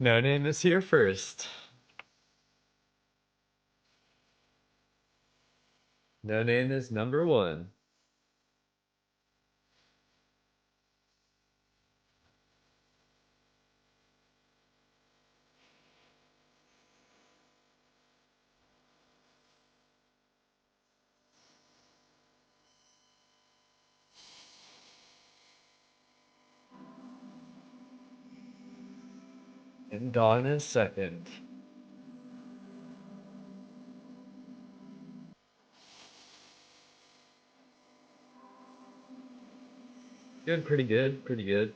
No name is here first. No name is number one. And Dawn is second. Doing pretty good, pretty good.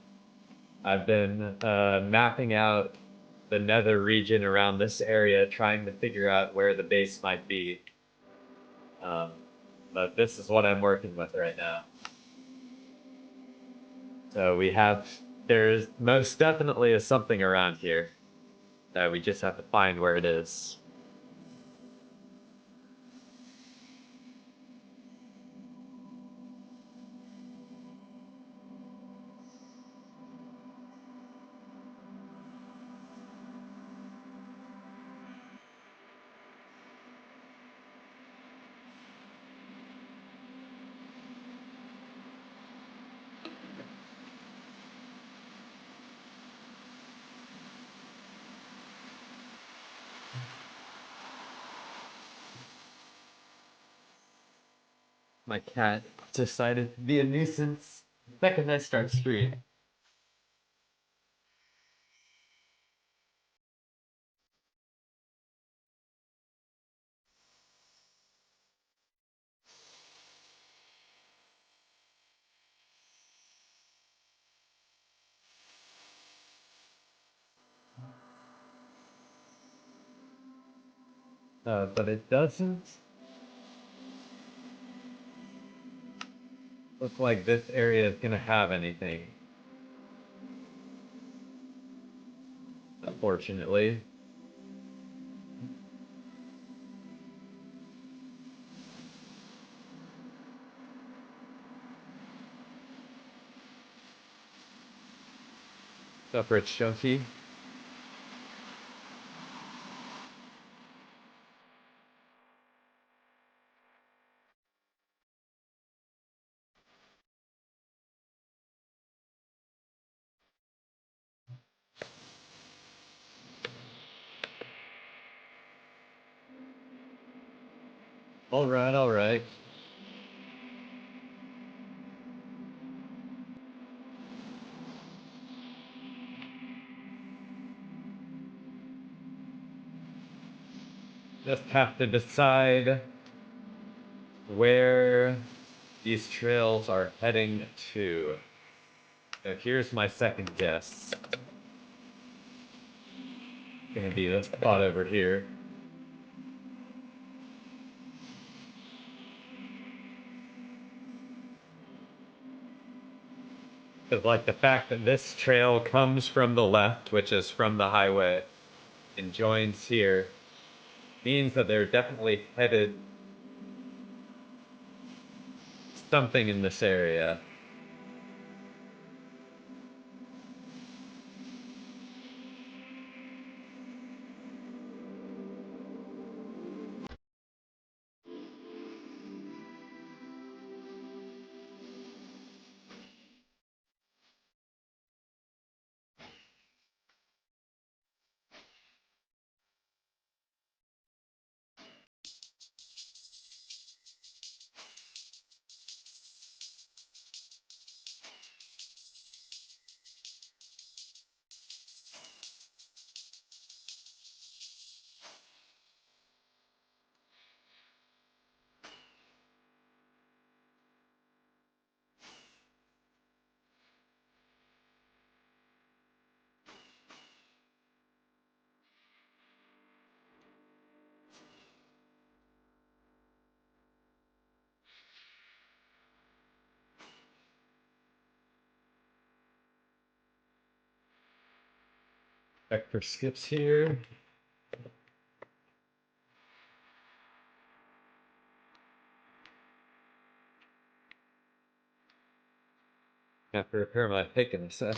I've been mapping out the nether region around this area, trying to figure out where the base might be. Um, but this is what I'm working with right now. So there's most definitely is something around here that we just have to find where it is. My cat decided to be a nuisance the second I start screaming. But it doesn't look like this area is gonna have anything, unfortunately. What's up, Rich Junkie? Alright, alright. Just have to decide where these trails are heading to. So here's my second guess. Gonna be this spot over here. Because, like, the fact that this trail comes from the left, which is from the highway, and joins here, means that they're definitely headed something in this area. Check for skips here. Have to repair my pick in a sec.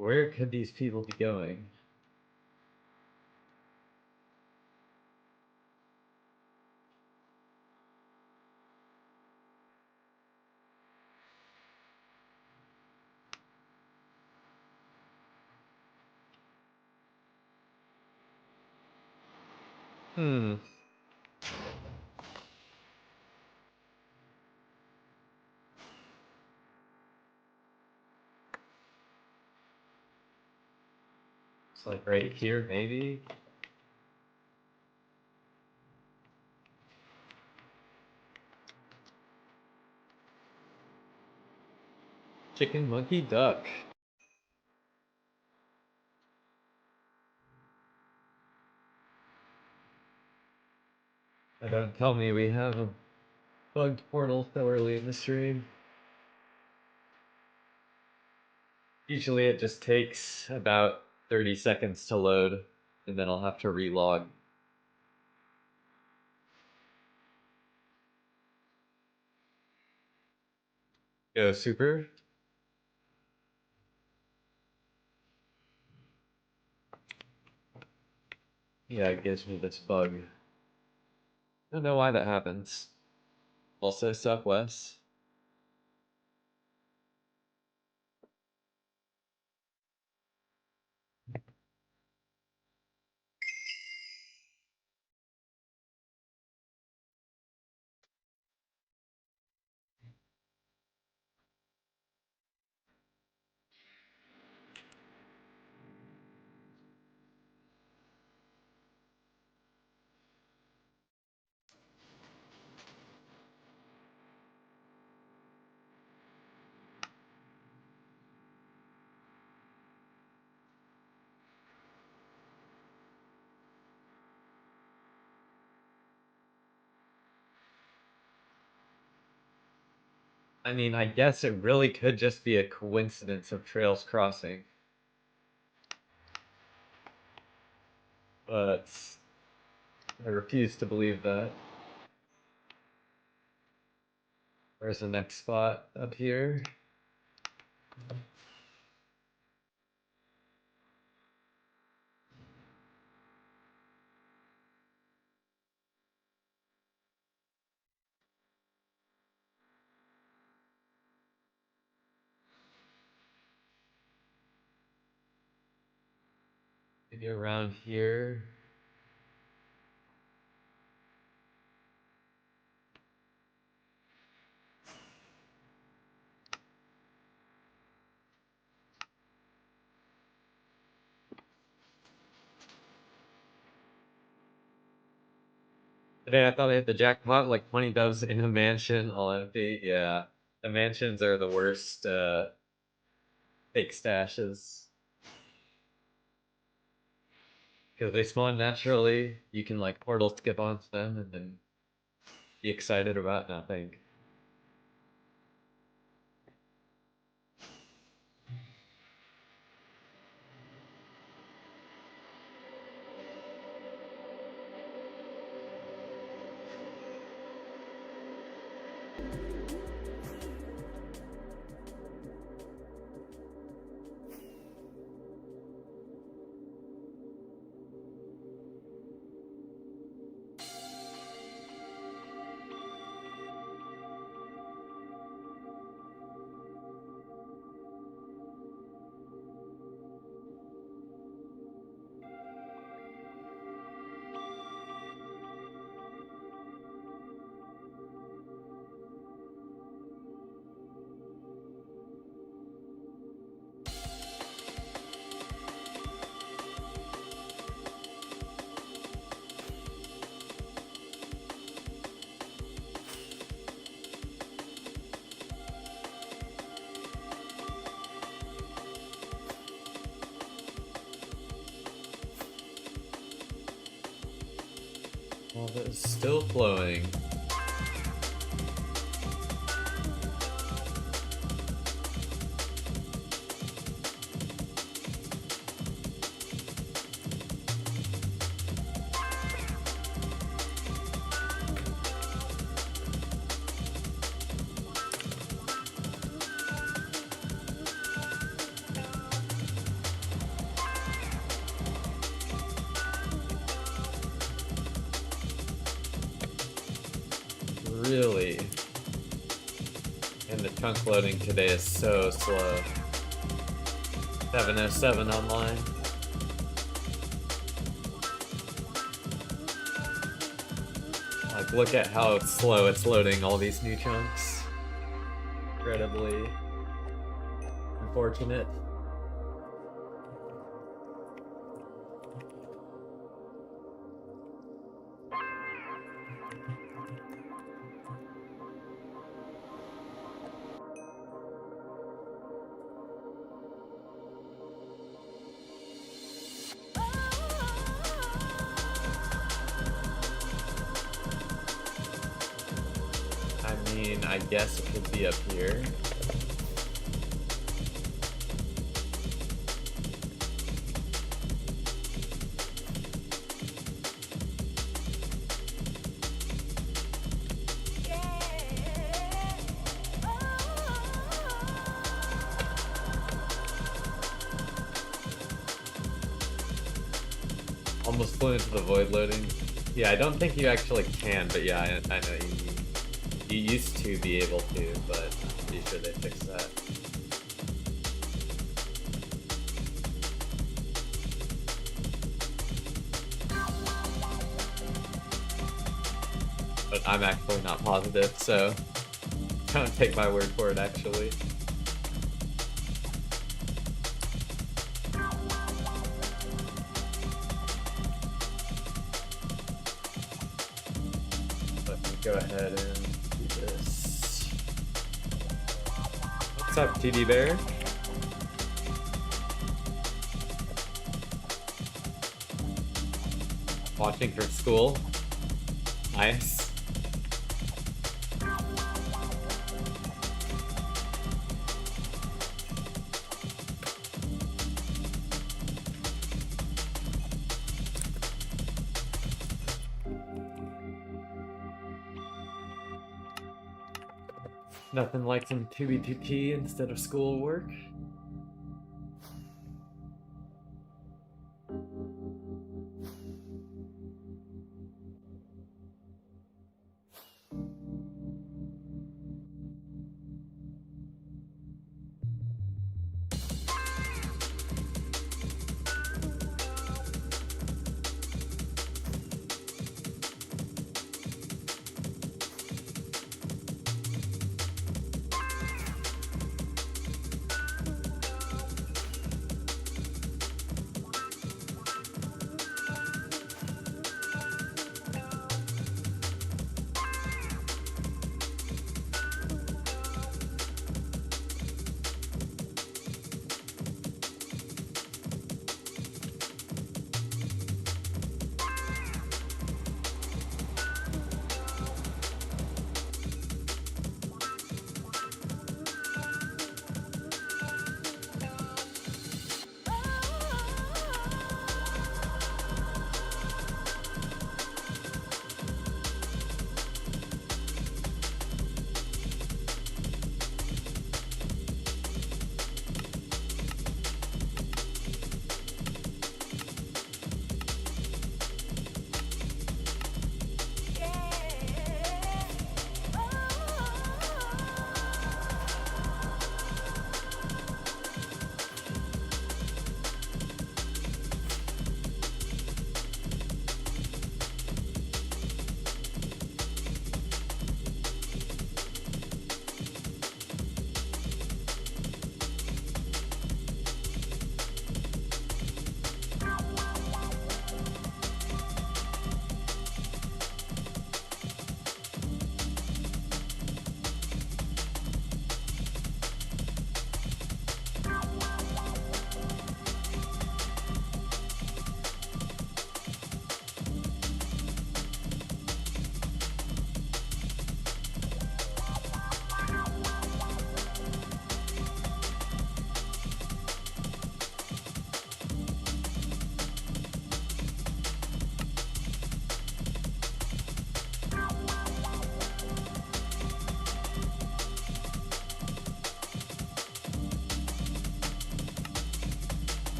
Where could these people be going? Hmm. It's like right here, maybe? Chicken, monkey, duck. Don't tell me we have a bugged portal so early in the stream. Usually it just takes about 30 seconds to load, and then I'll have to relog. Go super. Yeah, it gives me this bug. I don't know why that happens. Also southwest. I mean, I guess it really could just be a coincidence of trails crossing. But I refuse to believe that. Where's the next spot? Up here? Maybe around here? Today I thought I hit the jackpot, like 20 doves in a mansion, all empty. Yeah, the mansions are the worst fake stashes. Because they spawn naturally, you can like portal skip onto them and then be excited about nothing. Lava is still flowing. really... And the chunk loading today is so slow. 707 online. Like, look at how slow it's loading all these new chunks. Incredibly unfortunate. I mean, I guess it could be up here. Almost flew into the void loading. Yeah, I don't think you actually can, but yeah, I know you used to be able to, but I'm pretty sure they fixed that. But I'm actually not positive, so don't take my word for it, actually. Let me go ahead and do this. What's up, TD Bear? Watching for school. Nice. Nothing like some 2B2T instead of schoolwork.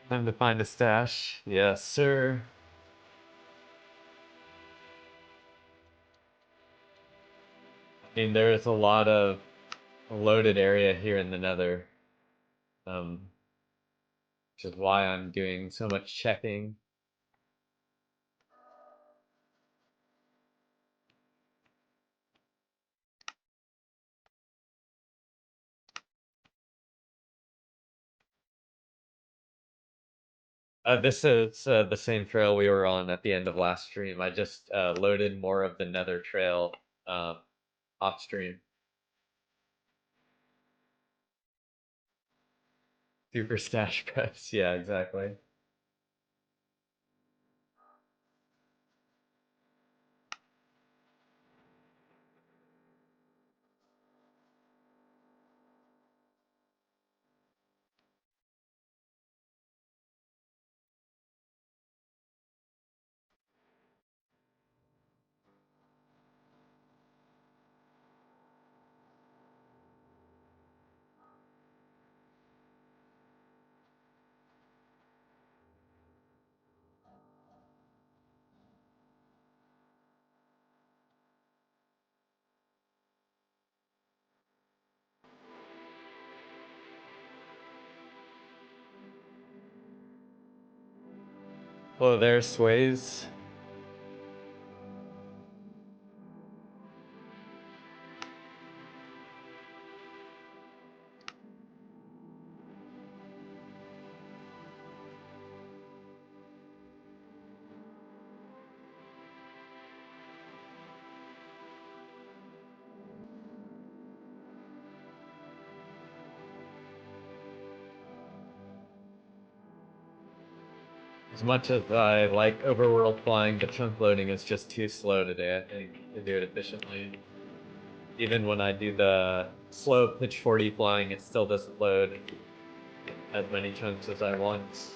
Time to find a stash. Yes, sir. I mean, there's a lot of loaded area here in the Nether, which is why I'm doing so much checking. This is the same trail we were on at the end of last stream. I just loaded more of the Nether trail um, off stream. Super stash press. Yeah, exactly. Hello there, Sways. As much as I like overworld flying, the chunk loading is just too slow today, I think, to do it efficiently. Even when I do the slow pitch 40 flying, it still doesn't load as many chunks as I want.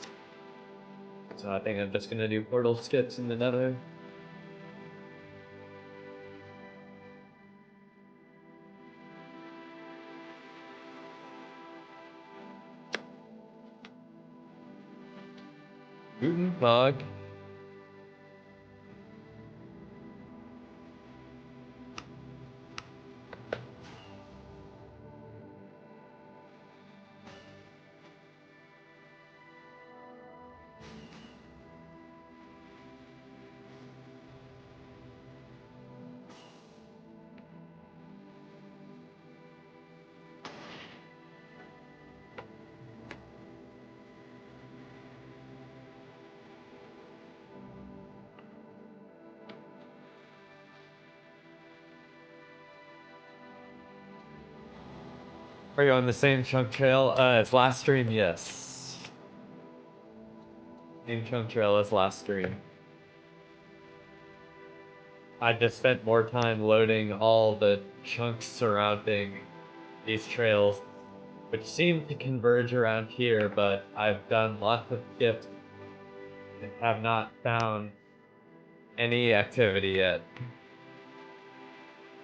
So I think I'm just gonna do portal skips in the Nether. Guten Tag. Are you on the same chunk trail as last stream? Yes. Same chunk trail as last stream. I just spent more time loading all the chunks surrounding these trails, which seem to converge around here, but I've done lots of skips and have not found any activity yet.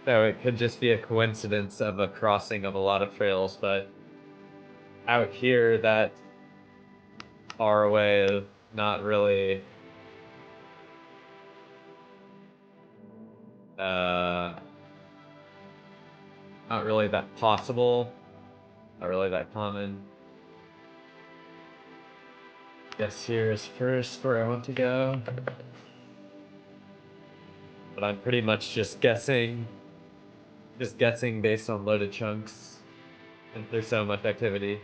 So it could just be a coincidence of a crossing of a lot of trails, but out here that far away is not really uh not really that possible, not really that common. Guess here is first where I want to go. But I'm pretty much just guessing based on loaded chunks, since there's so much activity.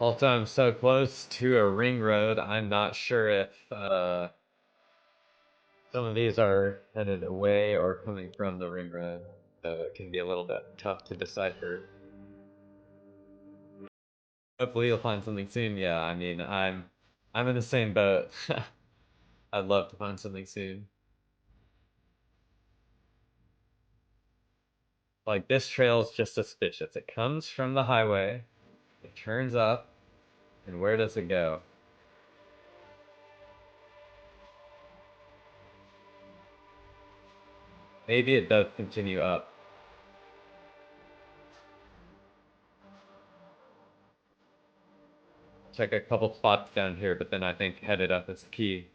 Also, I'm so close to a ring road, I'm not sure if some of these are headed away or coming from the ring road, so it can be a little bit tough to decipher. Hopefully you'll find something soon. Yeah, I mean, I'm in the same boat. I'd love to find something soon. Like, this trail's just suspicious. It comes from the highway, it turns up, and where does it go? Maybe it does continue up. Check a couple spots down here, but then I think headed up is key.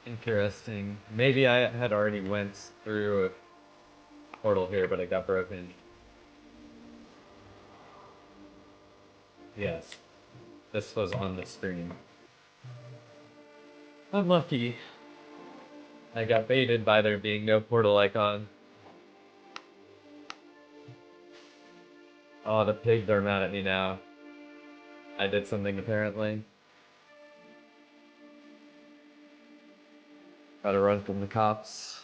Interesting. Maybe I had already went through a portal here, but it got broken. Yes. This was on the screen. I'm lucky. I got baited by there being no portal icon. Oh, the pigs are mad at me now. I did something apparently. Gotta run from the cops.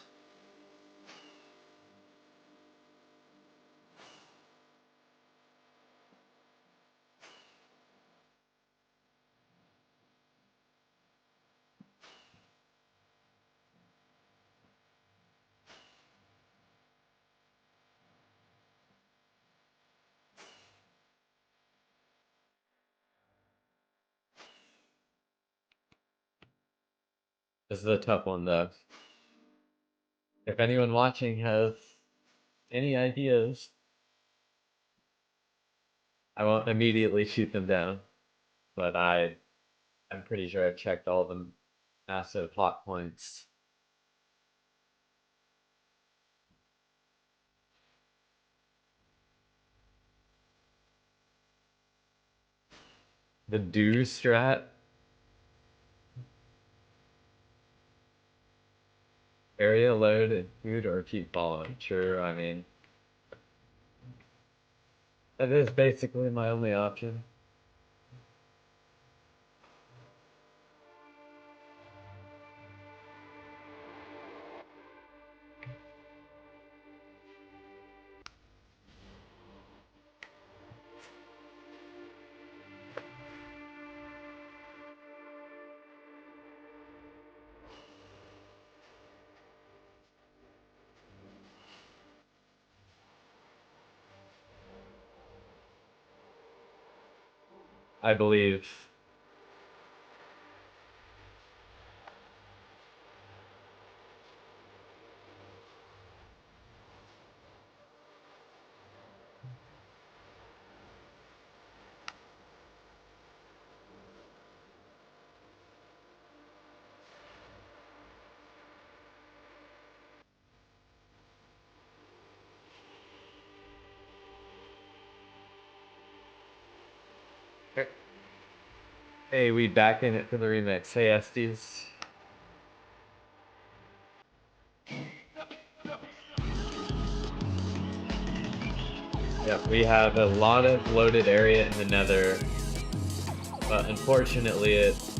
This is a tough one though. If anyone watching has any ideas, I won't immediately shoot them down. But I'm pretty sure I've checked all the massive hot points. The do strat? Area load, food, or keep following. True, I mean, that is basically my only option. I believe. Hey, we back in it for the remix. Hey, Estes. Yep, we have a lot of loaded area in the Nether, but unfortunately it's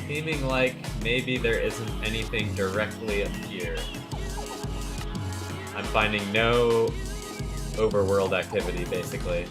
seeming like maybe there isn't anything directly up here. I'm finding no overworld activity, basically.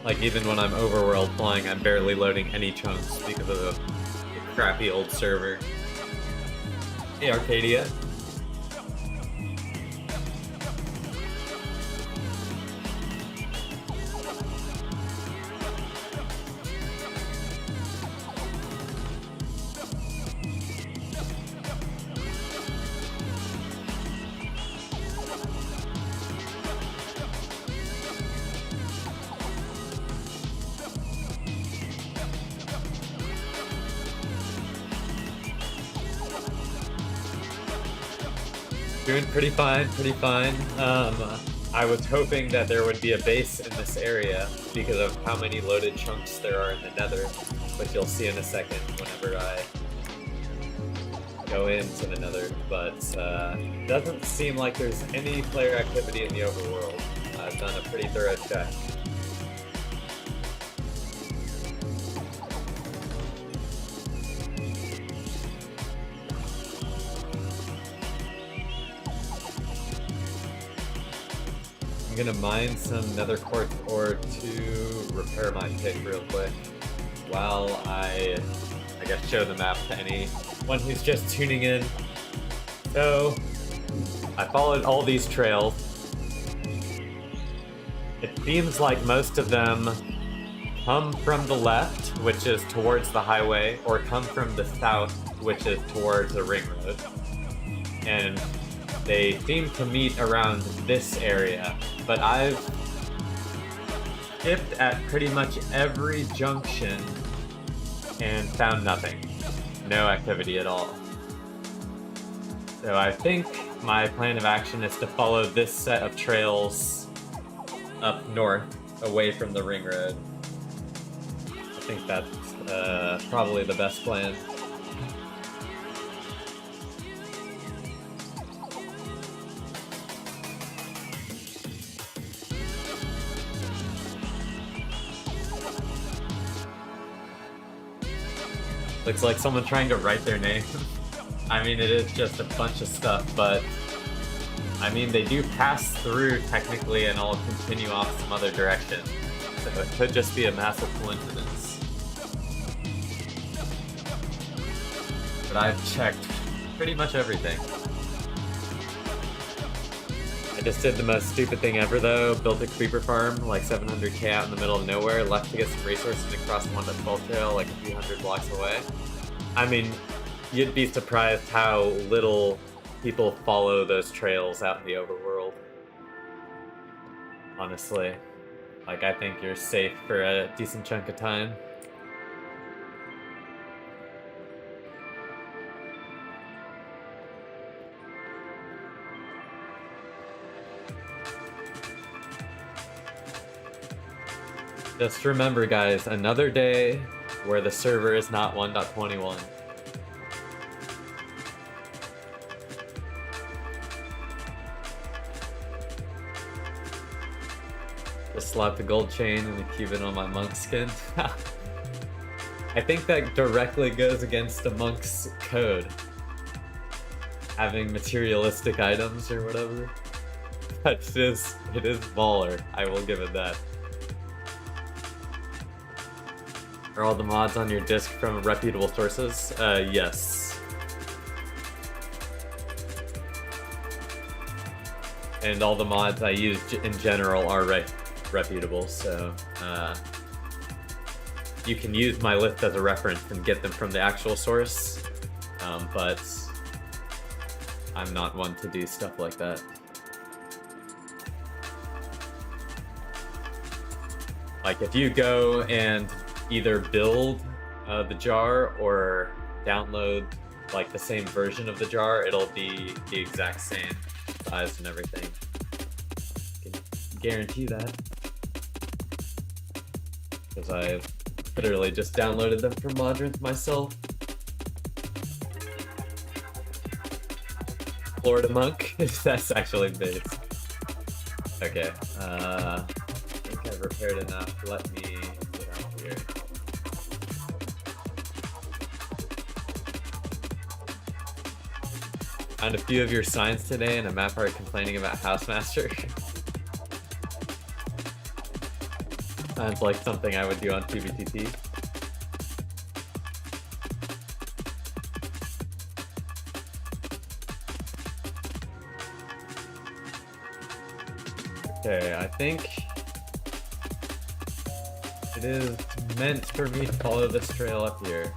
Like, even when I'm overworld flying, I'm barely loading any chunks because of the crappy old server. Hey, Arcadia. Doing pretty fine, pretty fine. I was hoping that there would be a base in this area because of how many loaded chunks there are in the Nether, but you'll see in a second whenever I go into the Nether. But doesn't seem like there's any player activity in the overworld. I've done a pretty thorough check. I'm gonna mine some nether quartz ore to repair my pick real quick while I guess show the map to anyone who's just tuning in. So I followed all these trails. It seems like most of them come from the left, which is towards the highway, or come from the south, which is towards the ring road. And they seem to meet around this area, but I've skipped at pretty much every junction and found nothing. No activity at all. So I think my plan of action is to follow this set of trails up north, away from the ring road. I think that's probably the best plan. Looks like someone trying to write their name. I mean, it is just a bunch of stuff, but I mean, they do pass through technically and all continue off some other direction. So it could just be a massive coincidence. But I've checked pretty much everything. I just did the most stupid thing ever though, built a creeper farm like 700k out in the middle of nowhere, left to get some resources across the 1.12 trail like a few hundred blocks away. I mean, you'd be surprised how little people follow those trails out in the overworld. Honestly. Like, I think you're safe for a decent chunk of time. Just remember, guys, another day where the server is not 1.21. Just slap the gold chain and the Cuban on my monk skin. I think that directly goes against the monk's code. Having materialistic items or whatever. But it is baller, I will give it that. Are all the mods on your disk from reputable sources? Yes. And all the mods I use in general are reputable, so you can use my list as a reference and get them from the actual source, but I'm not one to do stuff like that. Like, if you go and either build the jar or download like the same version of the jar, it'll be the exact same size and everything. I can guarantee that. Because I literally just downloaded them from Modrinth myself. Florida Monk? That's actually base. Okay, I think I've repaired enough. Let me get out here. Found a few of your signs today and a map art complaining about Housemaster. Sounds like something I would do on TBTT. Okay, I think it is meant for me to follow this trail up here.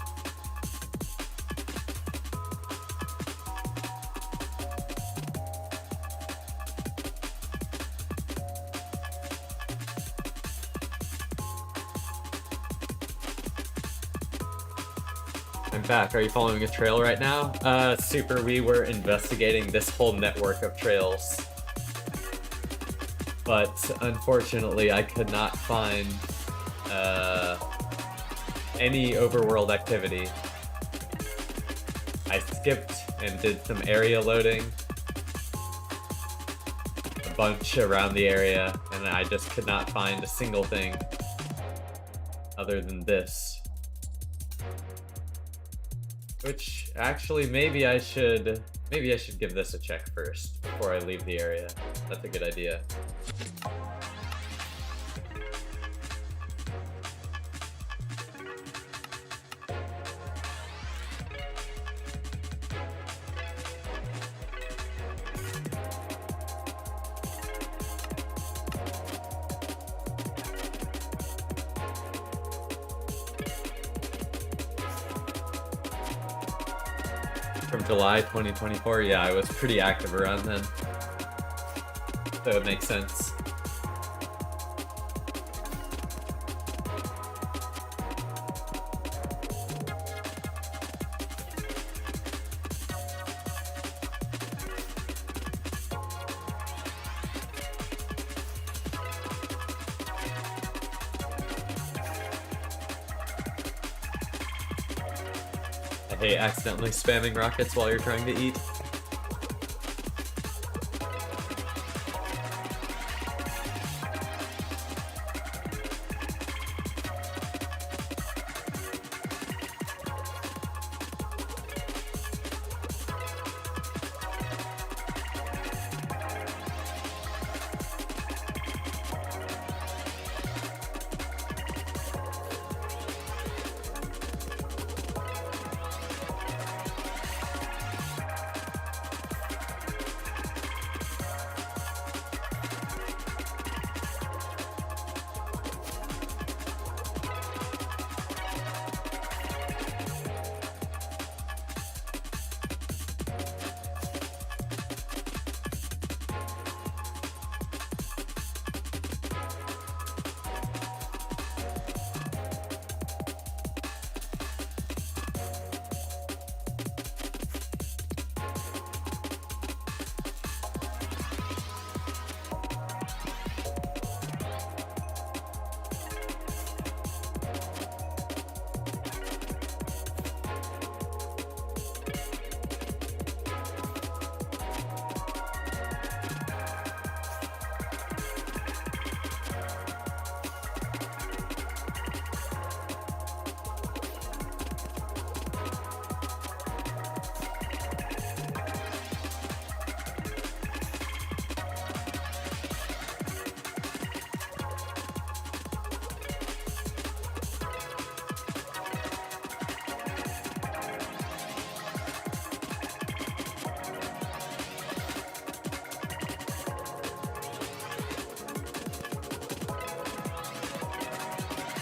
I'm back. Are you following a trail right now? Super, we were investigating this whole network of trails. But unfortunately, I could not find any overworld activity. I skipped and did some area loading, a bunch around the area, and I just could not find a single thing other than this. Which, actually, maybe I should give this a check first before I leave the area. That's a good idea. From July 2024, yeah, I was pretty active around then. So it makes sense. I hate accidentally spamming rockets while you're trying to eat.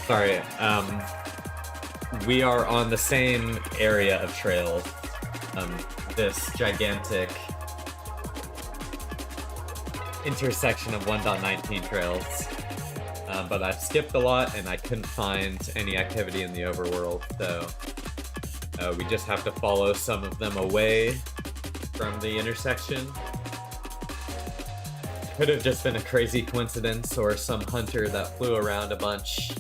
Sorry, we are on the same area of trails. This gigantic intersection of 1.19 trails. But I've skipped a lot and I couldn't find any activity in the overworld, so we just have to follow some of them away from the intersection. Could have just been a crazy coincidence or some hunter that flew around a bunch.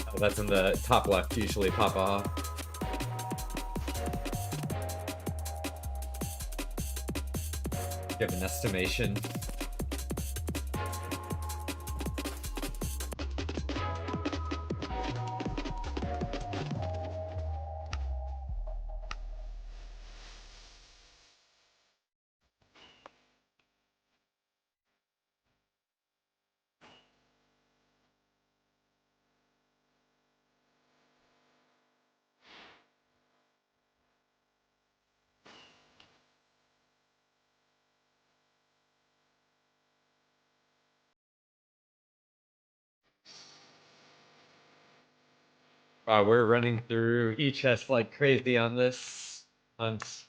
Oh, that's in the top left, usually pop off. Give an estimation. We're running through e-chest like crazy on this hunt.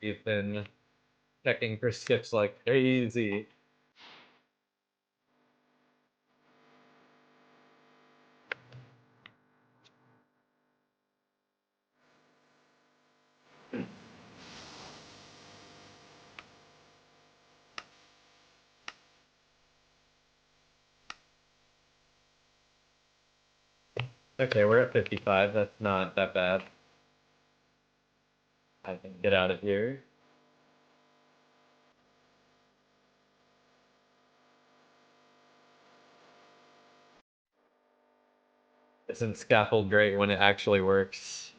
We've been checking for skips like crazy. Okay, we're at 55. That's not that bad. I can get out of here. Isn't scaffold great when it actually works?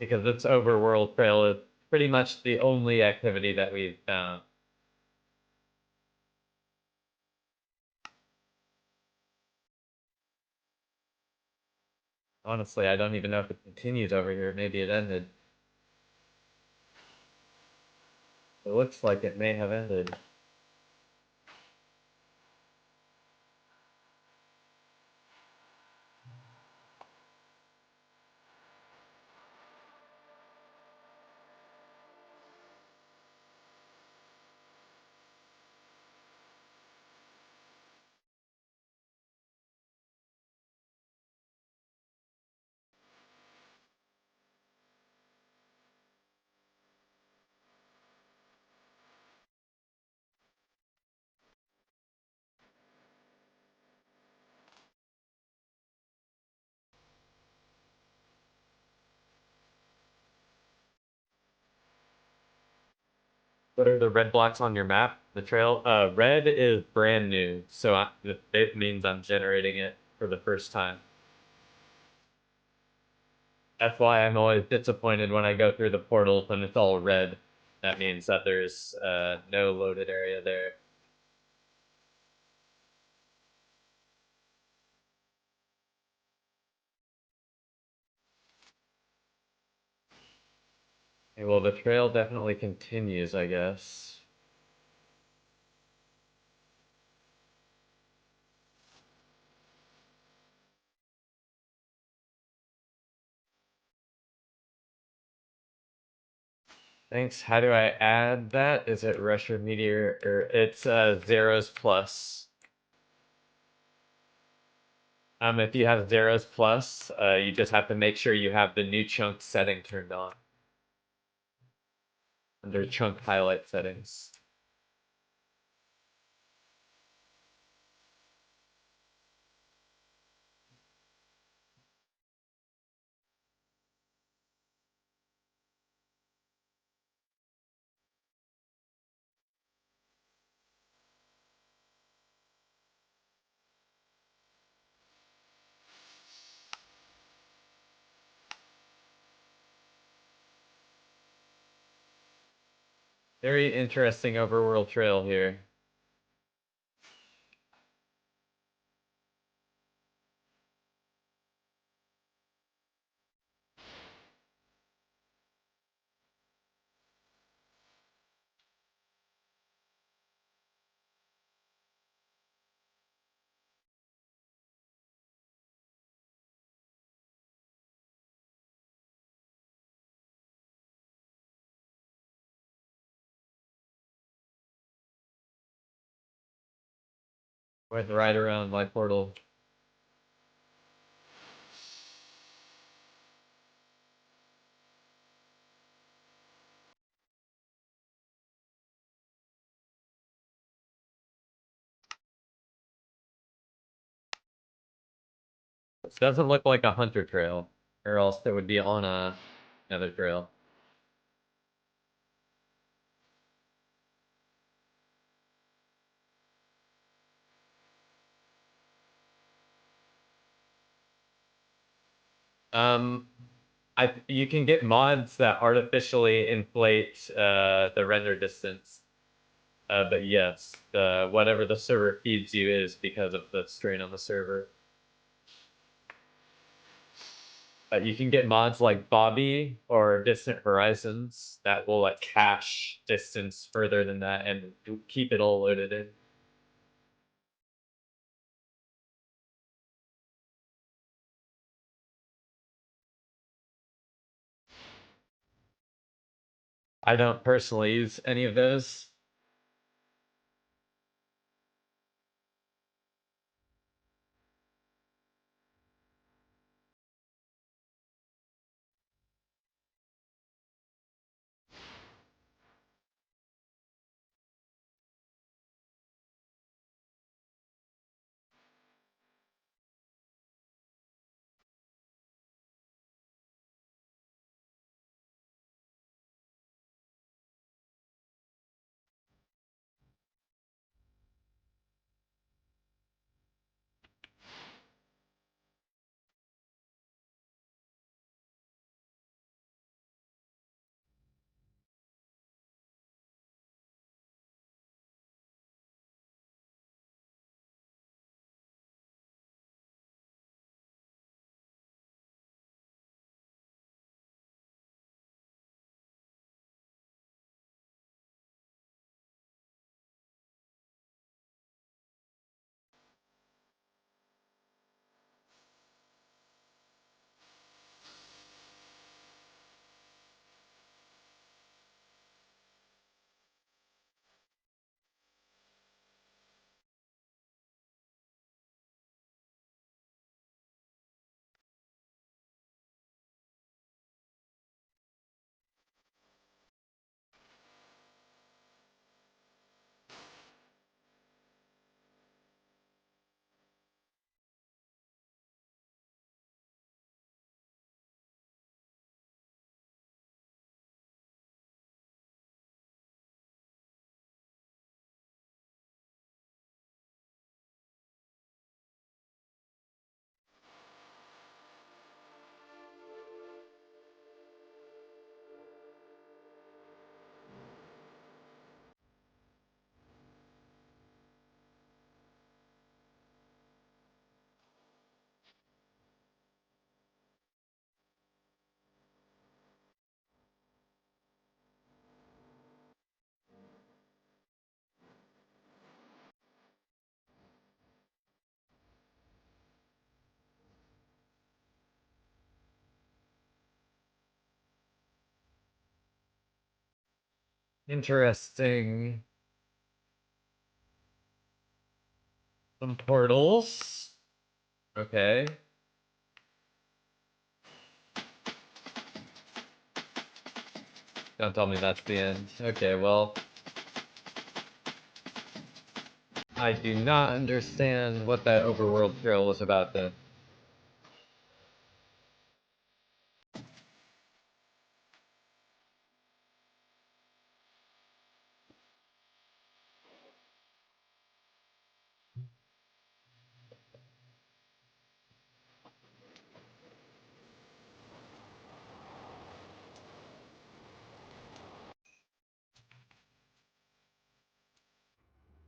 Because it's Overworld Trail is pretty much the only activity that we've found. Honestly, I don't even know if it continues over here. Maybe it ended. It looks like it may have ended. What are the red blocks on your map? The trail? Red is brand new, so it means I'm generating it for the first time. That's why I'm always disappointed when I go through the portals and it's all red. That means that there's no loaded area there. Okay, well, the trail definitely continues, I guess. Thanks. How do I add that? Is it Rusher Meteor or it's zeros plus? If you have zeros plus, you just have to make sure you have the new chunk setting turned on under chunk highlight settings. Very interesting overworld trail here. Went right around my portal. This doesn't look like a hunter trail, or else it would be on another trail. Um, you can get mods that artificially inflate the render distance. But yes, whatever the server feeds you is because of the strain on the server. You can get mods like Bobby or Distant Horizons that will like cache distance further than that and keep it all loaded in. I don't personally use any of those. Interesting. Some portals. Okay. Don't tell me that's the end. Okay, well, I do not understand what that overworld trail was about then.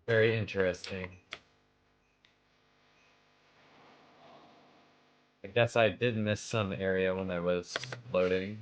Very interesting. I guess I did miss some area when I was loading.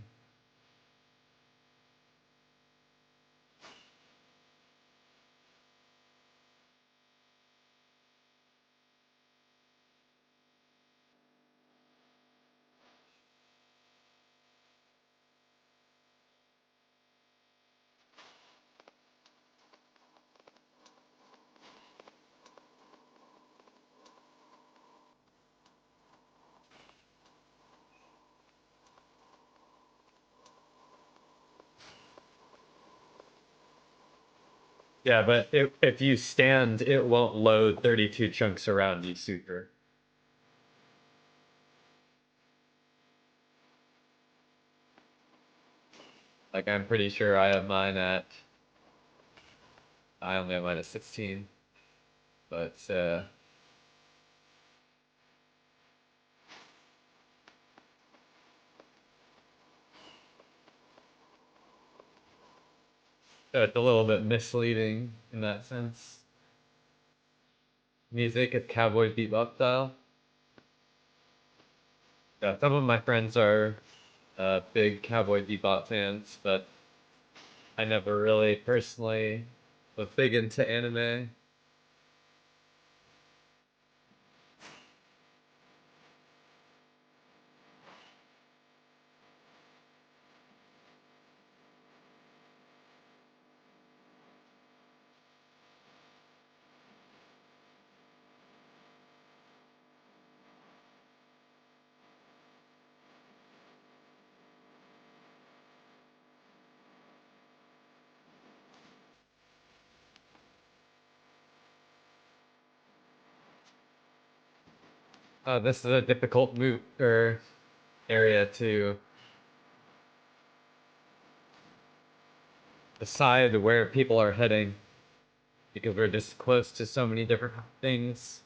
Yeah, but if you stand, it won't load 32 chunks around you, super. Like, I'm pretty sure I have mine at... I only have mine at 16. But, So it's a little bit misleading in that sense. Music is cowboy bebop style. Yeah, some of my friends are big cowboy bebop fans, but I never really personally was big into anime. This is a difficult move or area to decide where people are heading because we're just close to so many different things.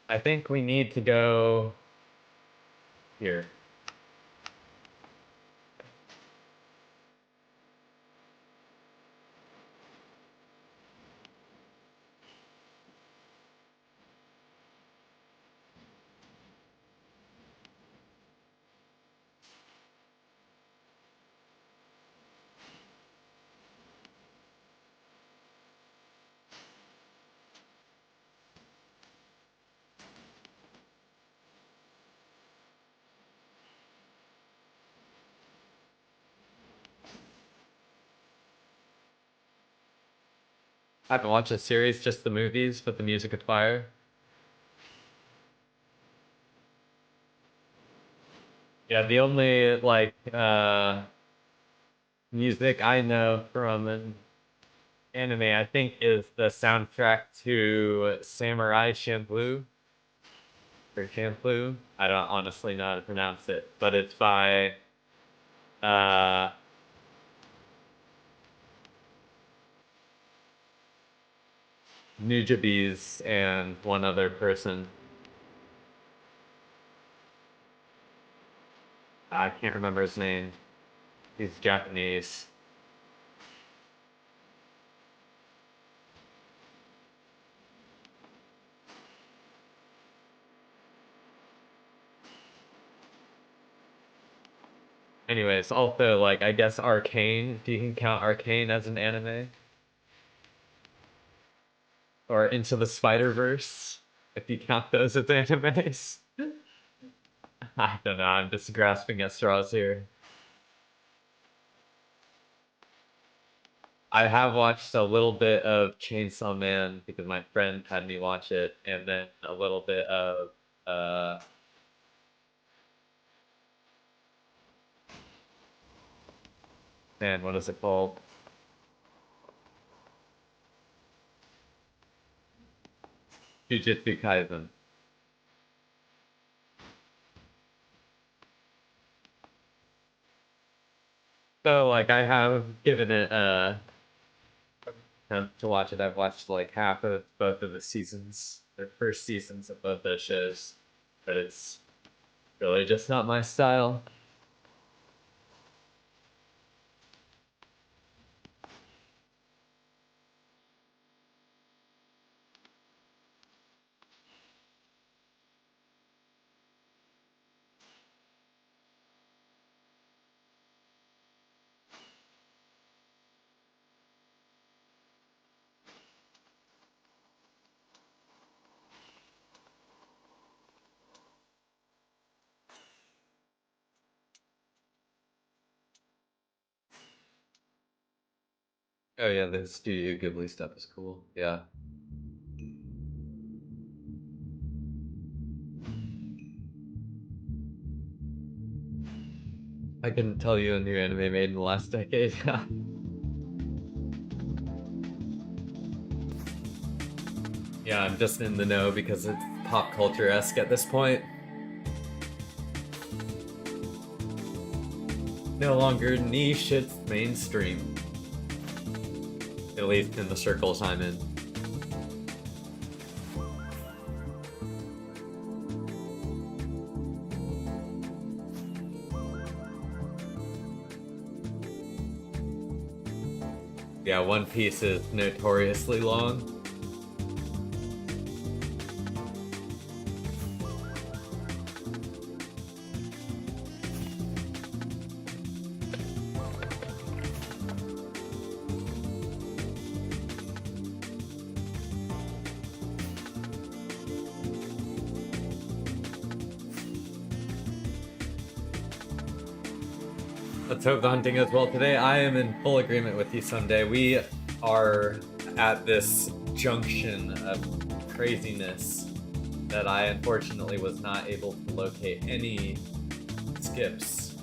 I think we need to go here. I haven't watched the series, just the movies, but the music is fire. Yeah, the only like music I know from an anime, I think, is the soundtrack to Samurai Champloo or Champloo. I don't honestly know how to pronounce it, but it's by uh Nujabes and one other person. I can't remember his name. He's Japanese. Anyways, also like I guess Arcane, if you can count Arcane as an anime. Or Into the Spider-Verse, if you count those as animes. I don't know, I'm just grasping at straws here. I have watched a little bit of Chainsaw Man because my friend had me watch it, and then a little bit of uh man, what is it called? Jujutsu Kaisen. So like I have given it attempt to watch it. I've watched like half of both of the seasons, the first seasons of both those shows, but it's really just not my style. Oh yeah, the Studio Ghibli stuff is cool. Yeah. I couldn't tell you a new anime made in the last decade. Yeah, I'm just in the know because it's pop culture-esque at this point. No longer niche, it's mainstream. At least in the circles I'm in. Yeah, One Piece is notoriously long. Let's hope the hunting goes well today. I am in full agreement with you, Sunday. We are at this junction of craziness that I unfortunately was not able to locate any skips.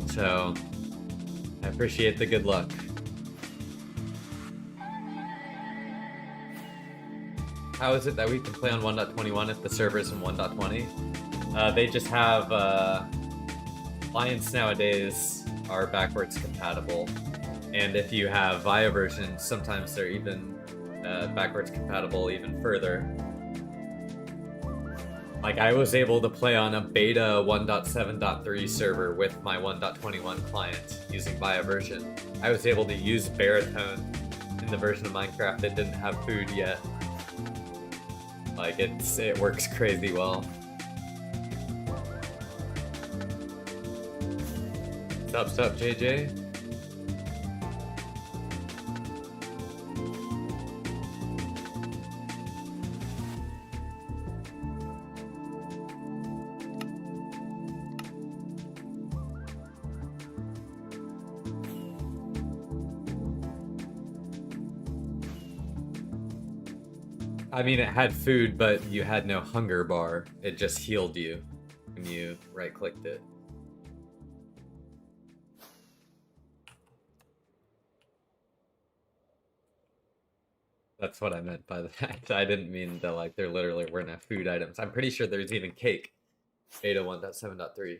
So I appreciate the good luck. How is it that we can play on 1.21 if the server is in 1.20? They just have clients nowadays are backwards compatible, and if you have VIA versions, sometimes they're even backwards compatible even further. Like, I was able to play on a beta 1.7.3 server with my 1.21 client using VIA version. I was able to use baritone in the version of Minecraft that didn't have food yet. Like, it works crazy well. Sup, JJ? I mean, it had food, but you had no hunger bar. It just healed you when you right-clicked it. That's what I meant by that. I didn't mean that, like, there literally weren't enough food items. I'm pretty sure there's even cake. Beta 1.7.3.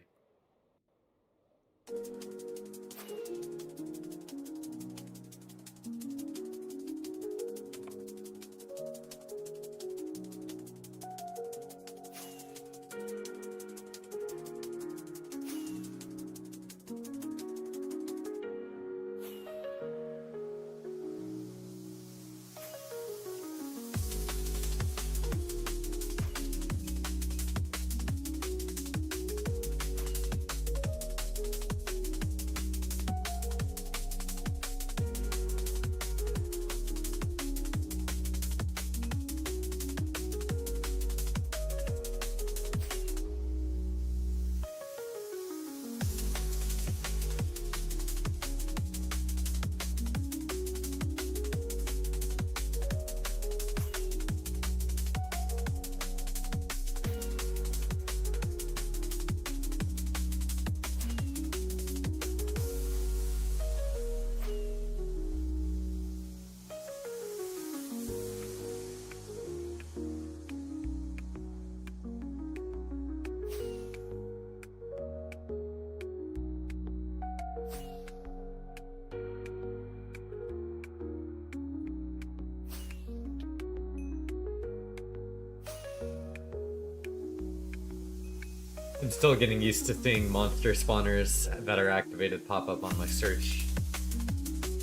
I'm still getting used to seeing monster spawners that are activated pop up on my search,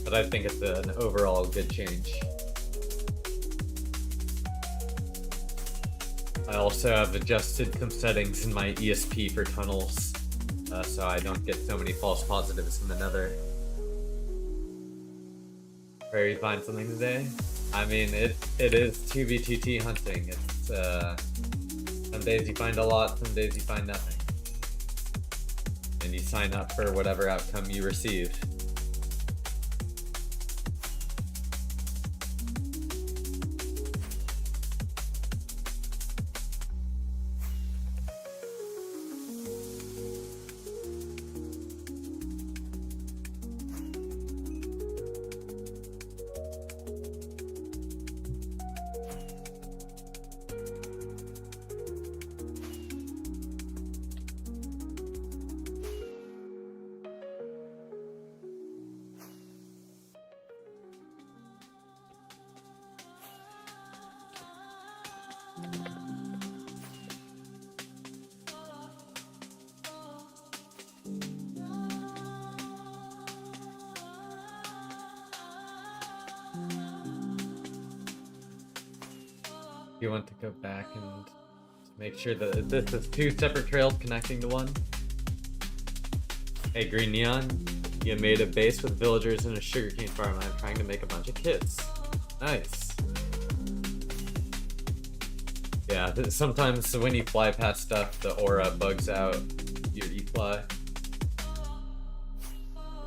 but I think it's an overall good change. I also have adjusted some settings in my ESP for tunnels, so I don't get so many false positives in the Nether. Prairie find something today? I mean, it is 2v2t hunting. It's some days you find a lot, some days you find nothing. And you sign up for whatever outcome you receive. You want to go back and make sure that this is 2 separate trails connecting to one. Hey, Green Neon, you made a base with villagers in a sugarcane farm. I'm trying to make a bunch of kits. Nice. Yeah, sometimes when you fly past stuff, the aura bugs out your e-fly.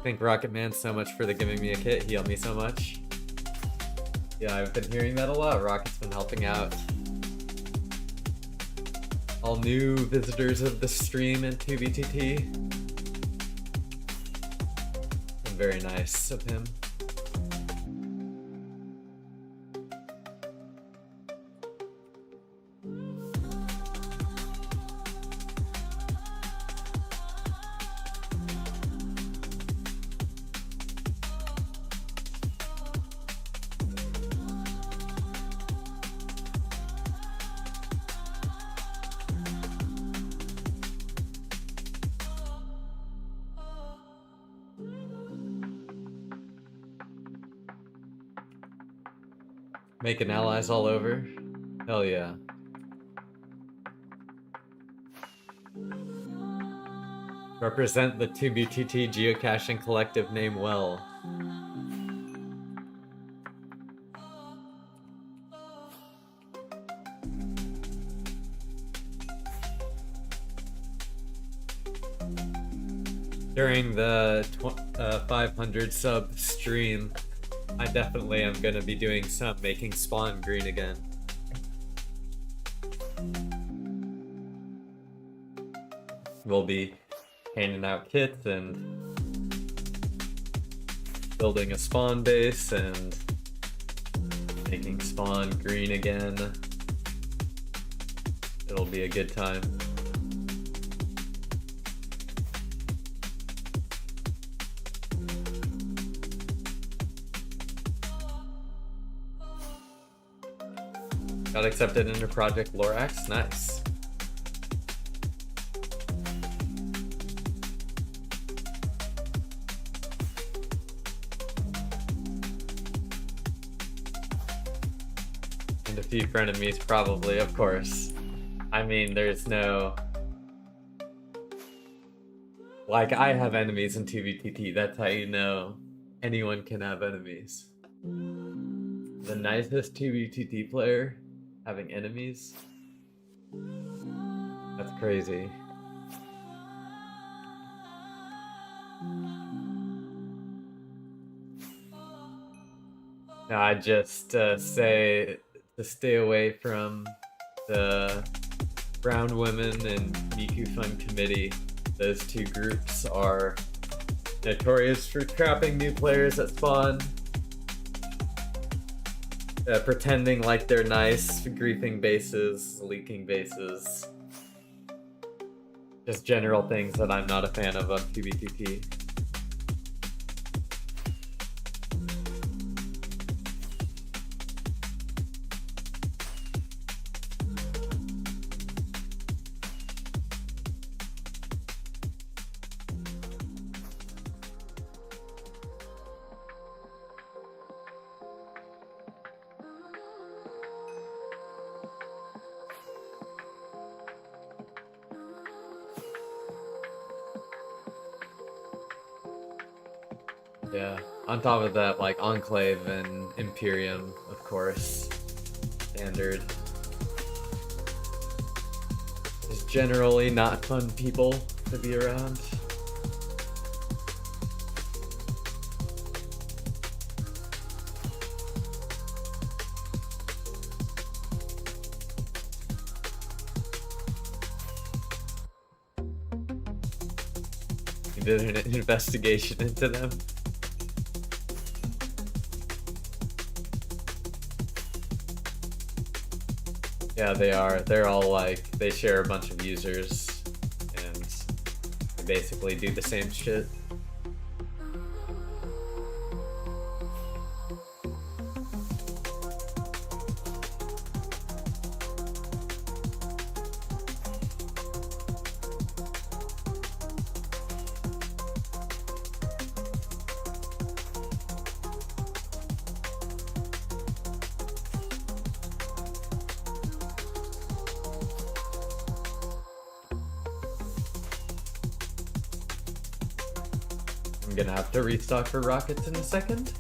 Thank Rocket Man so much for giving me a kit. He helped me so much. Yeah, I've been hearing that a lot. Rocket's been helping out all new visitors of the stream and 2BTT. Been very nice of him. Making allies all over? Hell yeah. Represent the 2BTT geocaching collective name well. During the 500 sub stream, I definitely am going to be doing some making spawn green again. We'll be handing out kits and building a spawn base and making spawn green again. It'll be a good time. Got accepted into Project Lorax, nice. And a few frenemies probably, of course. I mean, there's no... Like, I have enemies in 2BTT, that's how you know anyone can have enemies. The nicest 2BTT player having enemies? That's crazy. No, I just say to stay away from the Brown Women and Miku Fun Committee. Those two groups are notorious for trapping new players at spawn. Pretending like they're nice, griefing bases, leaking bases. Just general things that I'm not a fan of on 2BTT. Yeah, on top of that, like Enclave and Imperium, of course, standard. Just generally not fun people to be around. You did an investigation into them. Yeah, they are. They're all like, they share a bunch of users, and they basically do the same shit. I'm gonna have to restock for rockets in a second.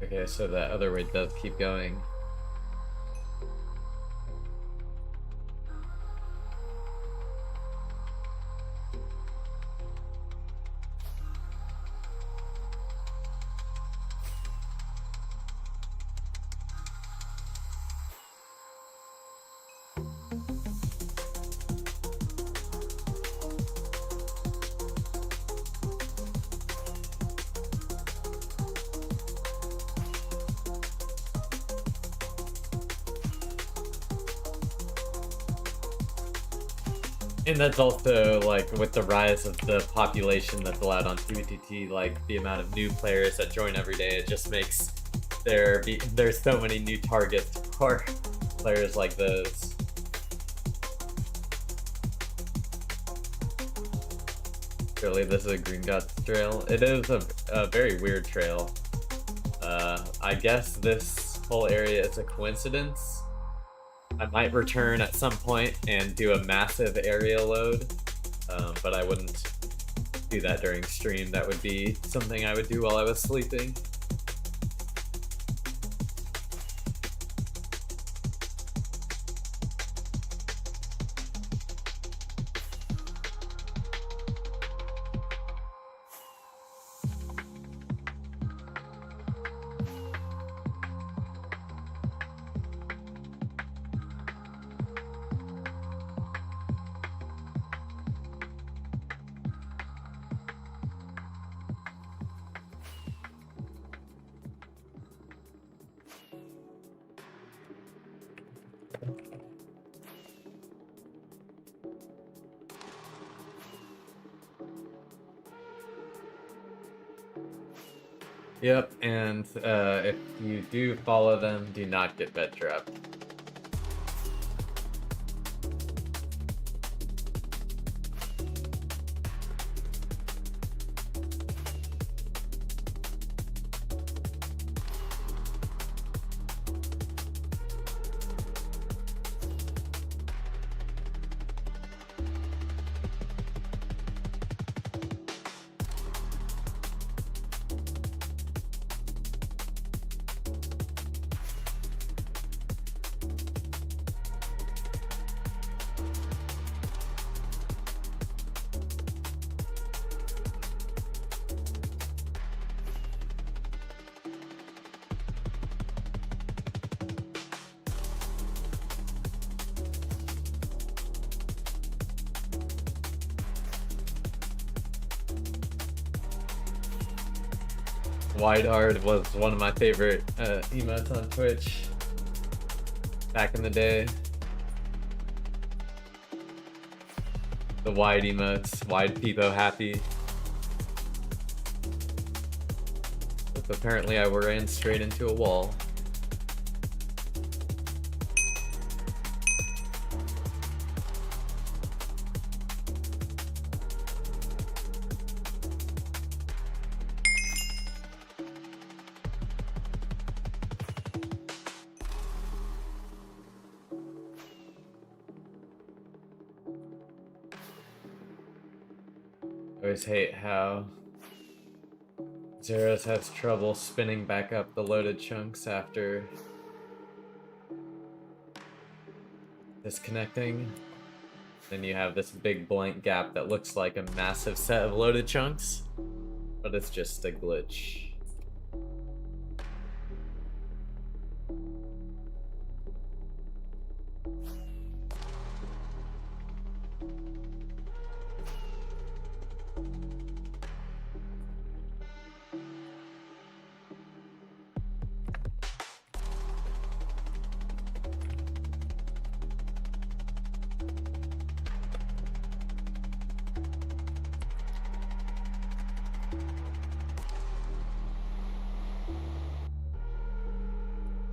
Okay, so that other way does keep going. And that's also, like, with the rise of the population that's allowed on TBTT, like, the amount of new players that join every day, it just makes there's so many new targets for players like those. Surely this is a Green Guts trail. It is a very weird trail. I guess this whole area is a coincidence. I might return at some point and do a massive area load, but I wouldn't do that during stream. That would be something I would do while I was sleeping. Yep, and if you do follow them, do not get bed trapped. Widehard was one of my favorite emotes on Twitch back in the day. The wide emotes, wide peepo happy. But apparently I ran straight into a wall. I always hate how Zeros has trouble spinning back up the loaded chunks after disconnecting. Then you have this big blank gap that looks like a massive set of loaded chunks, but it's just a glitch.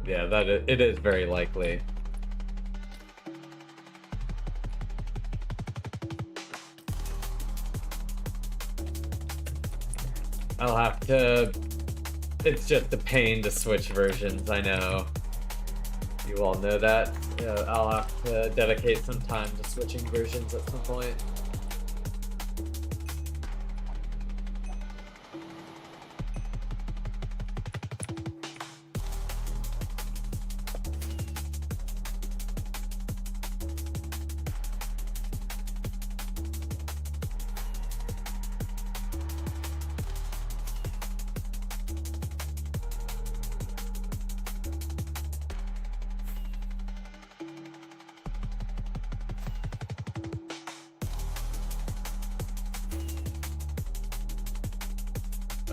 Yeah, it is very likely. I'll have to... It's just a pain to switch versions, I know. You all know that. I'll have to dedicate some time to switching versions at some point.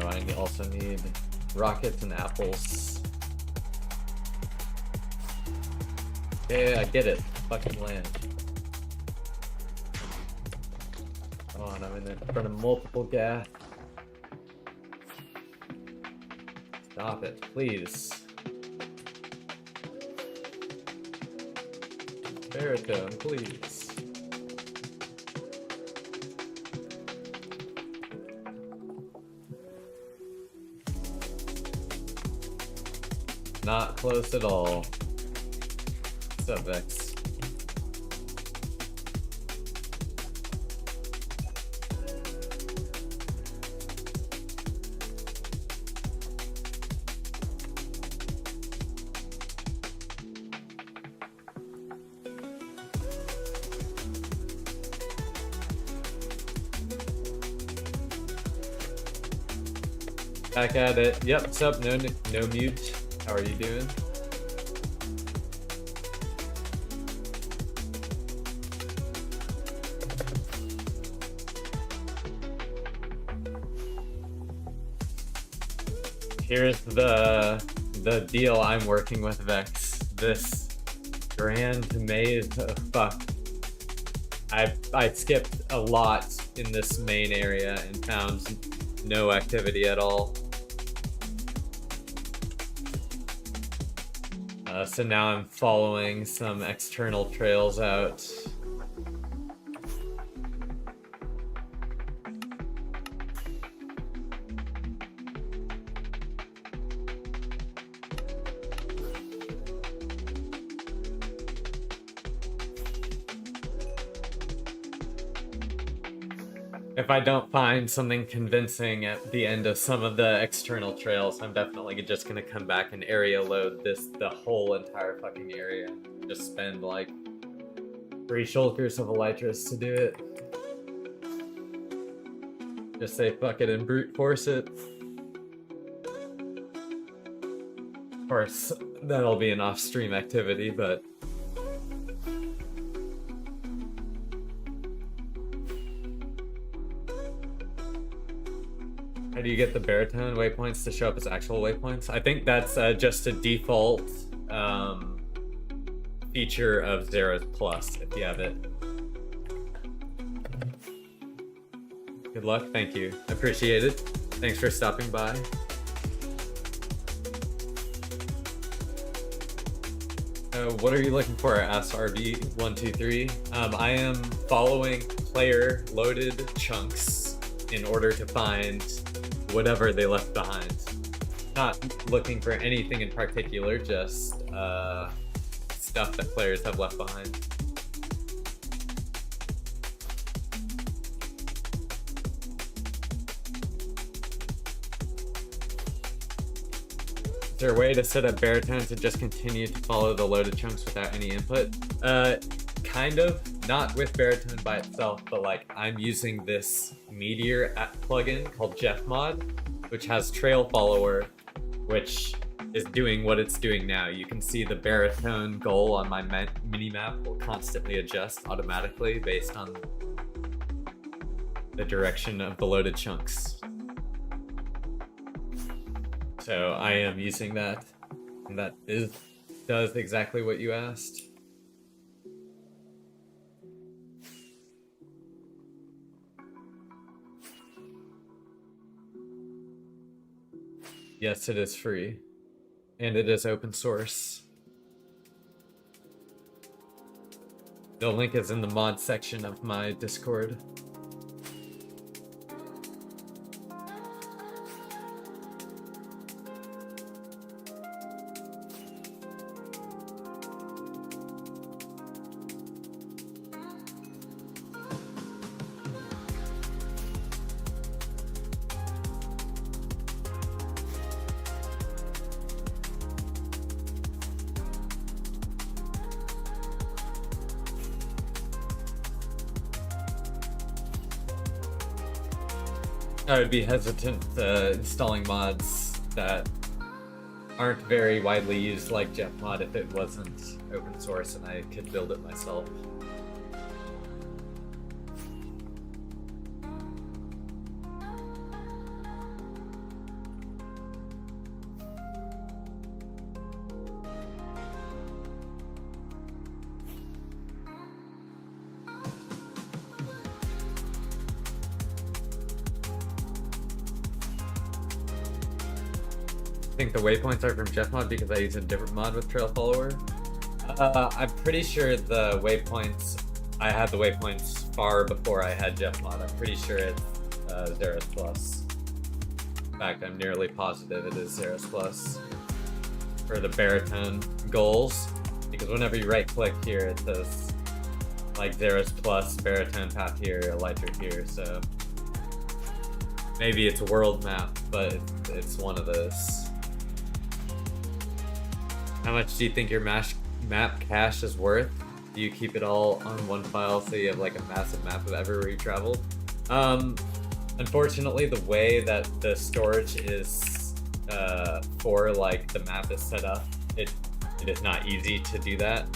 Oh, I also need rockets and apples. Yeah, I get it. Fucking land. Come on, I'm in front of multiple gas. Stop it, please. Baritone, please. Not close at all. What's up, Vex? Back at it. Yep, what's up? No mute. How are you doing? Here's the deal I'm working with, Vex. This grand maze of fuck. I skipped a lot in this main area and found no activity at all. So now I'm following some external trails out. If I don't find something convincing at the end of some of the external trails, I'm definitely just gonna come back and area load the whole entire fucking area. Just spend like 3 shulkers of elytras to do it. Just say fuck it and brute force it. Of course, that'll be an off-stream activity, but how do you get the baritone waypoints to show up as actual waypoints? I think that's just a default feature of Zero's Plus, if you have it. Good luck, thank you. Appreciate it. Thanks for stopping by. What are you looking for? Asks RB123. I am following player loaded chunks in order to find whatever they left behind. Not looking for anything in particular, just stuff that players have left behind. Is there a way to set up baritone to just continue to follow the loaded chunks without any input? Kind of. Not with baritone by itself, but like I'm using this Meteor plugin called JeffMod, which has Trail Follower, which is doing what it's doing now. You can see the baritone goal on my minimap will constantly adjust automatically based on the direction of the loaded chunks. So I am using that, and that does exactly what you asked. Yes, it is free. and it is open source. The link is in the mod section of my Discord. I would be hesitant installing mods that aren't very widely used like JeffMod if it wasn't open source and I could build it myself. I think the waypoints are from JeffMod because I use a different mod with Trail Follower. I'm pretty sure the waypoints, I had the waypoints far before I had JeffMod. I'm pretty sure it's Xeris Plus. In fact, I'm nearly positive it is Xeris Plus for the baritone goals, because whenever you right click here it says like Xeris Plus, baritone path here, elytra here, so maybe it's a world map, but it's one of those. How much do you think your map cache is worth? Do you keep it all on one file so you have like a massive map of everywhere you traveled? Unfortunately, the way that the storage is for like the map is set up, it is not easy to do that.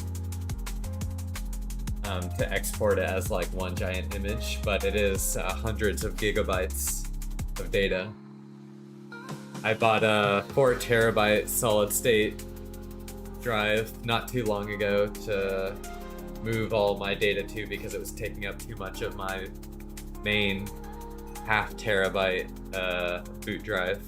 To export it as like one giant image, but it is hundreds of gigabytes of data. I bought a 4 terabyte solid state drive not too long ago to move all my data to because it was taking up too much of my main half terabyte boot drive.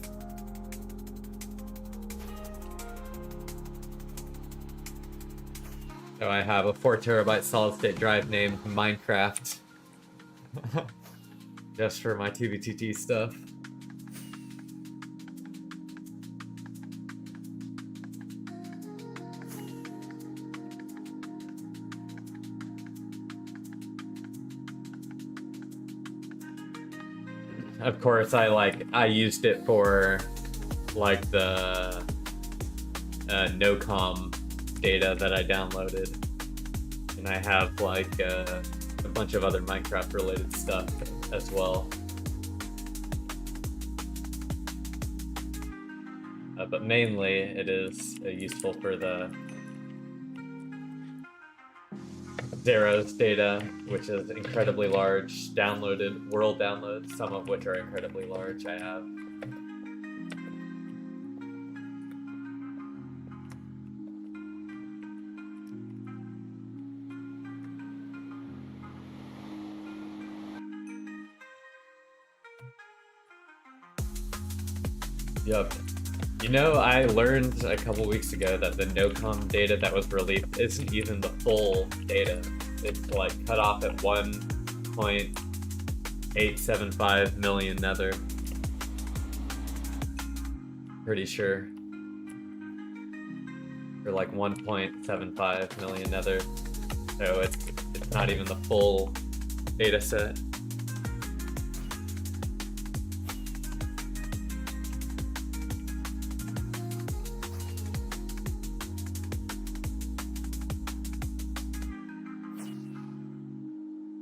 So I have a 4 terabyte solid state drive named Minecraft just for my 2BTT stuff. Of course, I used it for like the NoCom data that I downloaded, and I have like a bunch of other Minecraft related stuff as well. But mainly it is useful for the Zero's data, which is incredibly large, downloaded world downloads, some of which are incredibly large. I have. Yep. You know, I learned a couple weeks ago that the NoCom data that was released isn't even the full data. It's like cut off at 1.875 million nether. Pretty sure. For like 1.75 million nether. So it's not even the full data set.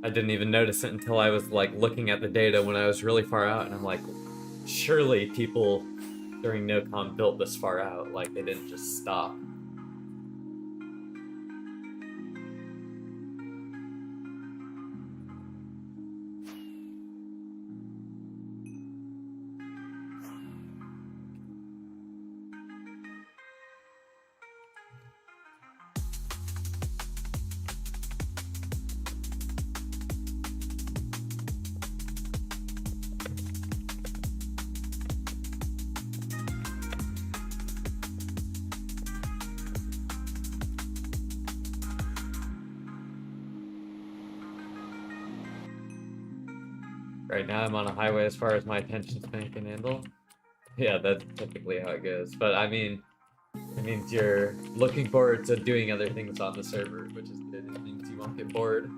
I didn't even notice it until I was like looking at the data when I was really far out, and I'm like, surely people during NoCom built this far out, like they didn't just stop. Right now I'm on a highway as far as my attention span can handle. Yeah, that's typically how it goes. But I mean, it means you're looking forward to doing other things on the server, which is good. It means you won't get bored.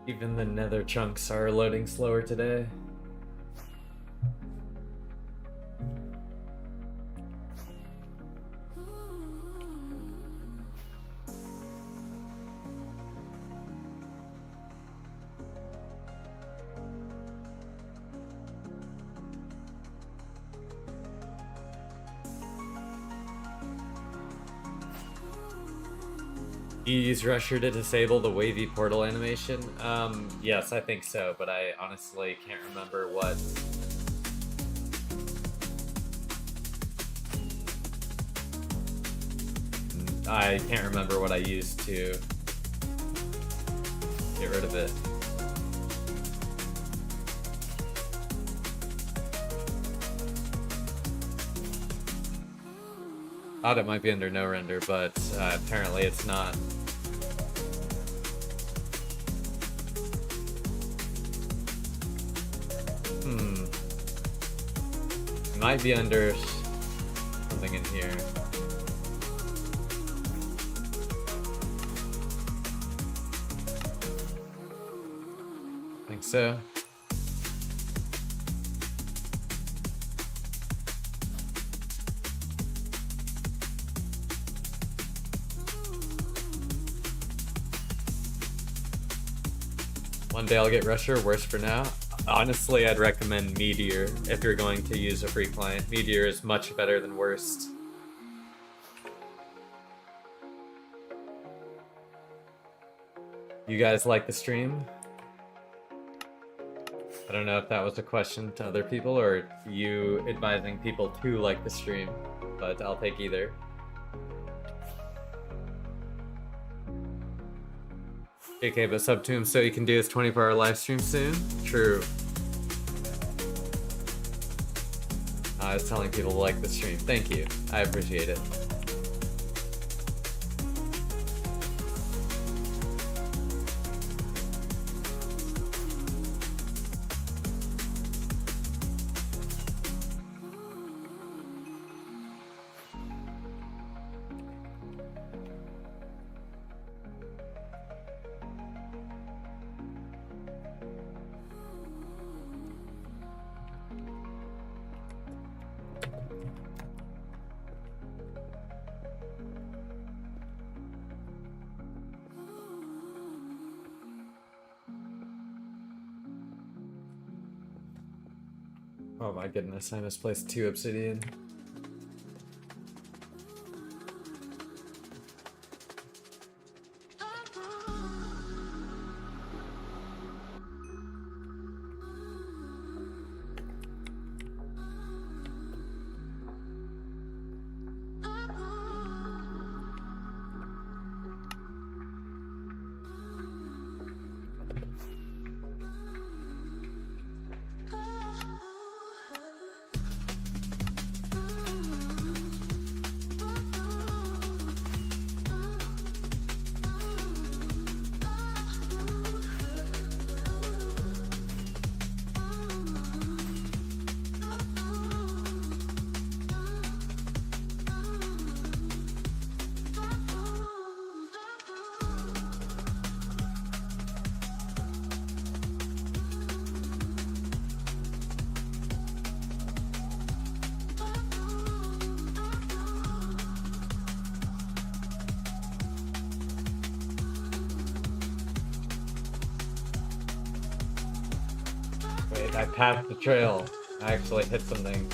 Even the nether chunks are loading slower today. You use Rusher to disable the wavy portal animation? Yes, I think so, but I honestly can't remember what. I can't remember what I used to get rid of it. Thought it might be under no render, but apparently it's not. It might be under something in here. I think so. One day I'll get Rusher, worse for now. Honestly, I'd recommend Meteor if you're going to use a free client. Meteor is much better than Worst. You guys like the stream? I don't know if that was a question to other people or you advising people to like the stream, but I'll take either. Okay, but sub to him so he can do his 24-hour live stream soon? True. I was telling people to like the stream. Thank you. I appreciate it. Oh my goodness, I misplaced 2 obsidian. I passed the trail. I actually hit something.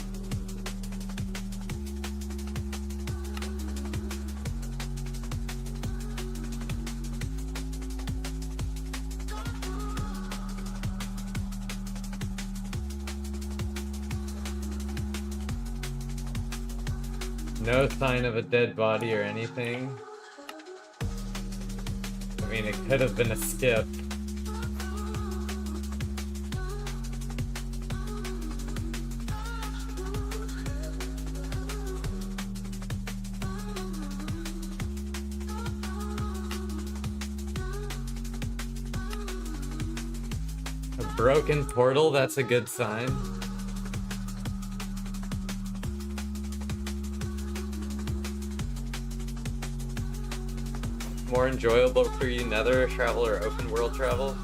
No sign of a dead body or anything. I mean, it could have been a skip. A broken portal, that's a good sign. More enjoyable for you, Nether travel or open world travel?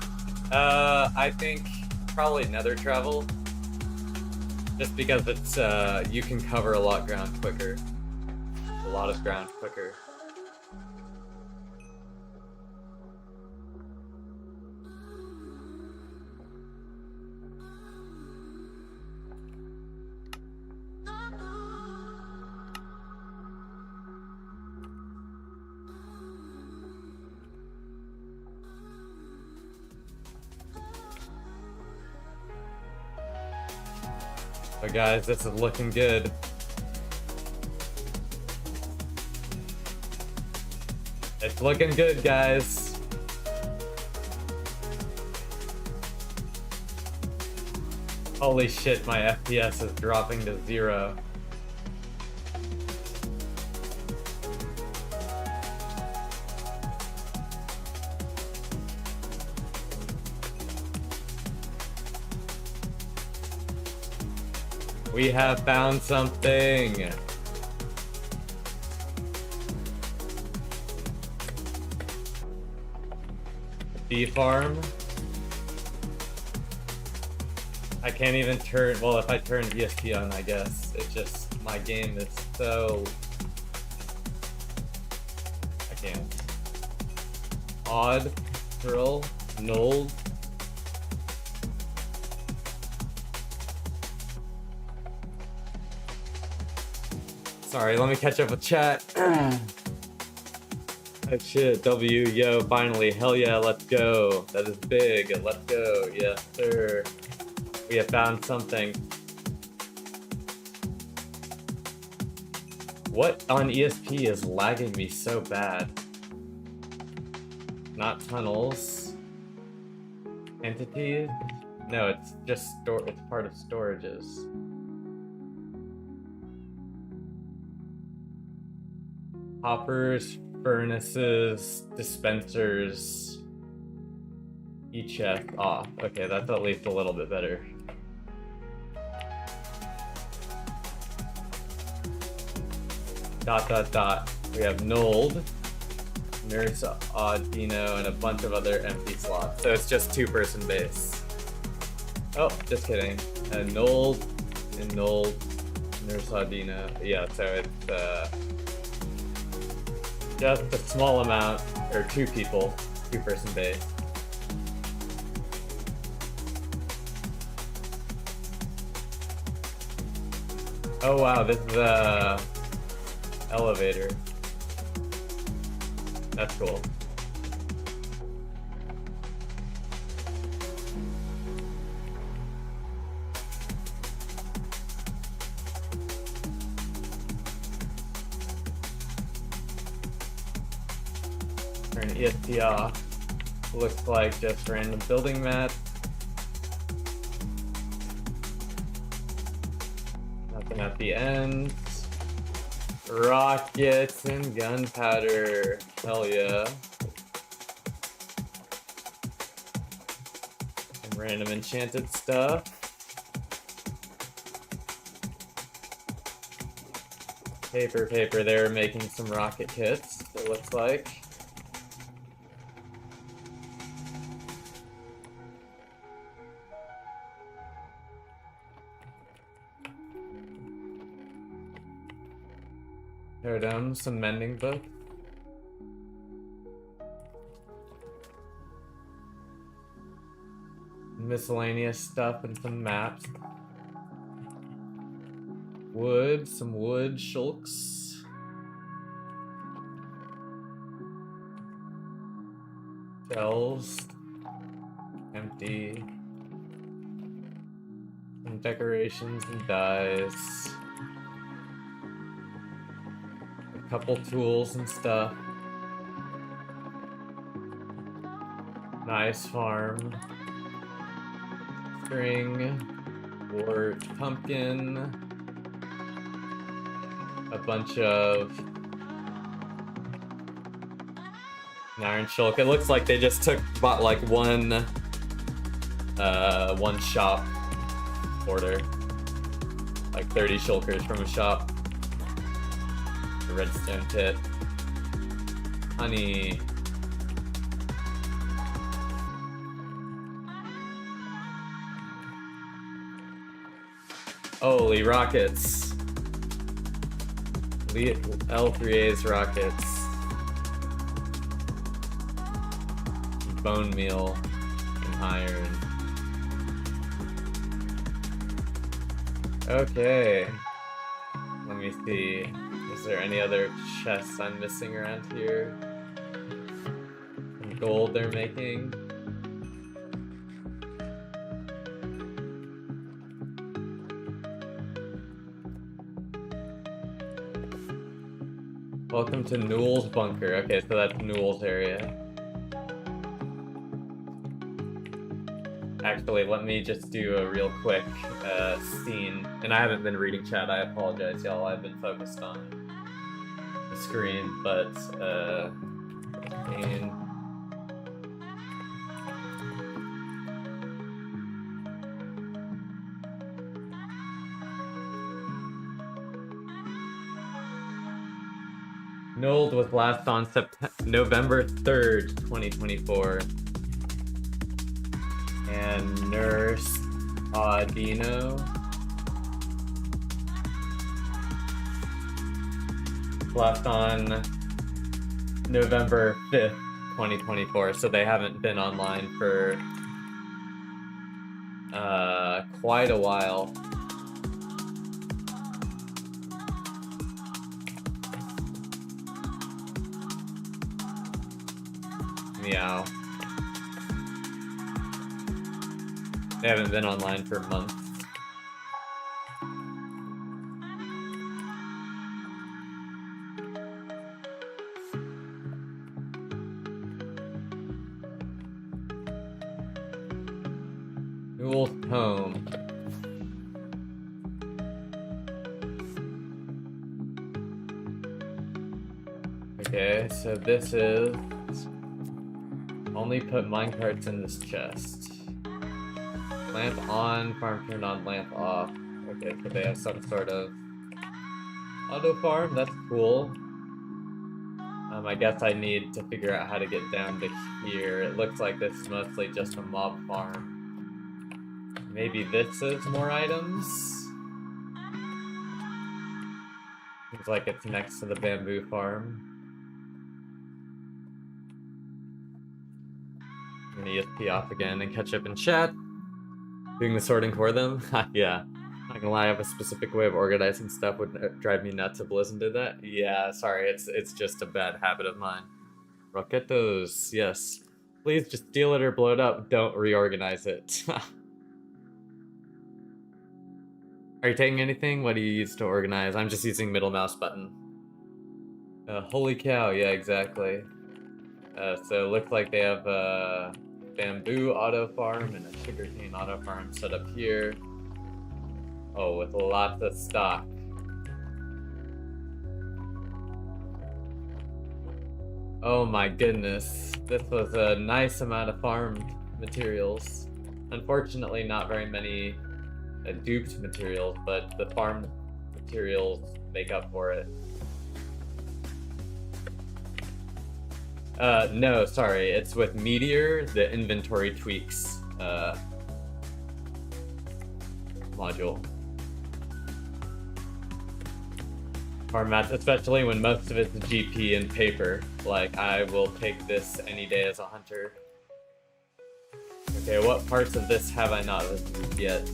I think probably Nether travel. Just because it's, you can cover a lot of ground quicker. A lot of ground quicker. But guys, this is looking good. It's looking good, guys. Holy shit, my FPS is dropping to 0. We have found something. Bee farm. I can't even turn, well, if I turn ESP on, I guess. It's just, my game is so... I can't. Odd. Drill. Null. Sorry, let me catch up with chat. Oh shit, W, yo, finally, hell yeah, let's go. That is big, let's go, yes sir. We have found something. What on ESP is lagging me so bad? Not tunnels. Entities? No, it's just it's part of storages. Hoppers, furnaces, dispensers, each chest off. Okay, that's at least a little bit better. Dot dot dot. We have Nold, Nurse Audino, and a bunch of other empty slots. So it's just 2-person base. Oh, just kidding. Nold and Nold, Nurse Audino. Yeah, so it's just a small amount, or 2 people, 2-person base. Oh wow, this is a elevator. That's cool. Turn ESP off. Looks like just random building mats. Nothing at the end. Rockets and gunpowder. Hell yeah. And random enchanted stuff. Paper. They're making some rocket kits, it looks like. Totem, some mending book. miscellaneous stuff and some maps. Wood, some wood shulks. Shells. Empty. Some decorations and dyes. A couple tools and stuff. Nice farm. String. Wart. Pumpkin. A bunch of an iron shulk. It looks like they just bought like one shop order, like 30 shulkers from a shop. A redstone pit, honey. Holy rockets. L3A's rockets. Bone meal and iron. Okay. Let me see. Is there any other chests I'm missing around here? Some gold they're making. Welcome to Newell's bunker. Okay, so that's Newell's area. Actually, let me just do a real quick scene. And I haven't been reading chat, I apologize, y'all. I've been focused on the screen, but scene. Newell was last on November 3rd, 2024. And Nurse Audino. Last on November 5th, 2024. So they haven't been online for quite a while. Meow. They haven't been online for months. Newell's home. Okay, so this is... Only put minecarts in this chest. Lamp on, farm turned on, lamp off. Okay, so they have some sort of auto farm, that's cool. I guess I need to figure out how to get down to here. It looks like this is mostly just a mob farm. Maybe this is more items? Looks like it's next to the bamboo farm. I'm gonna ESP off again and catch up in chat. Doing the sorting for them? Yeah. Not gonna lie, I have a specific way of organizing stuff would drive me nuts if Blizzard did that. Yeah, sorry, it's just a bad habit of mine. Roquetos, yes. Please just steal it or blow it up. Don't reorganize it. Are you taking anything? What do you use to organize? I'm just using middle mouse button. Holy cow, yeah, exactly. So it looks like they have a bamboo auto farm and a sugarcane auto farm set up here. Oh, with lots of stock. Oh my goodness. This was a nice amount of farmed materials. Unfortunately, not very many duped materials, but the farmed materials make up for it. No, sorry, it's with Meteor, the inventory tweaks module. Farm mats, especially when most of it's GP and paper. Like, I will take this any day as a hunter. Okay, what parts of this have I not visited yet?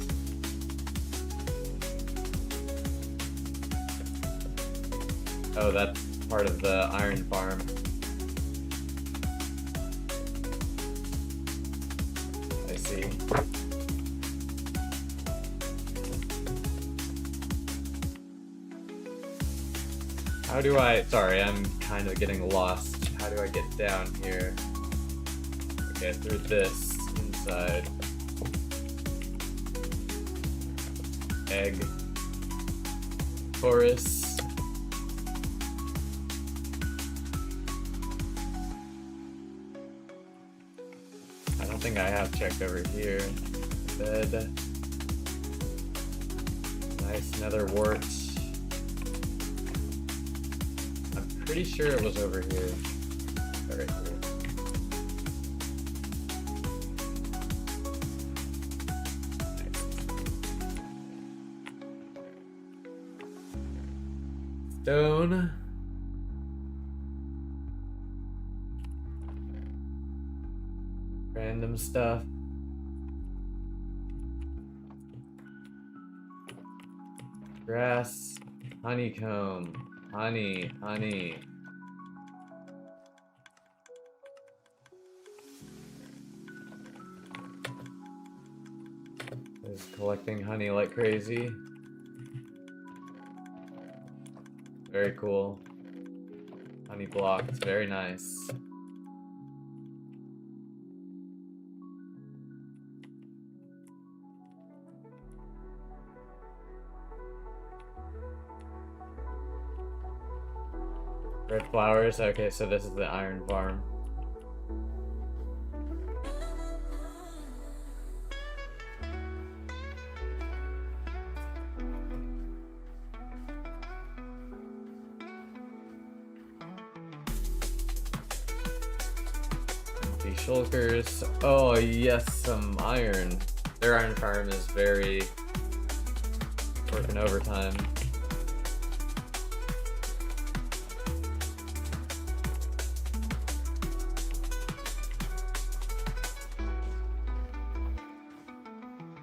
Oh, that's part of the iron farm. I see. How do I... Sorry, I'm kind of getting lost. How do I get down here? Okay, through this, inside. Egg. Chorus. I don't think I have checked over here. Bed. Nice nether wart. I'm pretty sure it was over here. Right here. Stone. Random stuff. Grass. Honeycomb. Honey. Is collecting honey like crazy. Very cool. Honey blocks, very nice. Red flowers, okay, so this is the iron farm. Shulkers. Oh yes, some iron. Their iron farm is very working overtime.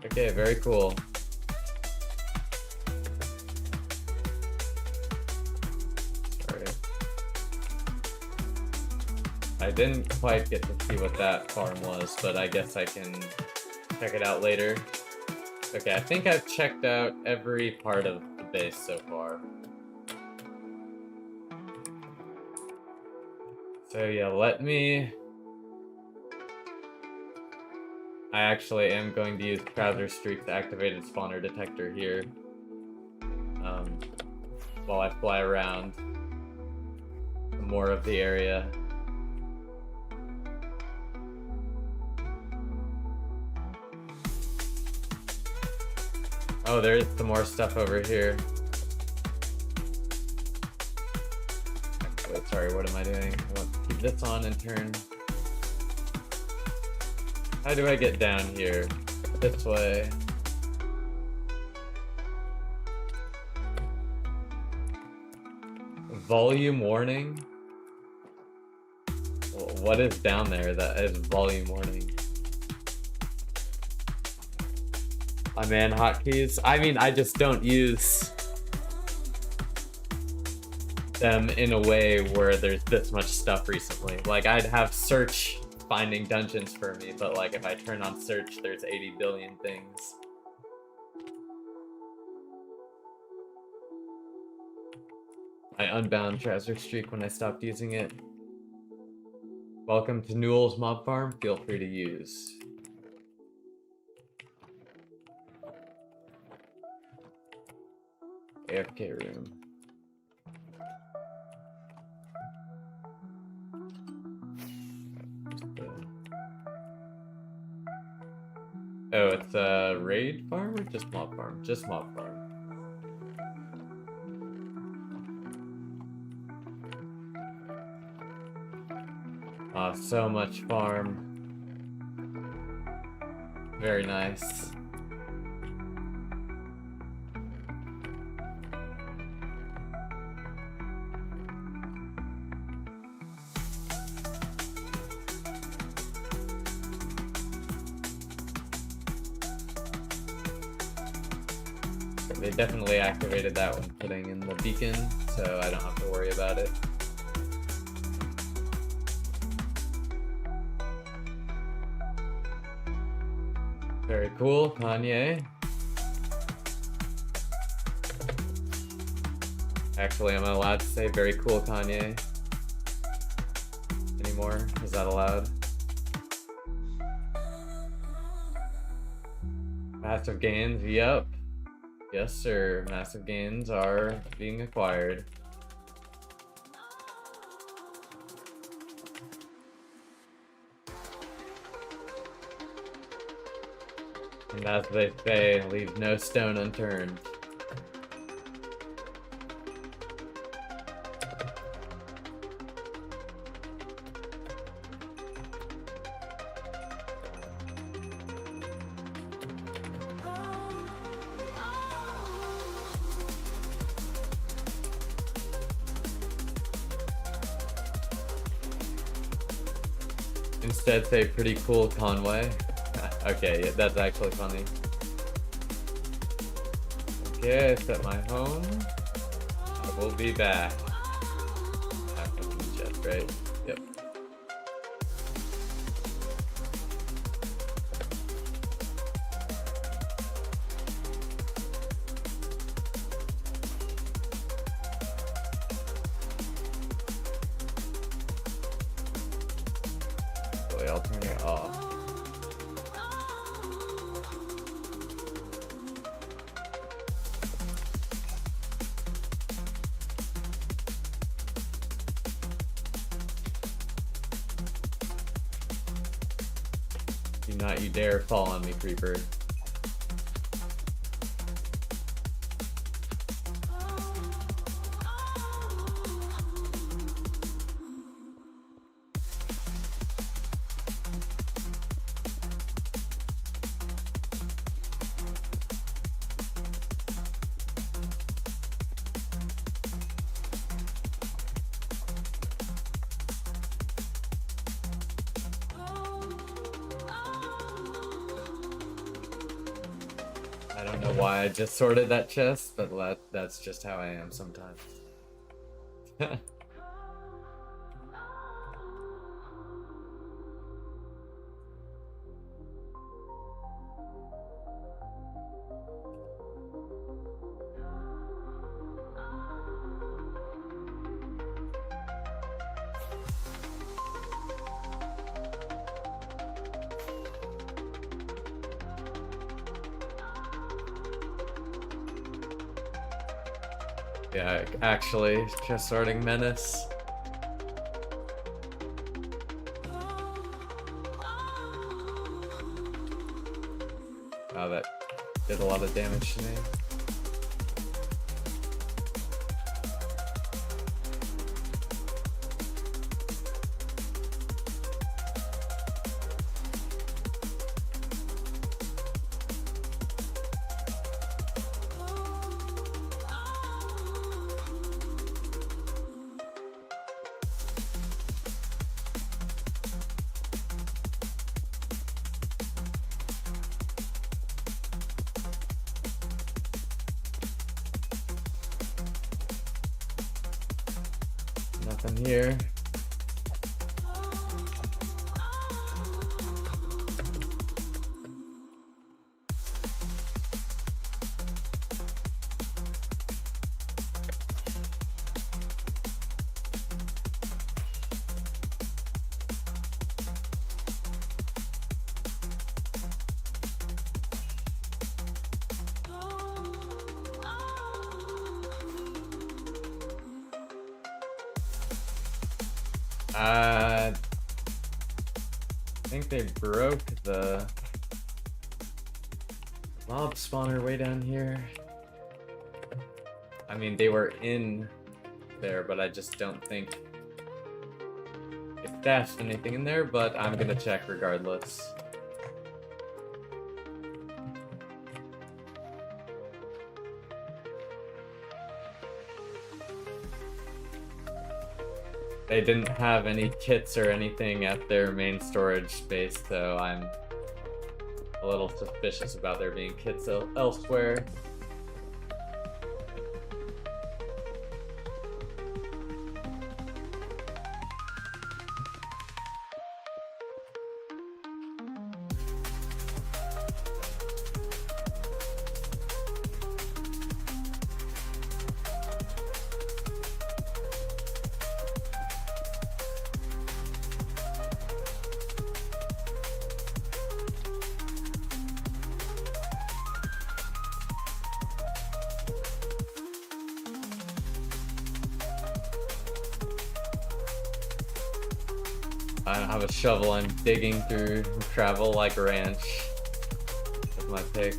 Okay, very cool. I didn't quite get to see what that farm was, but I guess I can check it out later. Okay, I think I've checked out every part of the base so far. So yeah, I actually am going to use Trouser Streak's activated spawner detector here. While I fly around more of the area. Oh, there's some more stuff over here. Wait, sorry, what am I doing? I want to keep this on and turn. How do I get down here? This way. Volume warning? What is down there that is volume warning? My man hotkeys. I mean, I just don't use them in a way where there's this much stuff recently. Like, I'd have search finding dungeons for me, but like if I turn on search, there's 80 billion things. I unbound Trouser Streak when I stopped using it. Welcome to Newell's Mob Farm. Feel free to use. AFK room. Oh, it's a raid farm or just mob farm? Just mob farm. Oh, so much farm. Very nice. They definitely activated that when putting in the beacon, so I don't have to worry about it. Very cool, Kanye. Actually, am I allowed to say very cool, Kanye? Anymore? Is that allowed? Massive gains, yep. Yes, sir. Massive gains are being acquired. And as they say, leave no stone unturned. Instead say pretty cool Conway. Okay, yeah, that's actually funny. Okay, I set my home. I will be back. After the chest, right? Yep. Wait, I'll turn it off. Do not you dare fall on me, creeper. I don't know why I just sorted that chest, but that's just how I am sometimes. Yeah, actually, just sorting menace. Wow, that did a lot of damage to me. Nothing here. I think they broke the mob spawner way down here. I mean, they were in there, but I just don't think it stashed anything in there, but I'm gonna check regardless. They didn't have any kits or anything at their main storage space, so I'm a little suspicious about there being kits elsewhere. I don't have a shovel. I'm digging through travel like a ranch with my pick.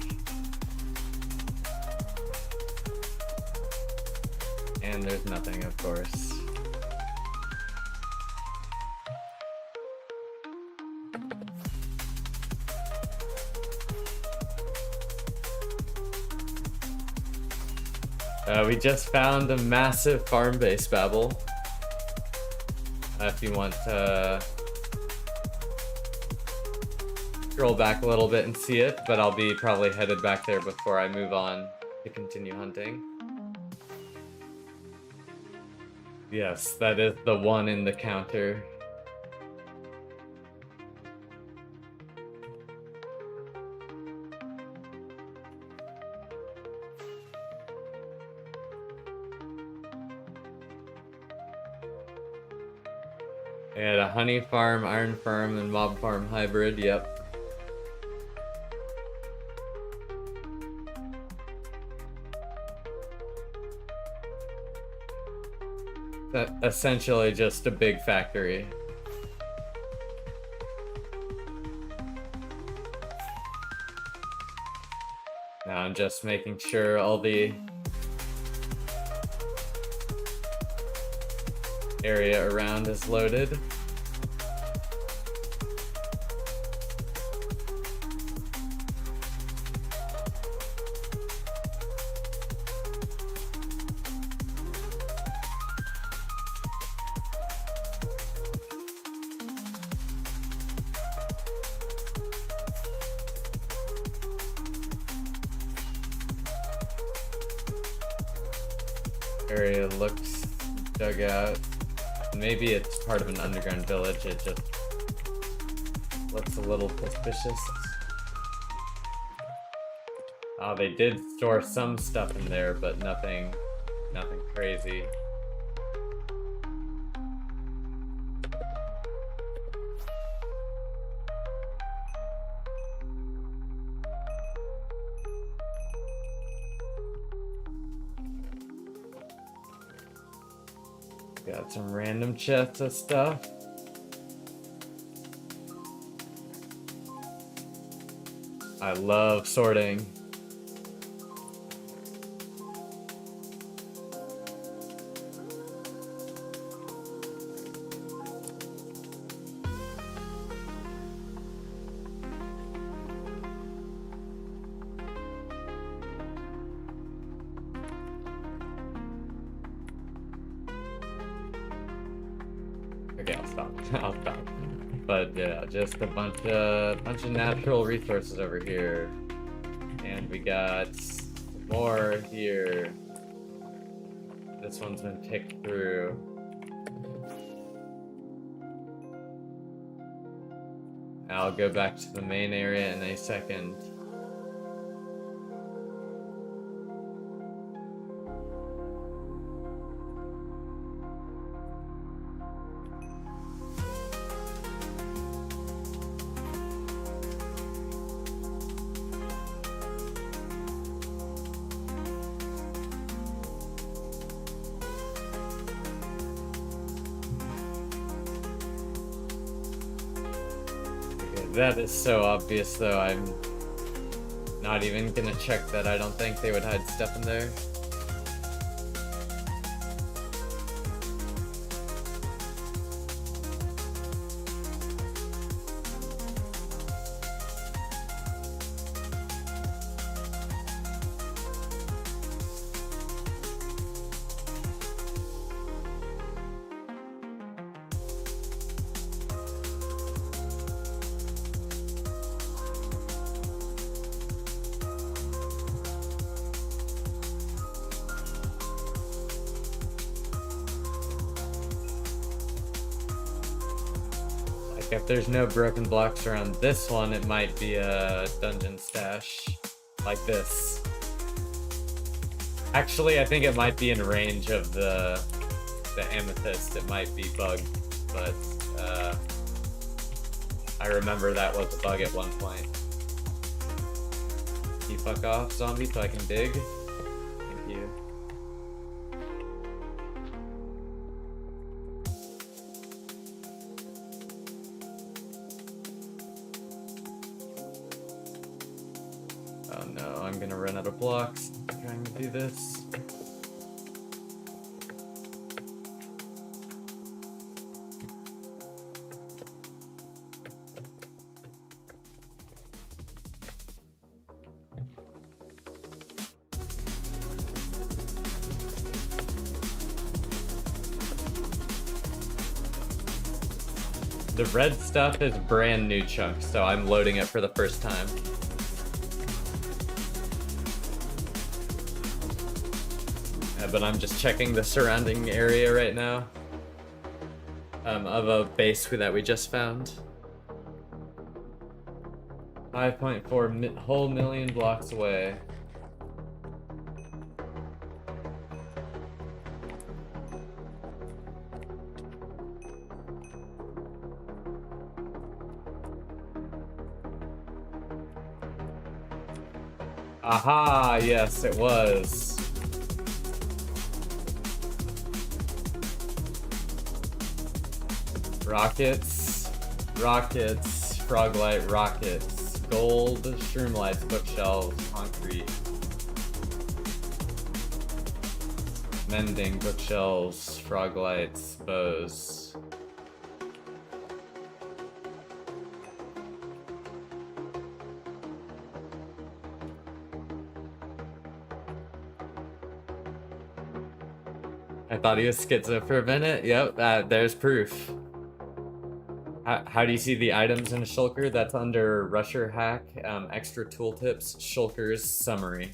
And there's nothing, of course. We just found a massive farm base, Babel. If you want to scroll back a little bit and see it, but I'll be probably headed back there before I move on to continue hunting. Yes, that is the one in the counter. And a honey farm, iron farm, and mob farm hybrid, yep. Essentially just a big factory. Now I'm just making sure all the area around is loaded. Area looks dug out. Maybe it's part of an underground village. It just looks a little suspicious. Oh, they did store some stuff in there, but nothing crazy. Got some random chests of stuff. I love sorting. Okay, I'll stop. I'll stop. But yeah, just a bunch of natural resources over here, and we got more here. This one's been picked through. I'll go back to the main area in a second. That is so obvious, though. I'm not even gonna check that. I don't think they would hide stuff in there. If there's no broken blocks around this one, it might be a dungeon stash like this. Actually, I think it might be in range of the amethyst. It might be bugged, but I remember that was a bug at one point. You fuck off, zombie, so I can dig. Thank you. Oh no, I'm gonna run out of blocks trying to do this. The red stuff is brand new chunks, so I'm loading it for the first time. But I'm just checking the surrounding area right now of a base that we just found. 5.4 whole million blocks away. Aha, yes, it was. Rockets, rockets, froglight rockets, gold, shroomlights, bookshelves, concrete. Mending, bookshelves, froglights, bows. I thought he was schizo for a minute. Yep, there's proof. How do you see the items in a shulker? That's under Rusher Hack, extra tooltips, shulkers, summary.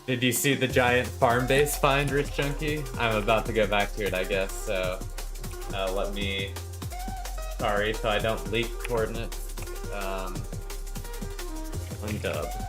Did you see the giant farm base find, Rich Junkie? I'm about to go back to it, I guess, so let me... Sorry, so I don't leak coordinates. Undub.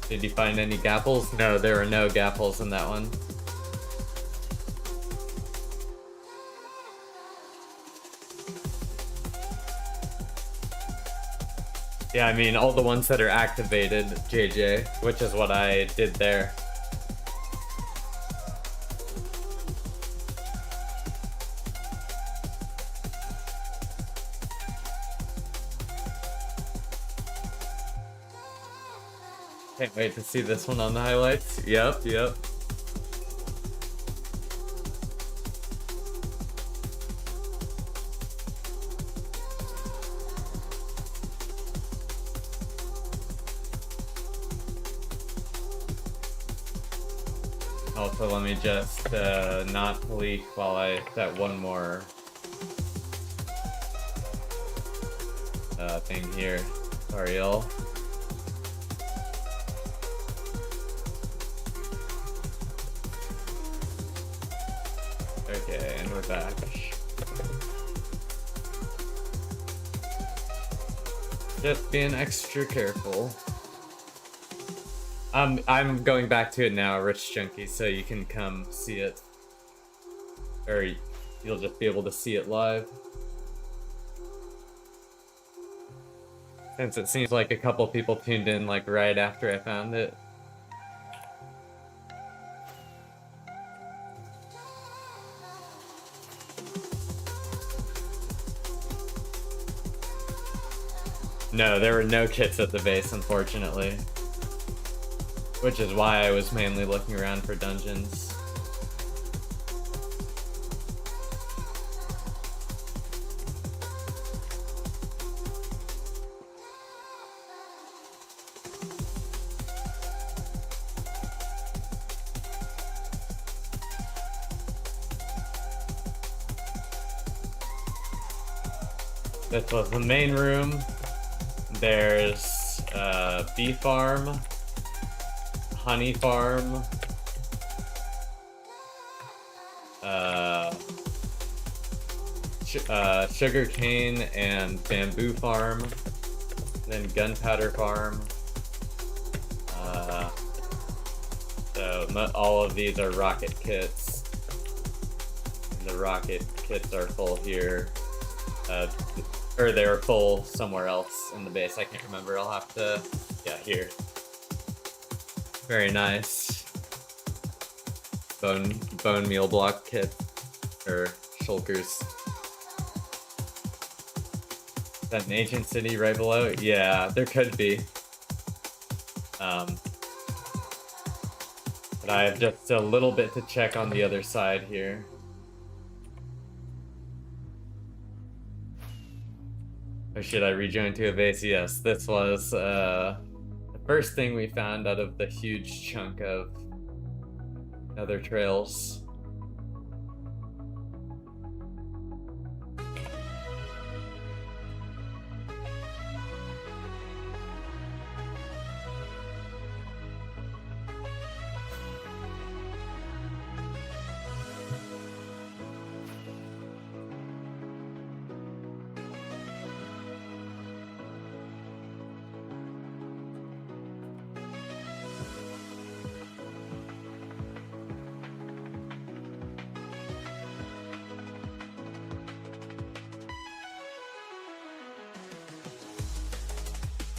Did you find any gapples? No, there are no gapples in that one. Yeah, I mean, all the ones that are activated, JJ, which is what I did there. Can't wait to see this one on the highlights. Yep, yep. Also, let me just not leak while I set one more thing here. Sorry, y'all. Okay, and we're back. Just being extra careful. I'm going back to it now, Rich Junkie, so you can come see it. Or you'll just be able to see it live. Since it seems like a couple people tuned in like right after I found it. No, there were no kits at the base, unfortunately. Which is why I was mainly looking around for dungeons. This was the main room. There's bee farm, honey farm, sugar cane and bamboo farm, then gunpowder farm, So all of these are rocket kits. And the rocket kits are full here. Or they were full somewhere else in the base. I can't remember. I'll have to... Yeah, here. Very nice. Bone meal block kit. Or shulkers. Is that an ancient city right below? Yeah, there could be. But I have just a little bit to check on the other side here. Or should I rejoin to a base? Yes, this was the first thing we found out of the huge chunk of other trails.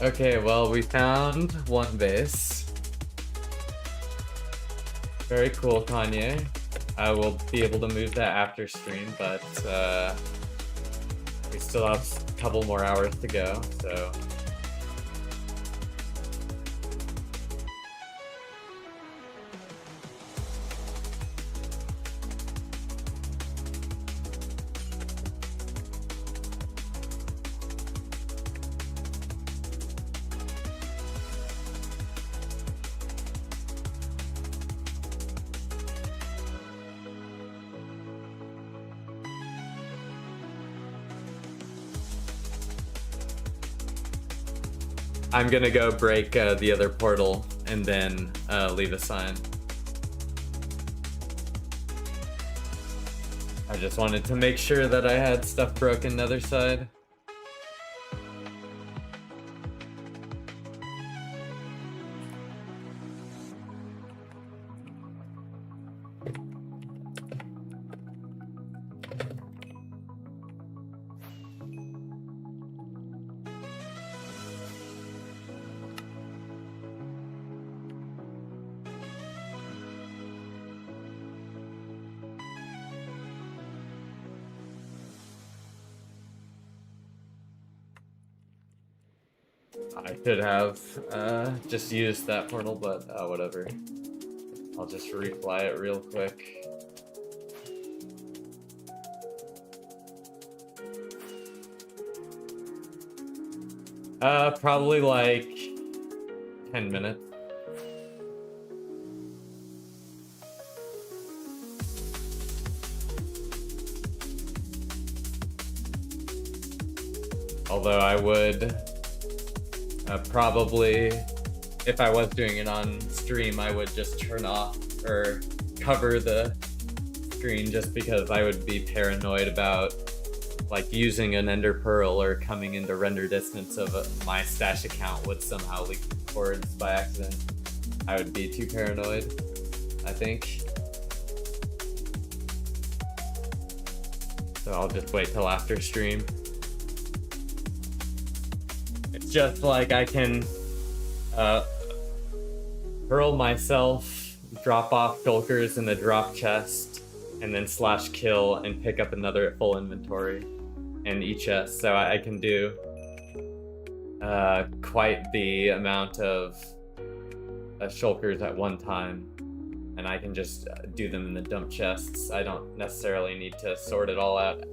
Okay, well, we found one base. Very cool, Kanye. I will be able to move that after stream, but we still have a couple more hours to go, so... I'm gonna go break the other portal and then leave a sign. I just wanted to make sure that I had stuff broken Nether side. I could have just used that portal, but whatever. I'll just refly it real quick. Probably like 10 minutes. Although I would probably, if I was doing it on stream, I would just turn off or cover the screen just because I would be paranoid about like using an ender pearl or coming into render distance of my stash account would somehow leak cords by accident. I would be too paranoid, I think. So I'll just wait till after stream. It's just like I can pearl myself, drop off shulkers in the drop chest, and then slash kill and pick up another at full inventory in each chest. So I can do quite the amount of shulkers at one time, and I can just do them in the dump chests. I don't necessarily need to sort it all out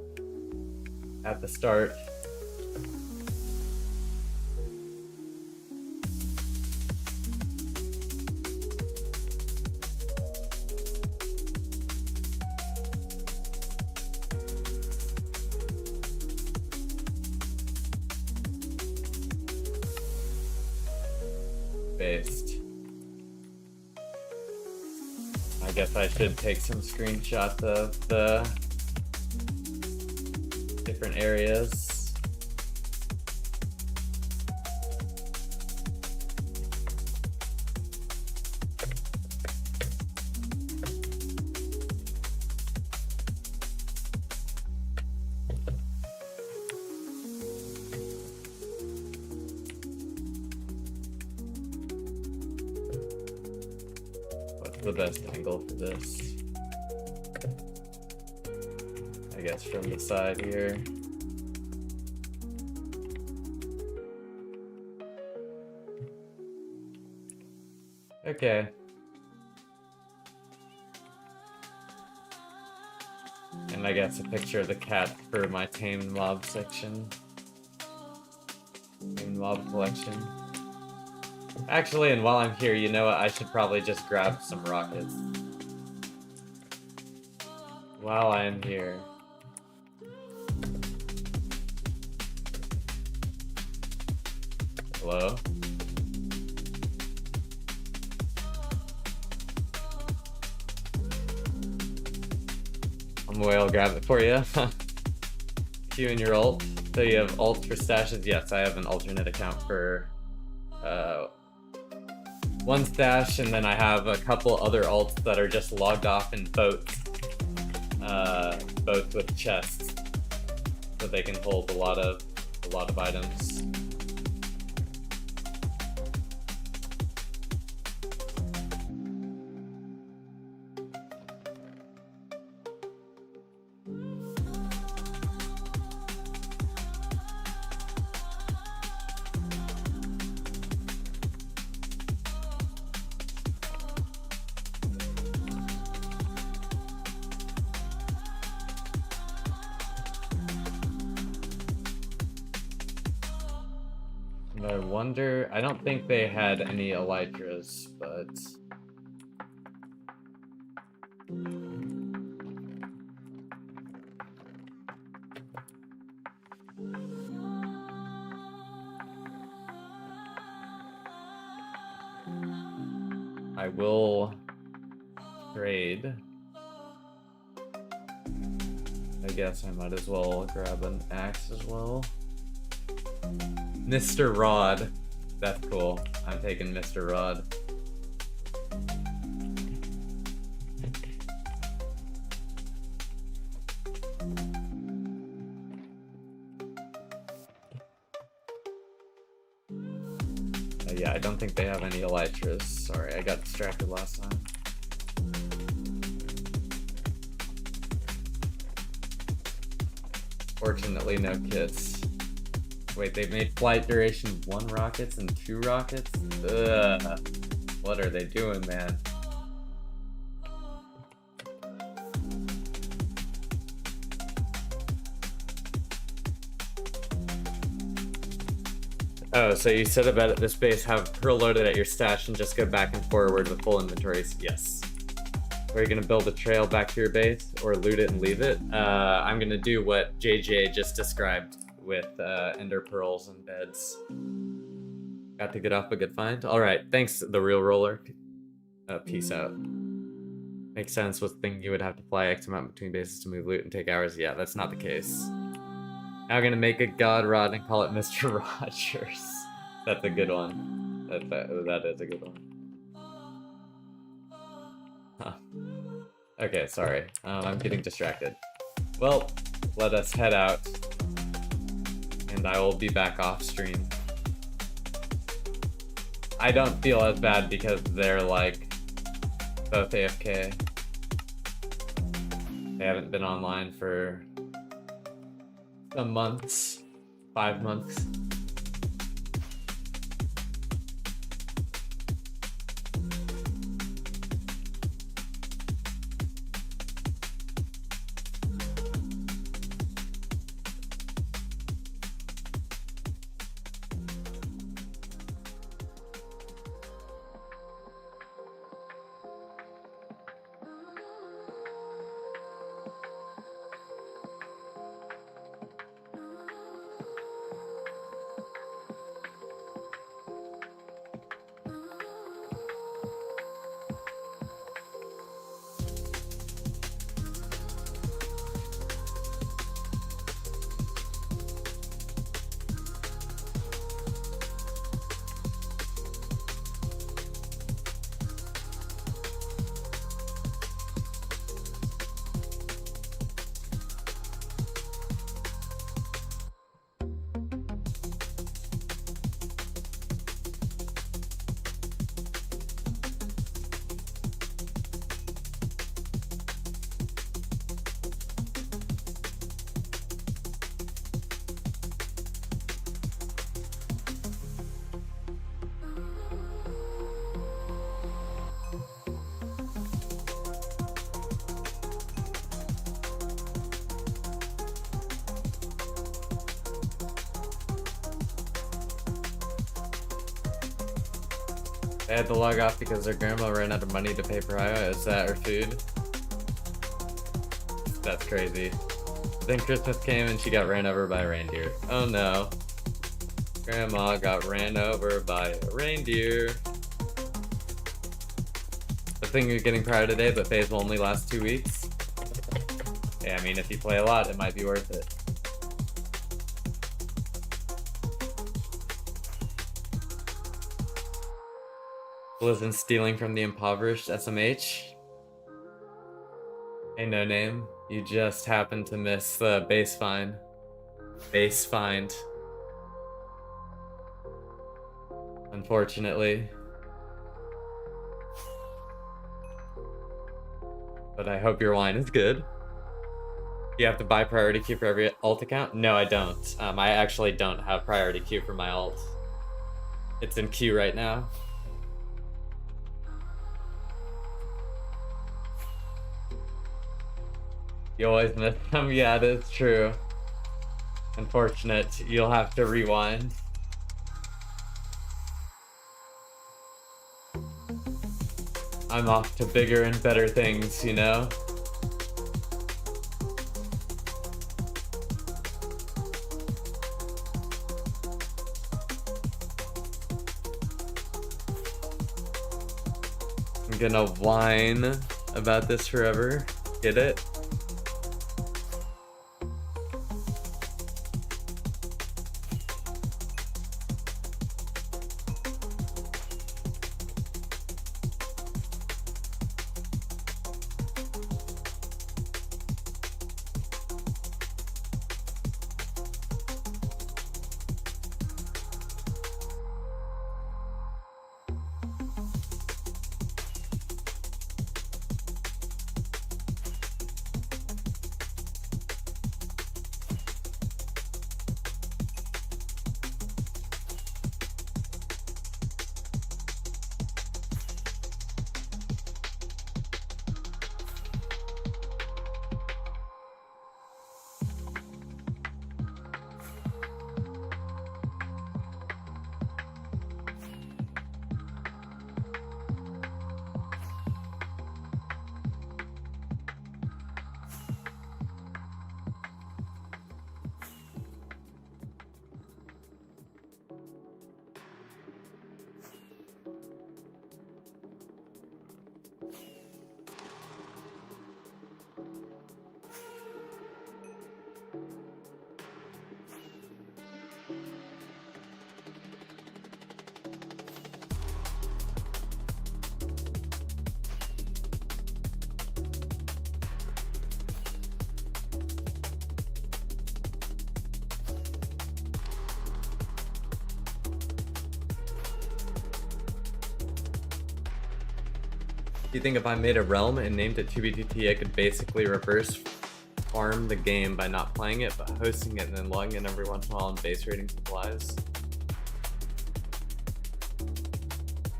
at the start. Based. I guess I should take some screenshots of the different areas. the best angle for this? I guess from the side here. Okay. And I guess a picture of the cat for my tamed mob section. Tamed mob collection. Actually, and while I'm here, you know what? I should probably just grab some rockets. While I'm here. Hello? On the way, I'll grab it for you. You and your ult. So you have ult for stashes? Yes, I have an alternate account for one stash, and then I have a couple other alts that are just logged off in boats. Boats with chests. So they can hold a lot of items. And I wonder, I don't think they had any elytras, but I will trade. I guess I might as well grab an axe as well. Mr. Rod. That's cool. I'm taking Mr. Rod. Yeah, I don't think they have any elytras. Sorry, I got distracted last time. Fortunately, no kits. Wait, they made flight duration 1 rockets and 2 rockets? Ugh. What are they doing, man? Oh, so you said about at this base, have pearl loaded at your stash and just go back and forward with full inventories? Yes. Are you gonna build a trail back to your base or loot it and leave it? I'm gonna do what JJ just described with ender pearls and beds. Got to get off a good find. All right, thanks, the real roller. Peace out. Makes sense with thinking you would have to fly X amount between bases to move loot and take hours. Yeah, that's not the case. Now I'm gonna make a god rod and call it Mr. Rogers. That's a good one. That is a good one. Huh. Okay, sorry. I'm getting distracted. Well, let us head out. And I will be back off stream. I don't feel as bad because they're like both AFK. They haven't been online for some months, 5 months. They had to log off because their grandma ran out of money to pay for Aya. Is that her food? That's crazy. Then Christmas came and she got ran over by a reindeer. Oh no. Grandma got ran over by a reindeer. The thing you're getting prior today, but phase will only last 2 weeks. Yeah, I mean, if you play a lot, it might be worth it. Wasn't stealing from the impoverished, SMH. Hey, no name. You just happened to miss the base find. Base find. Unfortunately. But I hope your wine is good. You have to buy priority queue for every alt account? No, I don't. I actually don't have priority queue for my alt. It's in queue right now. You always miss them? Yeah, that's true. Unfortunate. You'll have to rewind. I'm off to bigger and better things, you know? I'm gonna whine about this forever. Get it? Do you think if I made a realm and named it 2B2T, I could basically reverse farm the game by not playing it, but hosting it and then logging in every once in a while and base rating supplies?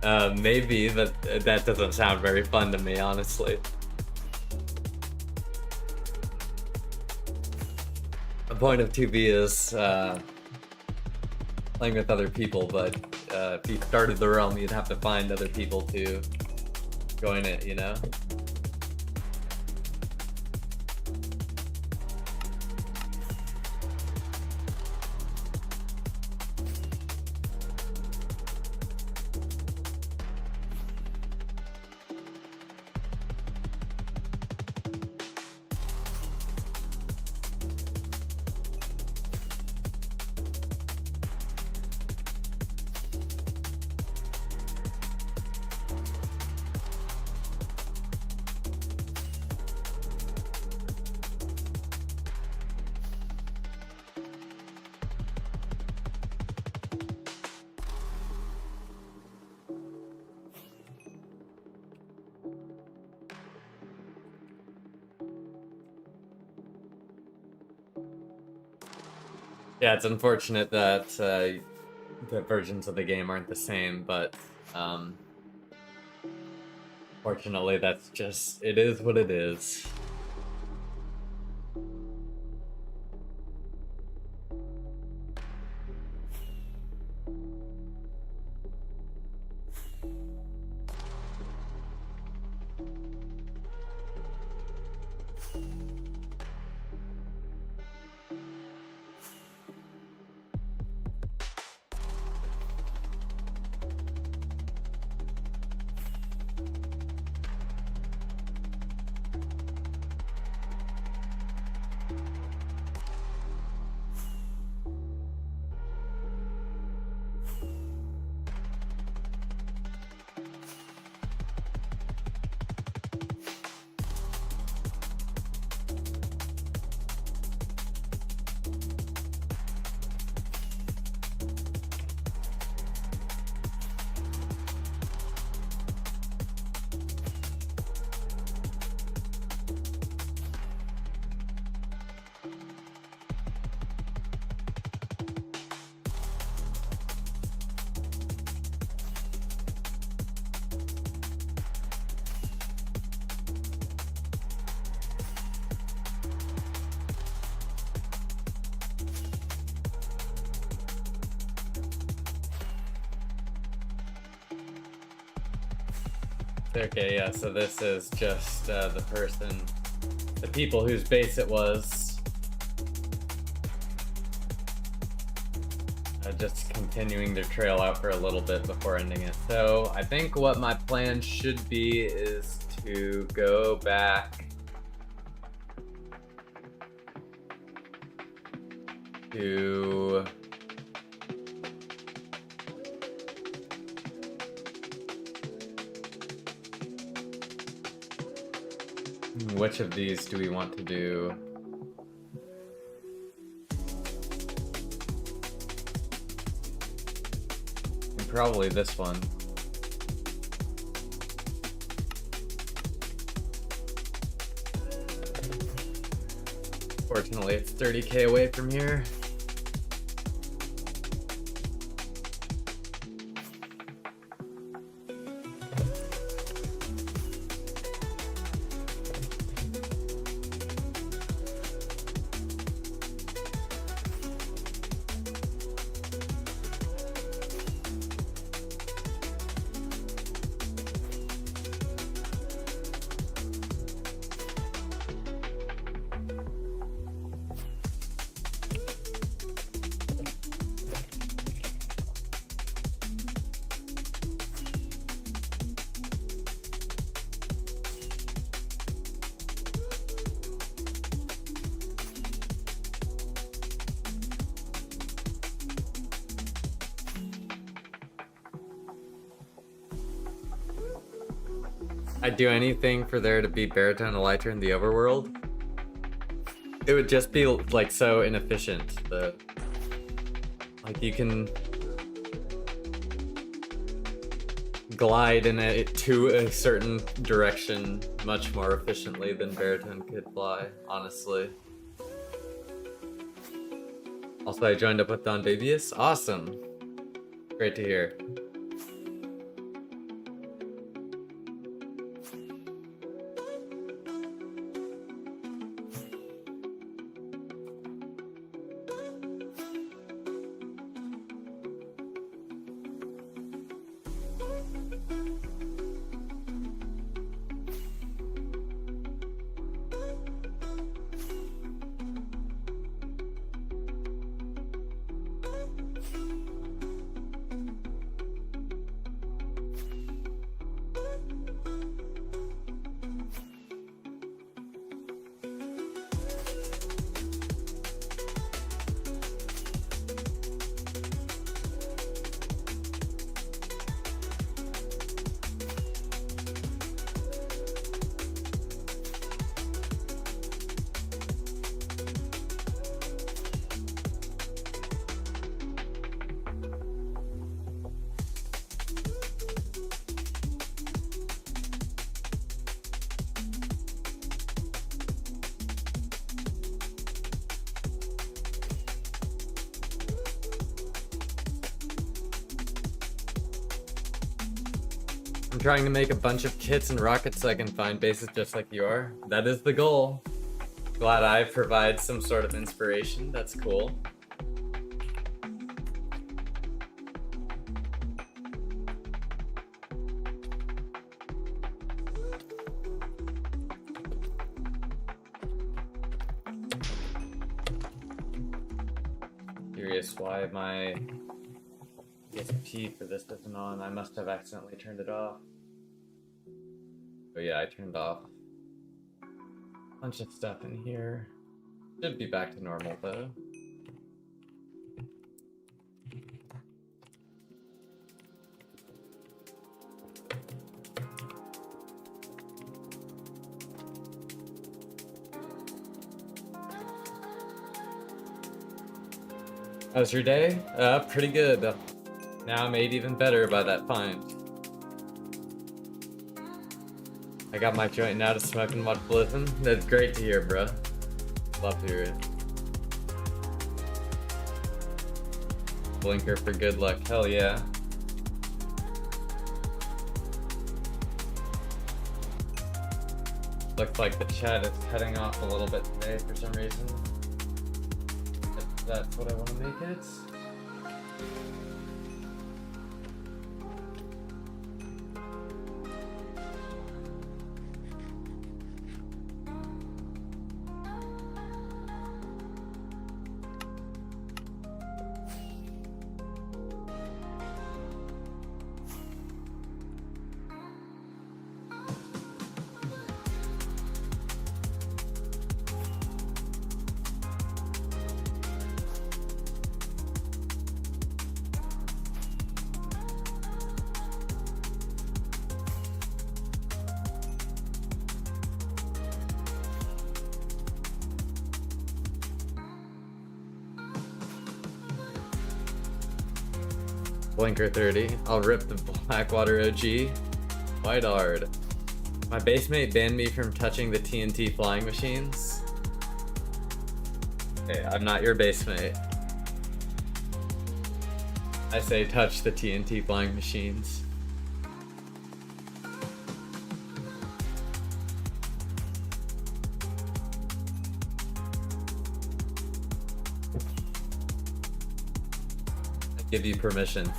Maybe, but that doesn't sound very fun to me, honestly. The point of 2B is playing with other people, but if you started the realm, you'd have to find other people to join it, you know? Yeah, it's unfortunate that the versions of the game aren't the same, but fortunately that's just, it is what it is. Okay, yeah, so this is just the people whose base it was. Just continuing their trail out for a little bit before ending it. So I think what my plan should be is to go back to which of these do we want to do? And probably this one. Fortunately, it's 30k away from here. I'd do anything for there to be baritone elytra in the overworld. It would just be like so inefficient. Like you can glide to a certain direction much more efficiently than baritone could fly, honestly. Also, I joined up with Don Babius. Awesome. Great to hear. I'm trying to make a bunch of kits and rockets so I can find bases just like you are. That is the goal. Glad I provide some sort of inspiration. That's cool. Curious why my ESP for this isn't on. I must have accidentally turned it off. Oh yeah, I turned off a bunch of stuff in here. Should be back to normal though. How's your day? Pretty good. Now I'm made even better by that find. I got my joint now to smoke and watch Blizzin. That's great to hear, bro. Love to hear it. Blinker for good luck. Hell yeah. Looks like the chat is cutting off a little bit today for some reason. If that's what I want to make it. Blinker 30. I'll rip the Blackwater OG. Quite hard. My base mate banned me from touching the TNT flying machines. Hey, I'm not your base mate. I say touch the TNT flying machines. I give you permission.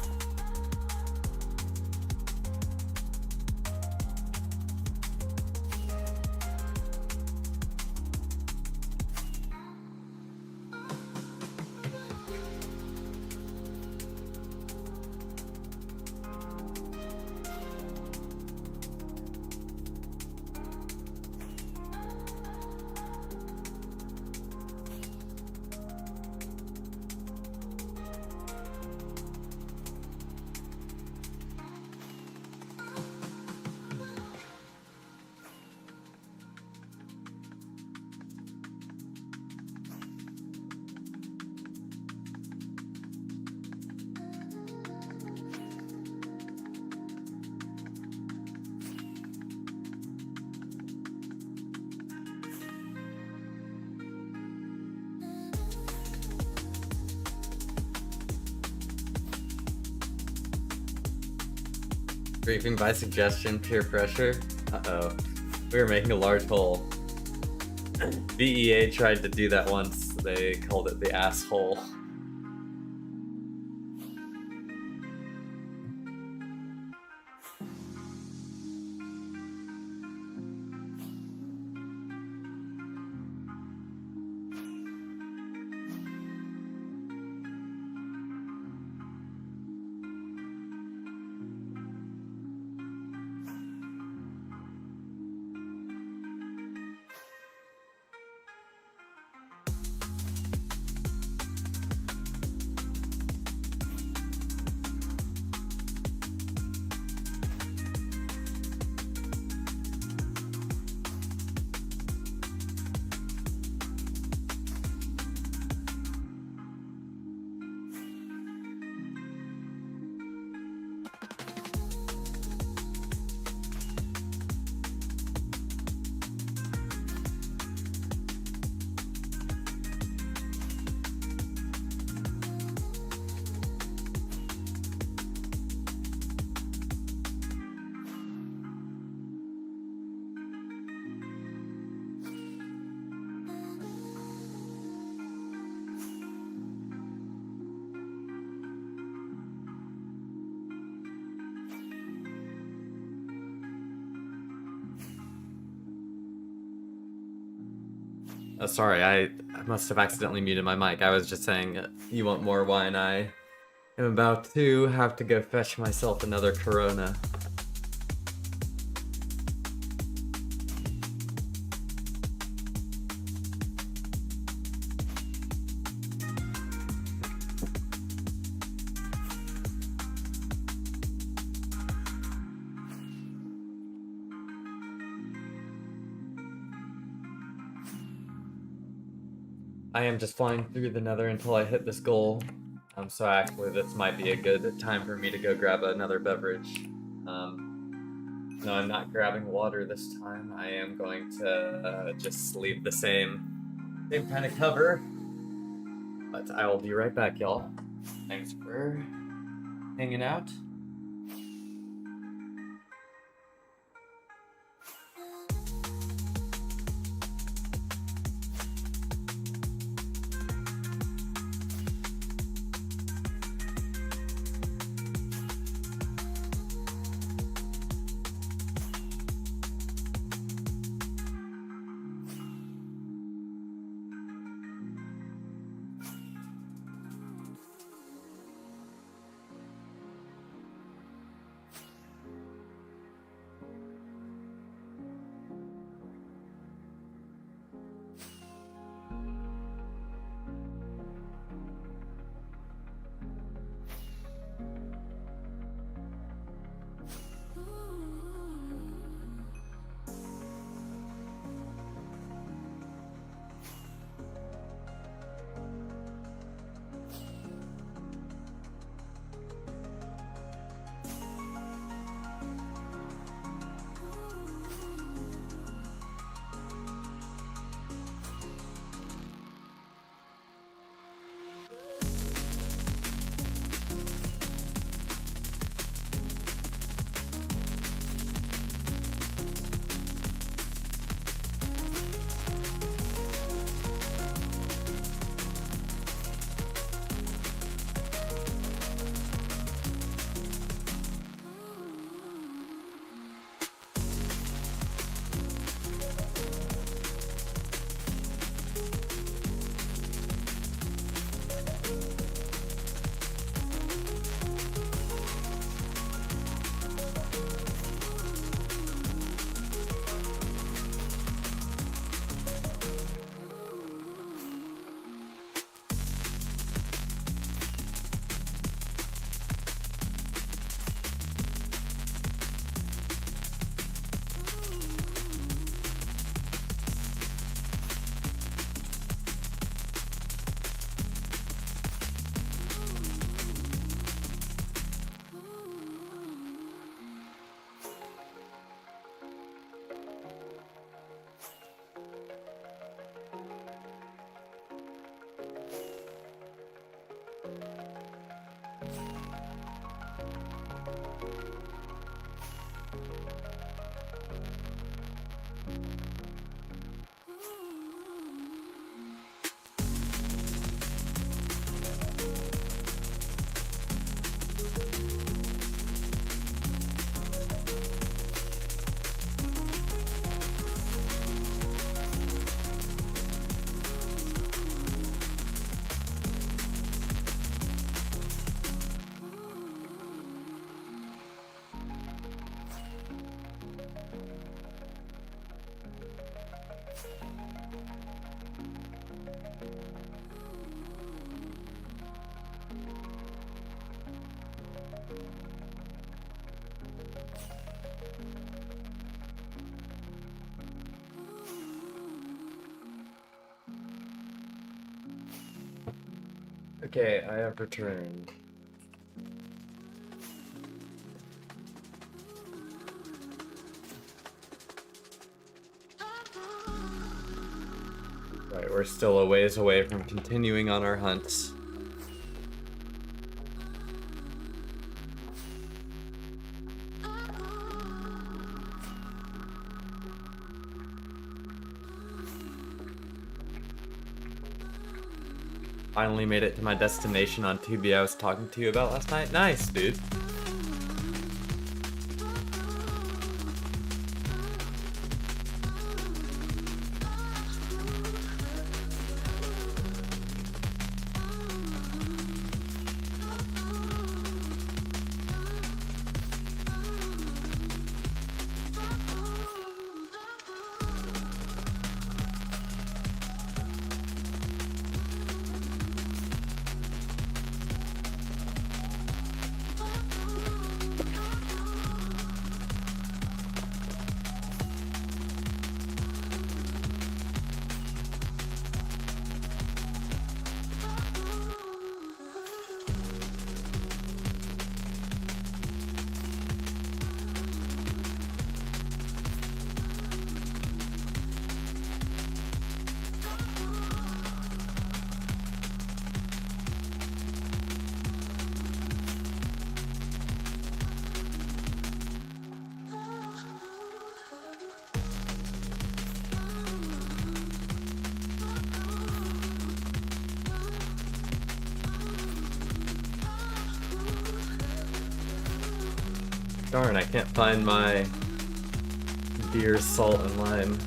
Griefing by suggestion, peer pressure. Uh-oh. We were making a large hole. VEA tried to do that once. They called it the asshole. Oh, sorry, I must have accidentally muted my mic. I was just saying, you want more wine? I am about to have to go fetch myself another Corona. I am just flying through the nether until I hit this goal. So actually this might be a good time for me to go grab another beverage. No, I'm not grabbing water this time. I am going to just leave the same kind of cover. But I will be right back, y'all. Thanks for hanging out. Okay, I have returned. Right, we're still a ways away from continuing on our hunts. Finally made it to my destination on Tubi I was talking to you about last night. Nice, dude. Darn, I can't find my beer, salt, and lime.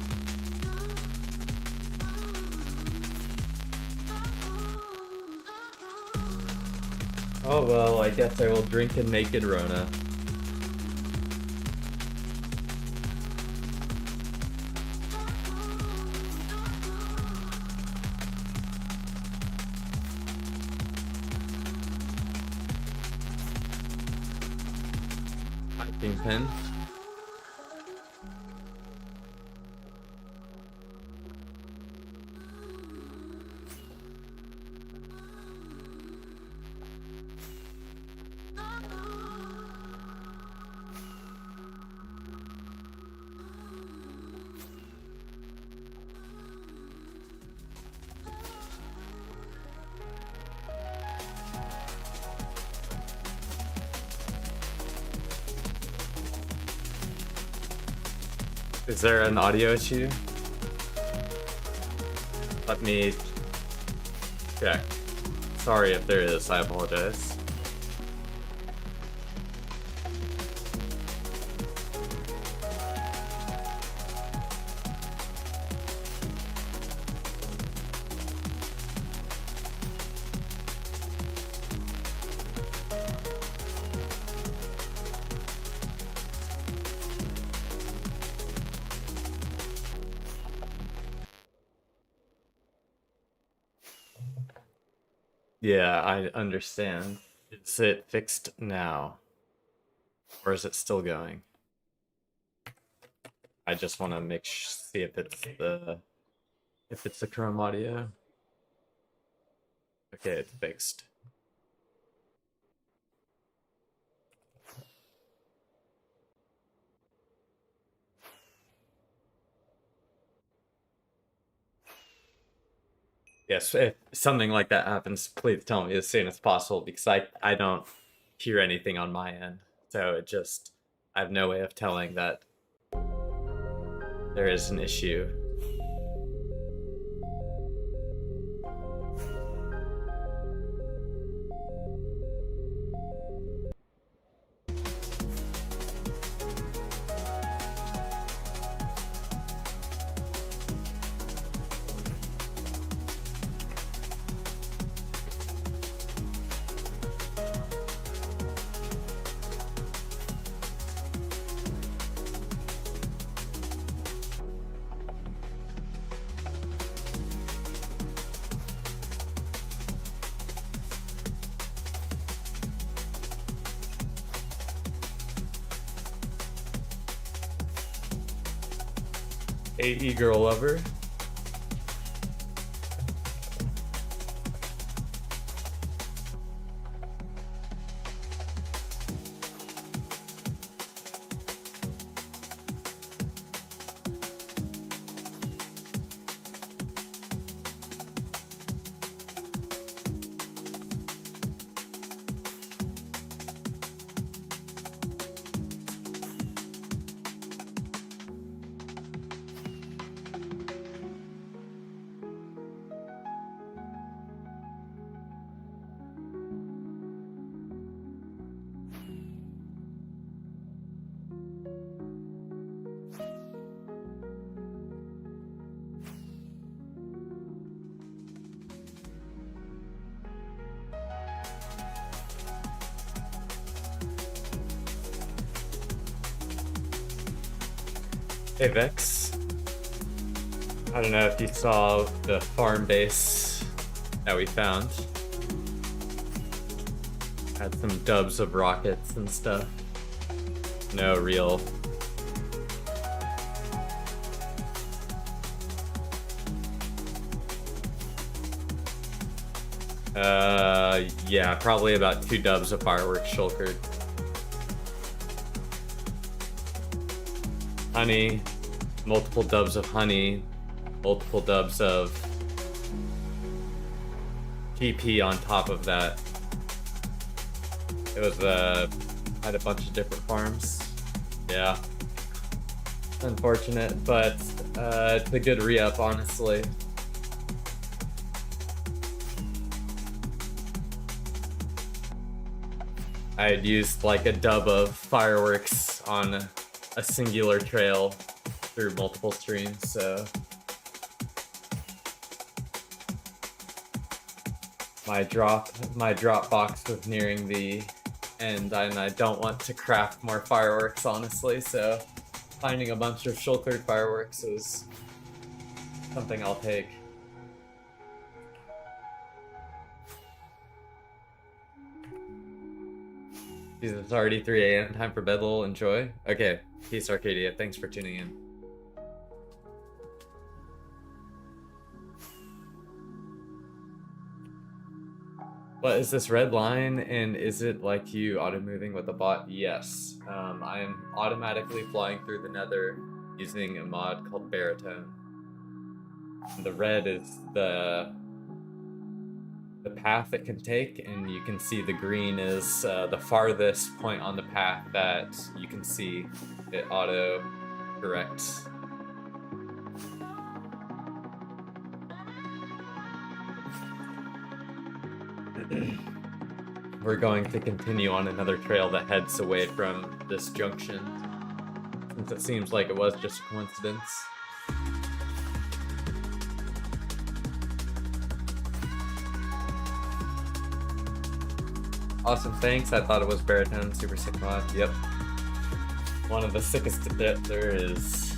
Oh well, I guess I will drink a naked Rona. Kingpin. Is there an audio issue? Let me check. Sorry if there is, I apologize. Yeah, I understand. Is it fixed now? Or is it still going? I just want to see if it's the Chrome audio. Okay, it's fixed. Yes, if something like that happens, please tell me as soon as possible because I don't hear anything on my end. So I have no way of telling that there is an issue. AE girl lover. Hey Vex, I don't know if you saw the farm base that we found. Had some dubs of rockets and stuff. No real yeah, probably about 2 dubs of fireworks shulkered. Honey, multiple dubs of honey, multiple dubs of TP on top of that. It was had a bunch of different farms. Yeah. Unfortunate, but it's a good re-up, honestly. I had used like a dub of fireworks on a singular trail through multiple streams, so my drop box was nearing the end, and I don't want to craft more fireworks, honestly, so finding a bunch of shulkered fireworks is something I'll take. It's already 3 a.m. Time for bed, lol. Enjoy. Okay. Peace, Arcadia. Thanks for tuning in. What is this red line, and is it like you auto-moving with a bot? Yes. I am automatically flying through the nether using a mod called Baritone. The red is the path it can take, and you can see the green is the farthest point on the path that you can see. It auto corrects. We're going to continue on another trail that heads away from this junction, since it seems like it was just a coincidence. Awesome, thanks. I thought it was Baritone, super sick mod. Yep. One of the sickest that there is.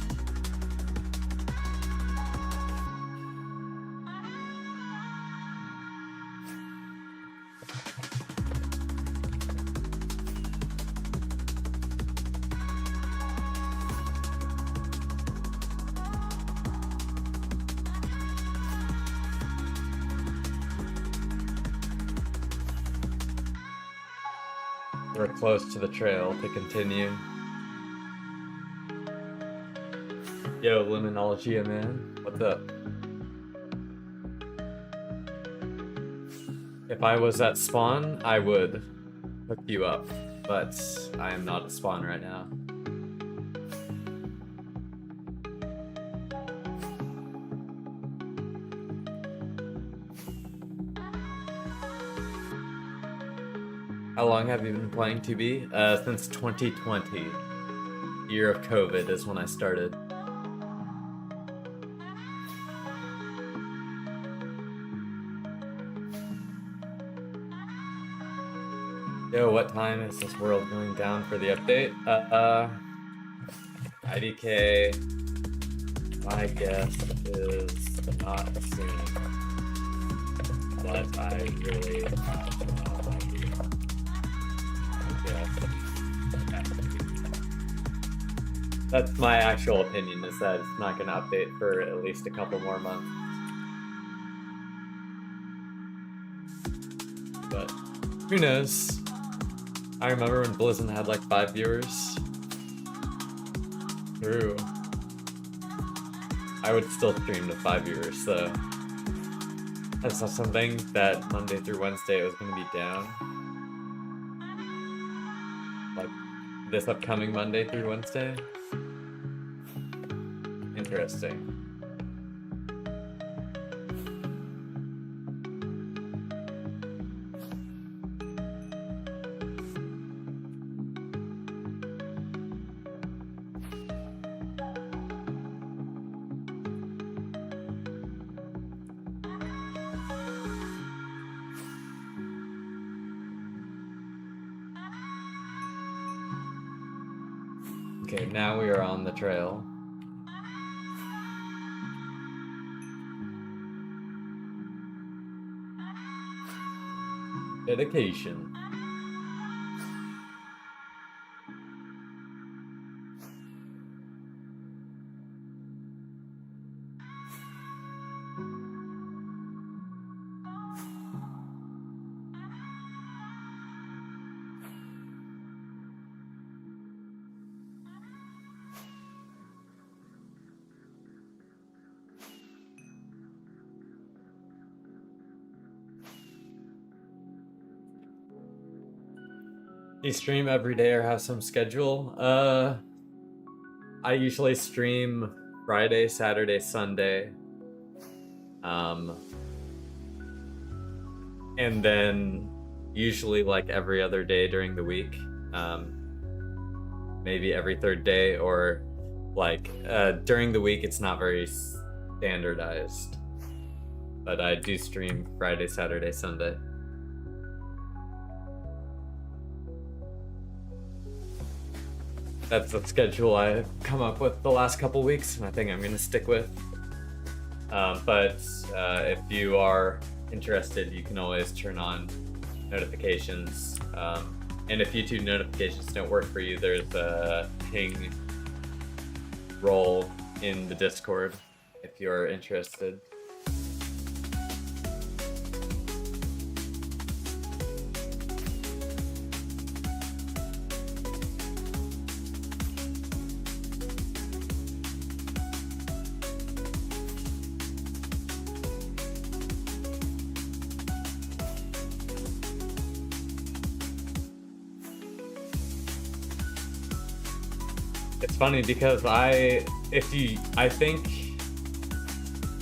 We're close to the trail to continue. Yo, Liminologia, man. What's up? If I was at spawn, I would hook you up. but I am not at spawn right now. How long have you been playing 2B? Since 2020. Year of COVID is when I started. Yo, what time is this world going down for the update? IDK, my guess is not soon, but I really have no idea. That's my actual opinion, is that it's not going to update for at least a couple more months. But who knows? I remember when Blizzard had like 5 viewers. True. I would still stream to 5 viewers, so that's not something that Monday through Wednesday it was going to be down. Like this upcoming Monday through Wednesday. Interesting. Okay, now we are on the trail. Dedication. You stream every day or have some schedule? I usually stream Friday, Saturday, Sunday. And then usually like every other day during the week. Maybe every third day, or like during the week it's not very standardized. But I do stream Friday, Saturday, Sunday. That's the schedule I've come up with the last couple weeks, and I think I'm going to stick with. But if you are interested, you can always turn on notifications. And if YouTube notifications don't work for you, there's a ping role in the Discord if you're interested. It's funny because I think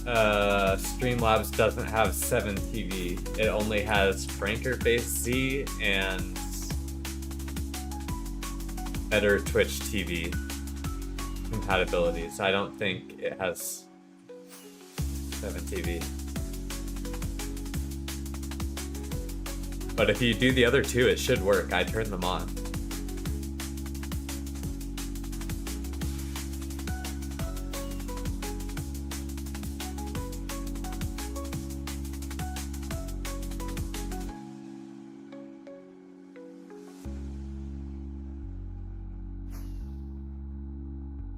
Streamlabs doesn't have 7 TV. It only has Frankerface Z and better Twitch TV compatibility. So I don't think it has 7 TV. But if you do the other 2, it should work. I turned them on.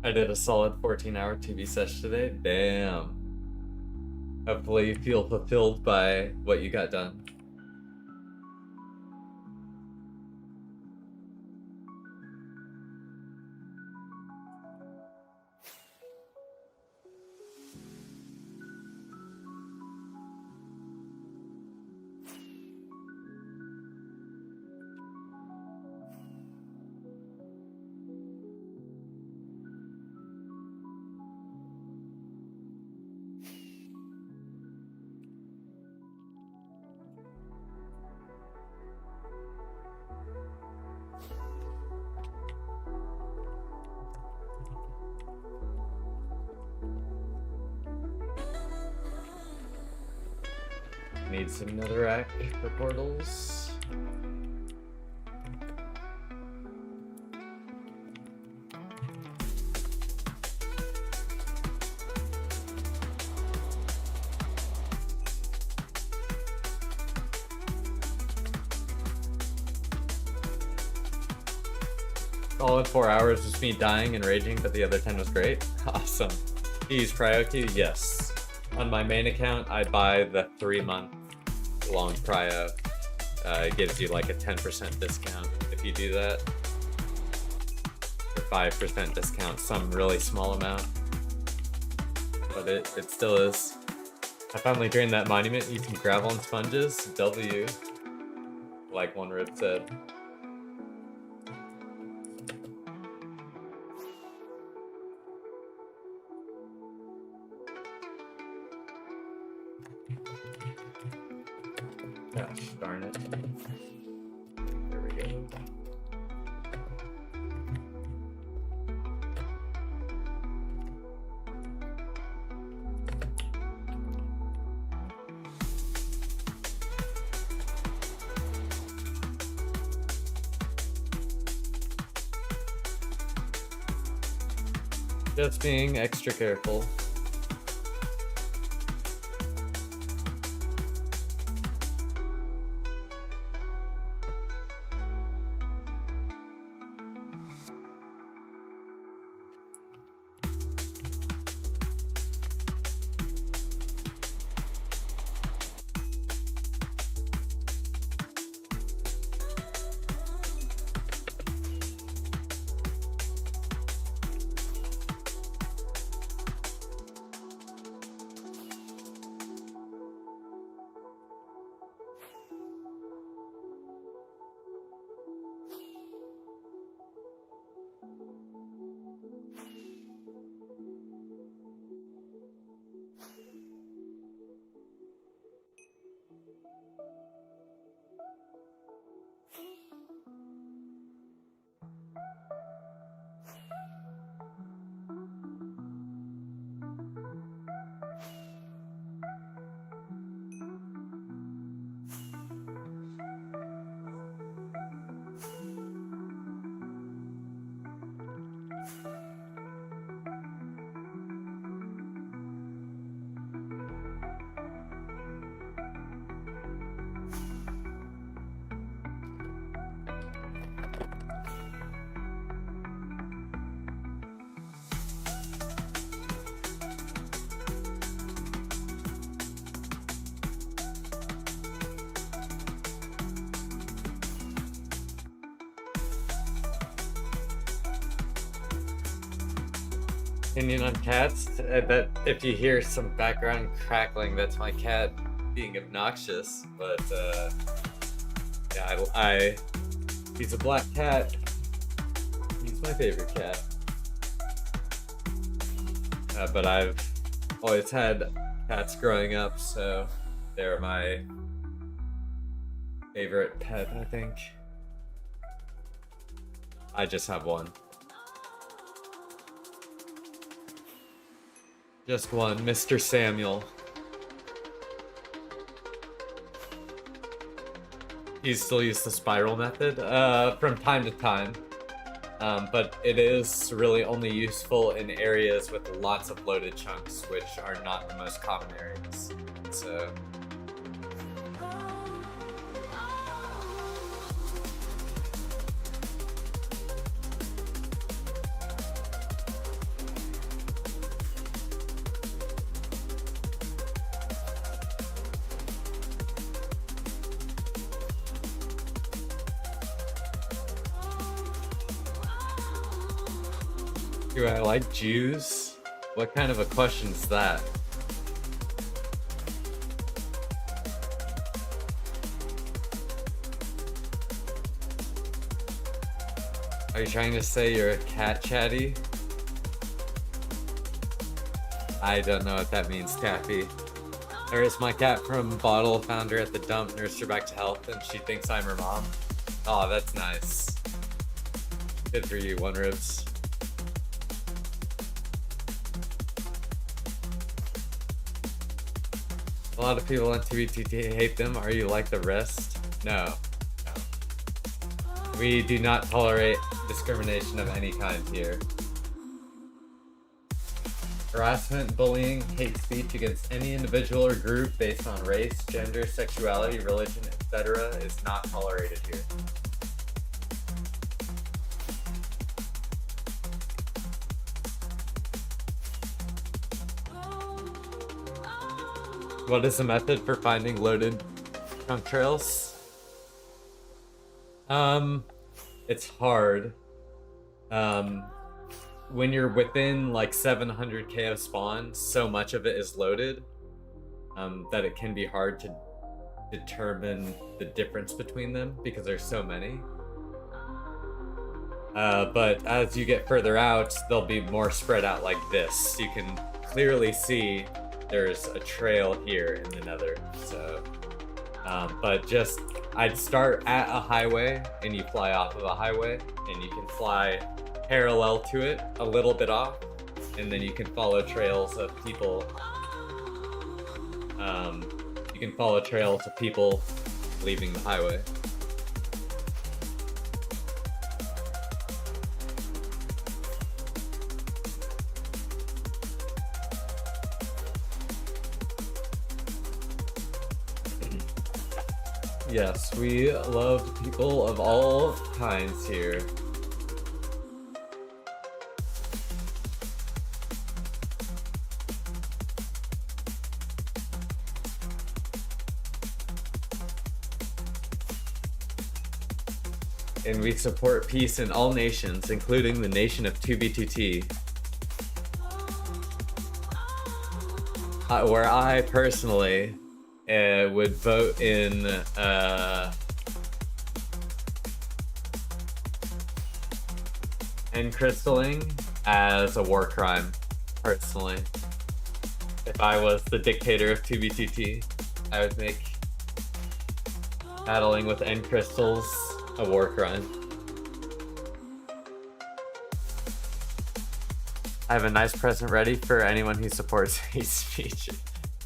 I did a solid 14-hour TV session today. Damn. Hopefully you feel fulfilled by what you got done. need some netherrack for portals. All in 4 hours, just me dying and raging, but the other 10 was great. Awesome. You use cryo queue? Yes. On my main account, I buy the 3-month long cryo. It gives you like a 10% discount if you do that. Or 5% discount, some really small amount. But it still is. I finally drained that monument using gravel and sponges. W, like one rip said. Gosh darn it. There we go. Just being extra careful. Opinion on cats? That if you hear some background crackling, that's my cat being obnoxious. But yeah, he's a black cat. He's my favorite cat. But I've always had cats growing up, so they're my favorite pet, I think. I just have one. Just one, Mr. Samuel. You still use the spiral method? From time to time. But it is really only useful in areas with lots of loaded chunks, which are not the most common areas. So... Do I like Jews? What kind of a question is that? Are you trying to say you're a cat chatty? I don't know what that means, Taffy. There is my cat from Bottle, found her at the dump, nursed her back to health, and she thinks I'm her mom. Oh, that's nice. Good for you, One Ribs. A lot of people on TBTT hate them. Are you like the rest? No. No. We do not tolerate discrimination of any kind here. Harassment, bullying, hate speech against any individual or group based on race, gender, sexuality, religion, etc. is not tolerated here. What is the method for finding loaded junk trails? It's hard. When you're within like 700k of spawn, so much of it is loaded that it can be hard to determine the difference between them because there's so many. But as you get further out, they'll be more spread out like this. You can clearly see there's a trail here in the Nether. So, but just I'd start at a highway and you fly off of a highway, and you can fly parallel to it a little bit off, and then you can follow trails of people. You can follow trails of people leaving the highway. Yes, we love people of all kinds here. And we support peace in all nations, including the nation of 2B2T. Where I personally would vote in crystalling as a war crime, personally. If I was the dictator of 2B2T, I would make battling with end crystals a war crime. I have a nice present ready for anyone who supports hate speech.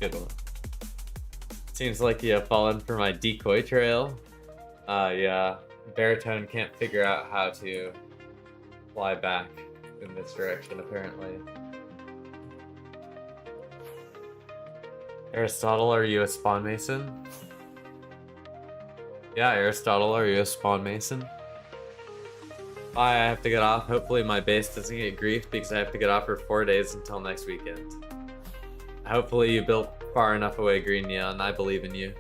Good one. Seems like you have fallen for my decoy trail. Yeah. Baritone can't figure out how to fly back in this direction, apparently. Aristotle, are you a spawn mason? Yeah, Aristotle, are you a spawn mason? I have to get off. Hopefully my base doesn't get griefed because I have to get off for 4 days until next weekend. Hopefully you built far enough away, Green Neon. I believe in you.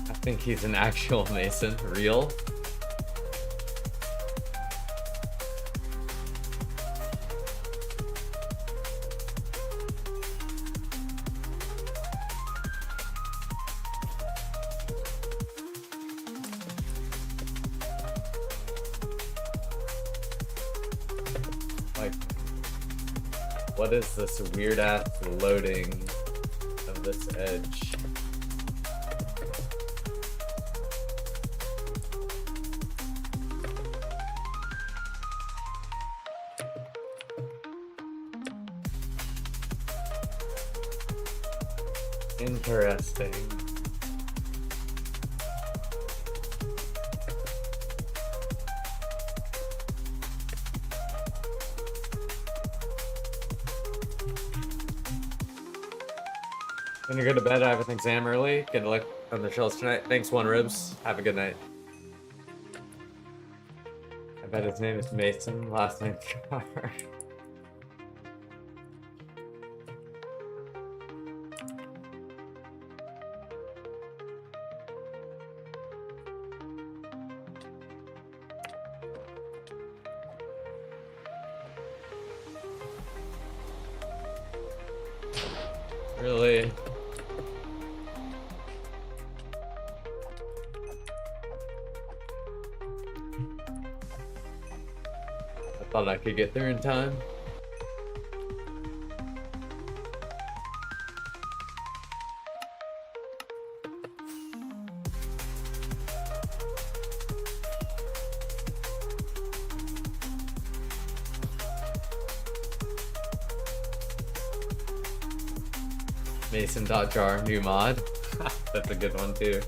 I think he's an actual mason. Real? Like, what is this weird ass loading of this edge? Interesting. Gonna go to bed. I have an exam early. Good luck on the shells tonight. Thanks, One Ribs. Have a good night. I bet his name is Mason. Last name Carr. Really? I thought I could get there in time. Mason.jar new mod. That's a good one too.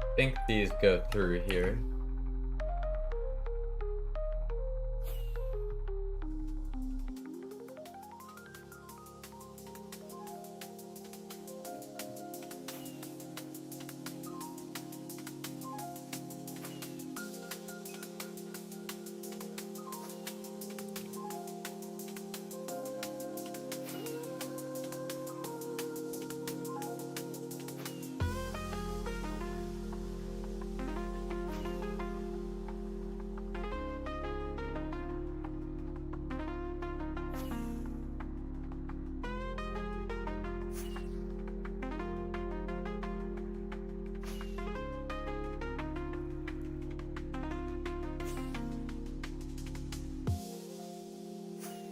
I think these go through here.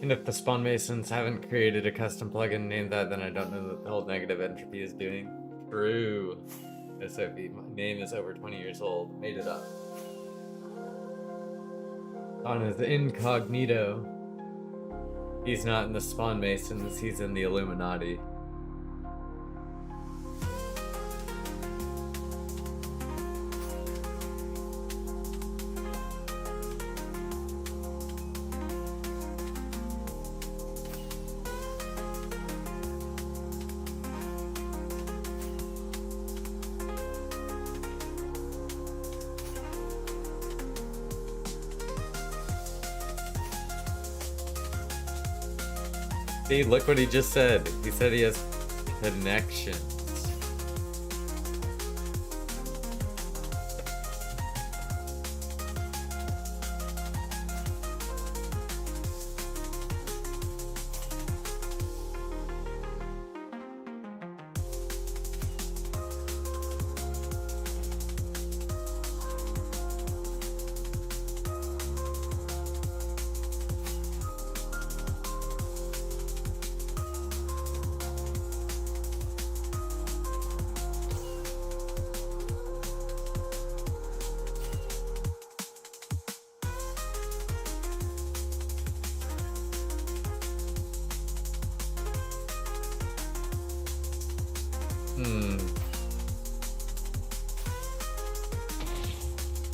And if the spawn masons haven't created a custom plugin named that, then I don't know what the whole negative entropy is doing. True. SOP. My name is over 20 years old. Made it up. On his incognito. He's not in the spawn masons, he's in the Illuminati. See, look what he just said. He said he has connections.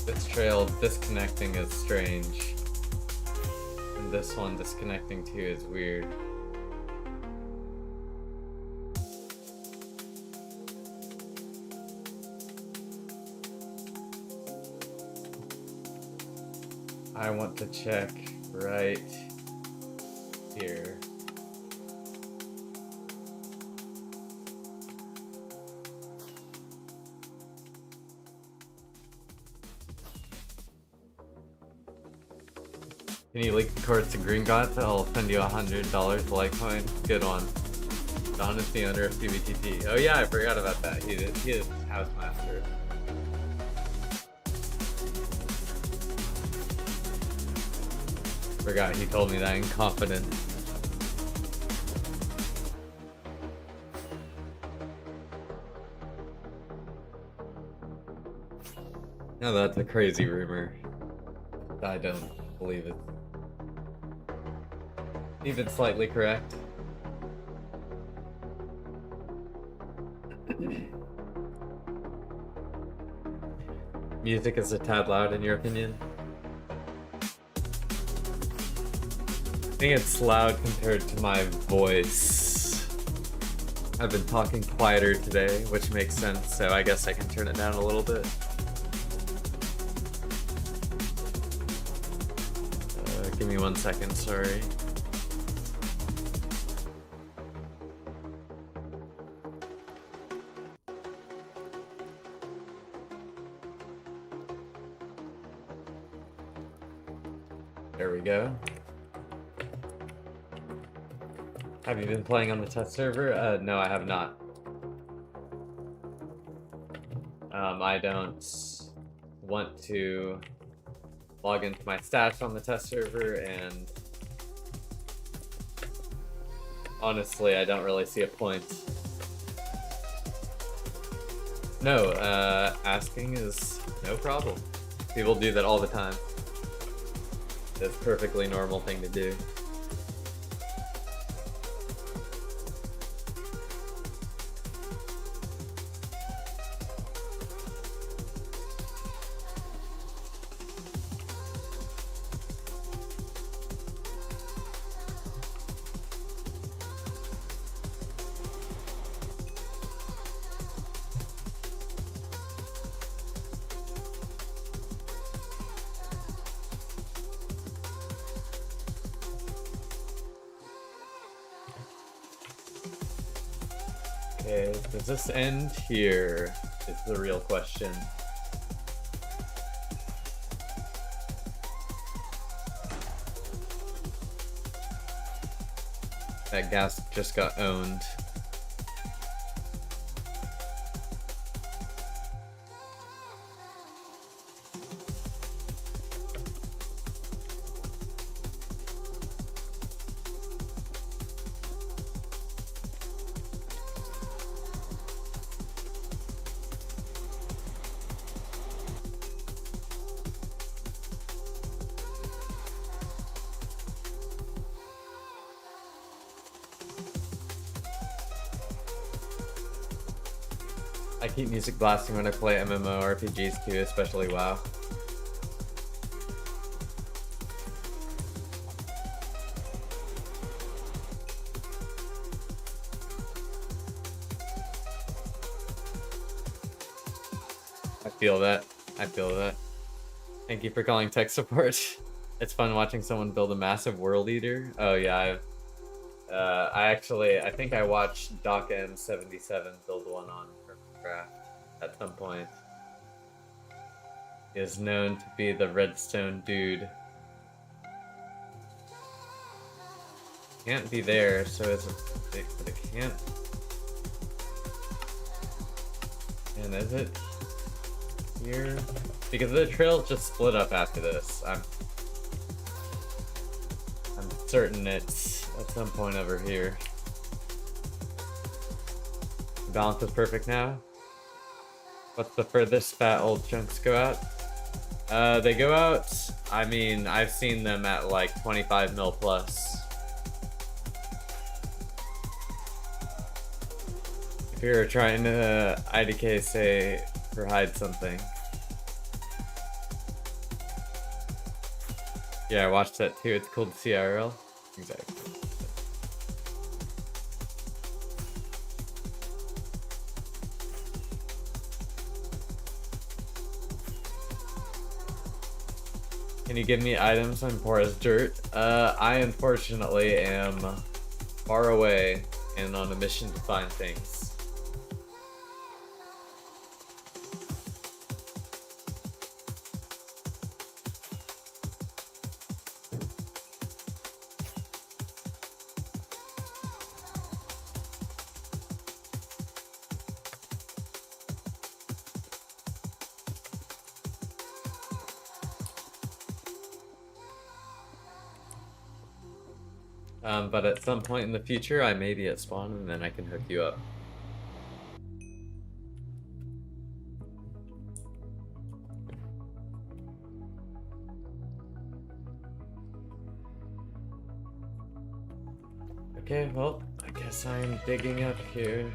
This trail disconnecting is strange. And this one disconnecting too is weird. I want to check right here. Can you leak the course to Green Gods? I'll send you $100 Litecoin. Good one. Don is the owner of CBTP. Oh yeah, I forgot about that. He is Housemaster. Forgot he told me that in confidence. Now that's a crazy rumor. I don't believe it. Even slightly correct. Music is a tad loud in your opinion? I think it's loud compared to my voice. I've been talking quieter today, which makes sense, so I guess I can turn it down a little bit. Give me 1 second, sorry. There we go. Have you been playing on the test server? No, I have not. I don't want to log into my stats on the test server, and honestly, I don't really see a point. No, asking is no problem. People do that all the time. It's a perfectly normal thing to do. Okay, does this end here? Is the real question. That gas just got owned. I keep music blasting when I play MMORPGs too, especially WoW. I feel that. I feel that. Thank you for calling tech support. It's fun watching someone build a massive world eater. Oh yeah, I think I watched Doc M77 build one on Craft at some point. He is known to be the redstone dude. Can't be there, so it's but it can't. And is it here? Because the trail just split up after this. I'm certain it's at some point over here. The balance is perfect now. What's the furthest fat old chunks go out? They go out, I mean, I've seen them at like 25 mil plus. If you're trying to IDK, say, or hide something. Yeah, I watched that too. It's cool to see IRL. Exactly. Can you give me items? I'm poor as dirt. I unfortunately am far away and on a mission to find things. But at some point in the future, I may be at spawn, and then I can hook you up. Okay, well, I guess I'm digging up here.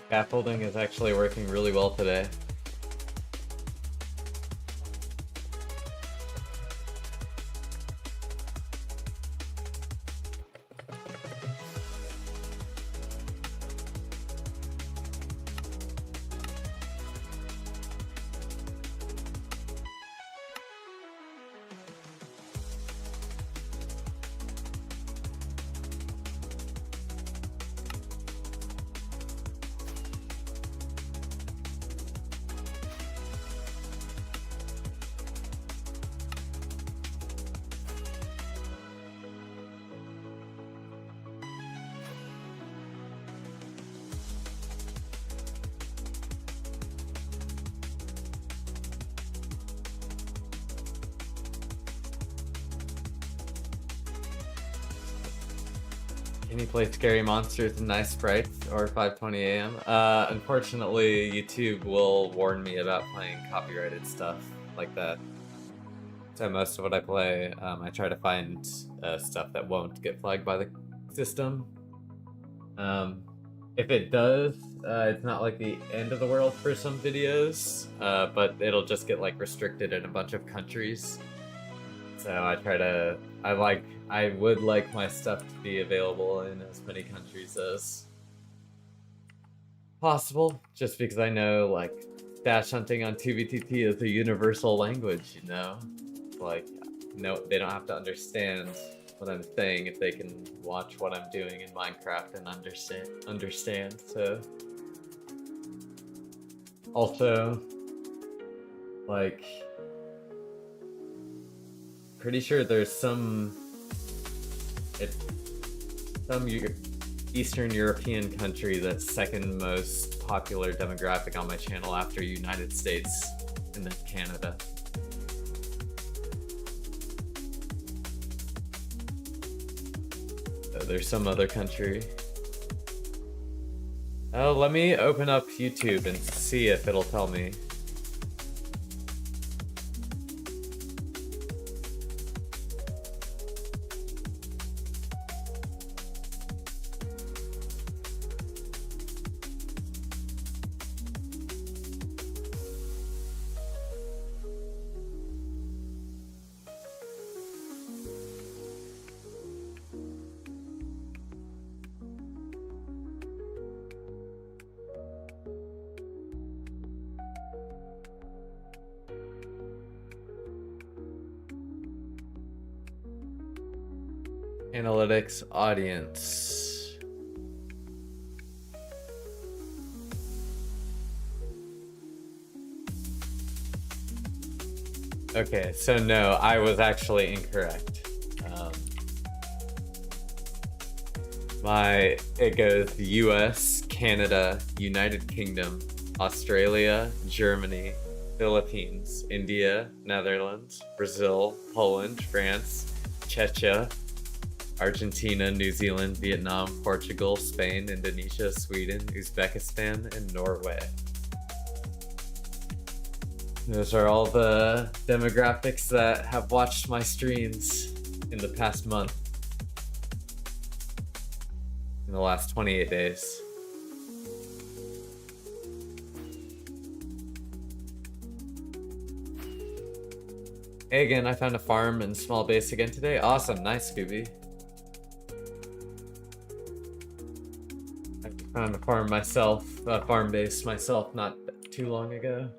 Scaffolding is actually working really well today. Can you play Scary Monsters and Nice Sprites or 5:20 a.m.? Unfortunately, YouTube will warn me about playing copyrighted stuff like that. So most of what I play, I try to find stuff that won't get flagged by the system. If it does, it's not like the end of the world for some videos, but it'll just get like restricted in a bunch of countries. So I would like my stuff to be available in as many countries as possible, just because I know like stash hunting on 2BTT is a universal language, you know? Like, no, they don't have to understand what I'm saying if they can watch what I'm doing in Minecraft and understand. So also, like, pretty sure there's some Eastern European country that's second most popular demographic on my channel after United States and then Canada. So there's some other country. Oh, let me open up YouTube and see if it'll tell me. Analytics audience. Okay, so no, I was actually incorrect. It goes US, Canada, United Kingdom, Australia, Germany, Philippines, India, Netherlands, Brazil, Poland, France, Czechia, Argentina, New Zealand, Vietnam, Portugal, Spain, Indonesia, Sweden, Uzbekistan, and Norway. Those are all the demographics that have watched my streams in the past month. In the last 28 days. Hey again, I found a farm and small base again today. Awesome, nice, Scooby. I found a farm myself, a farm base myself not too long ago.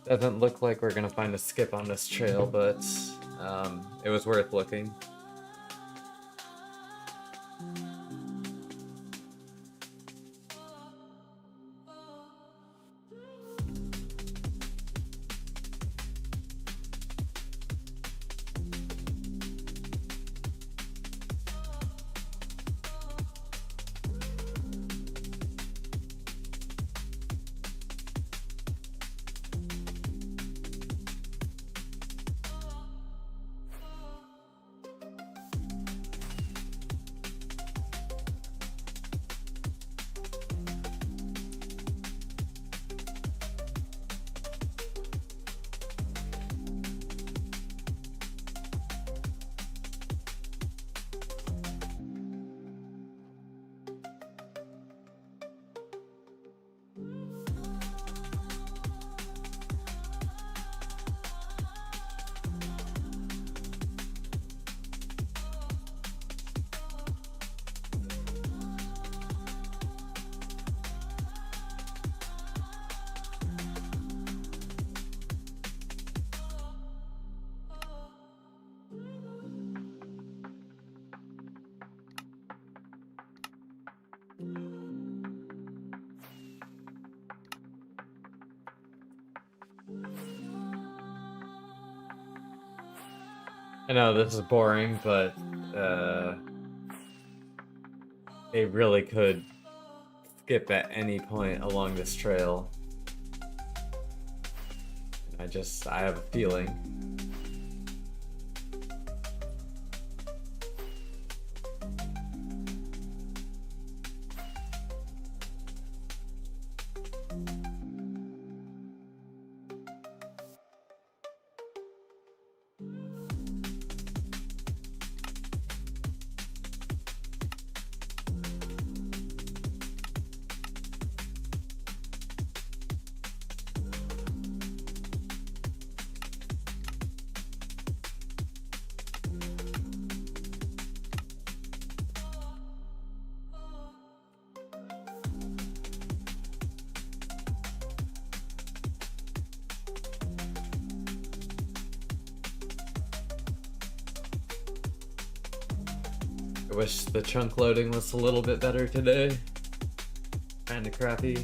Doesn't look like we're gonna find a skip on this trail, but it was worth looking. I know this is boring, but they really could skip at any point along this trail. I have a feeling. I wish the chunk loading was a little bit better today. Kinda crappy.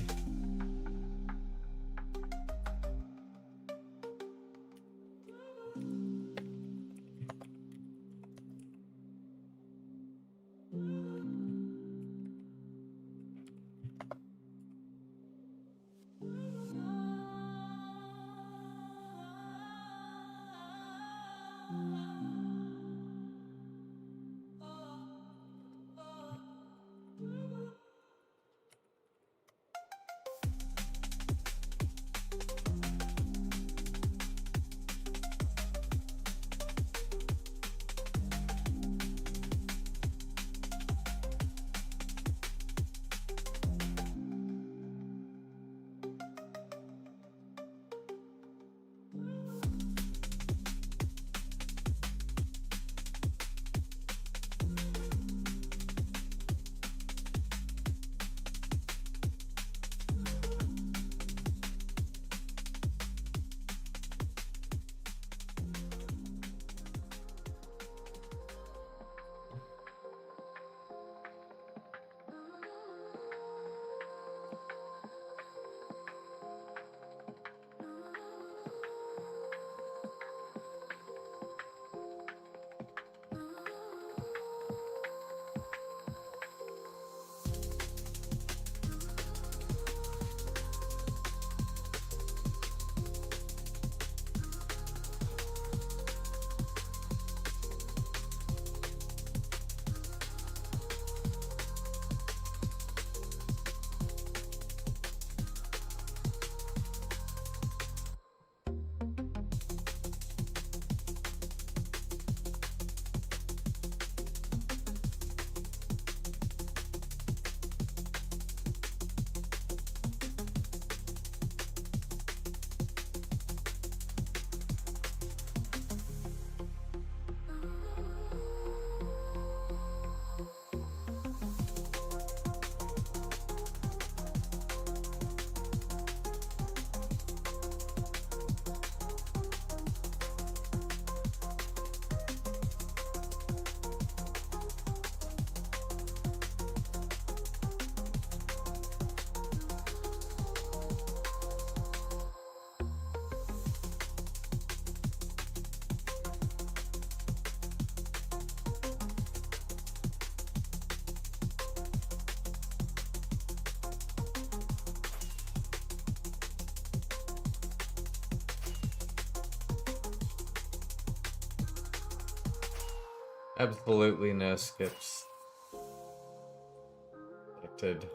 Absolutely no skips detected.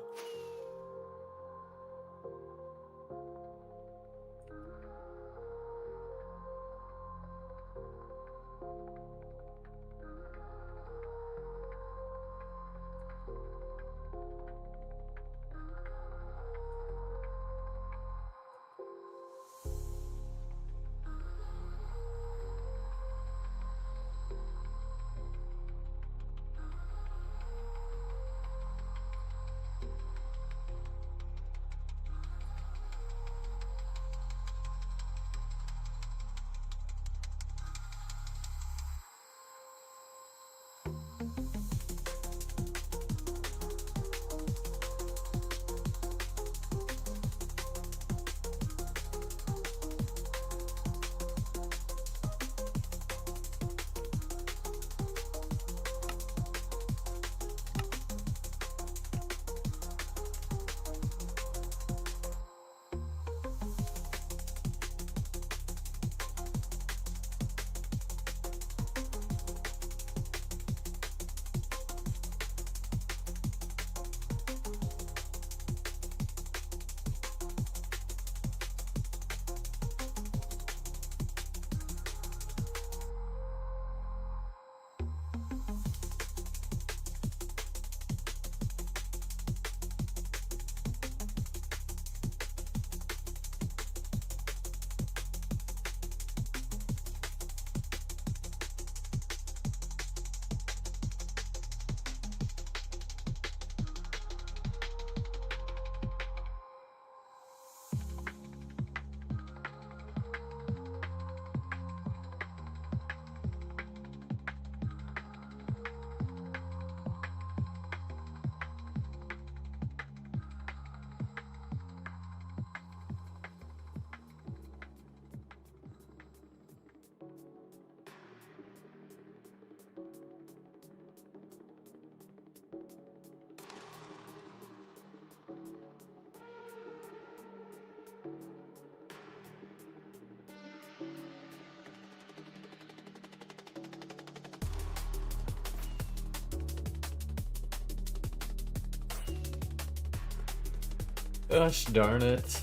Gosh darn it.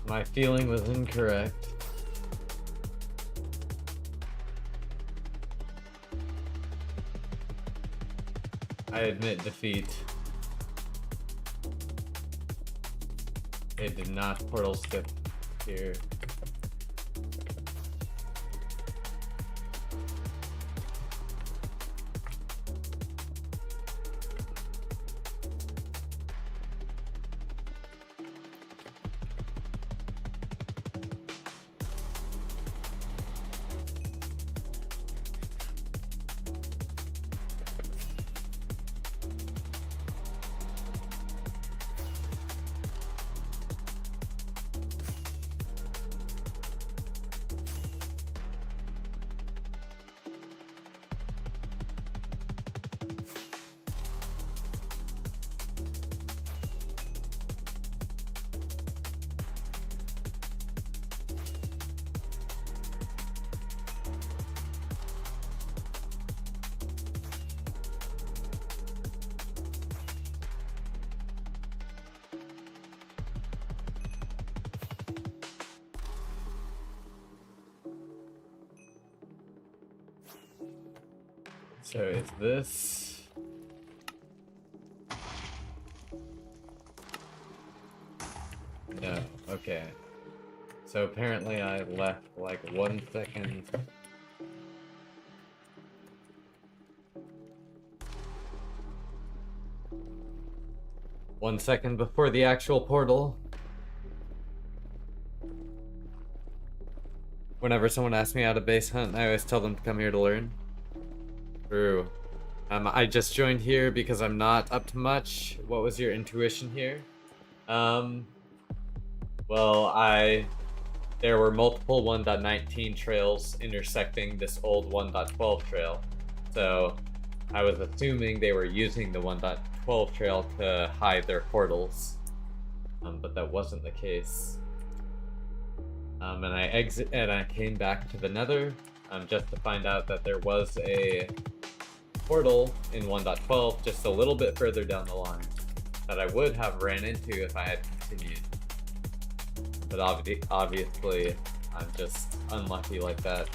My feeling was incorrect. I admit defeat. It did not portal skip here. So is this... No, okay. So apparently I left like 1 second. One second before the actual portal. Whenever someone asks me how to base hunt, I always tell them to come here to learn. True. I just joined here because I'm not up to much. What was your intuition here? Well, there were multiple 1.19 trails intersecting this old 1.12 trail. So I was assuming they were using the 1.12 trail to hide their portals. But that wasn't the case. And I came back to the Nether just to find out that there was a portal in 1.12 just a little bit further down the line that I would have ran into if I had continued. But obviously, I'm just unlucky like that.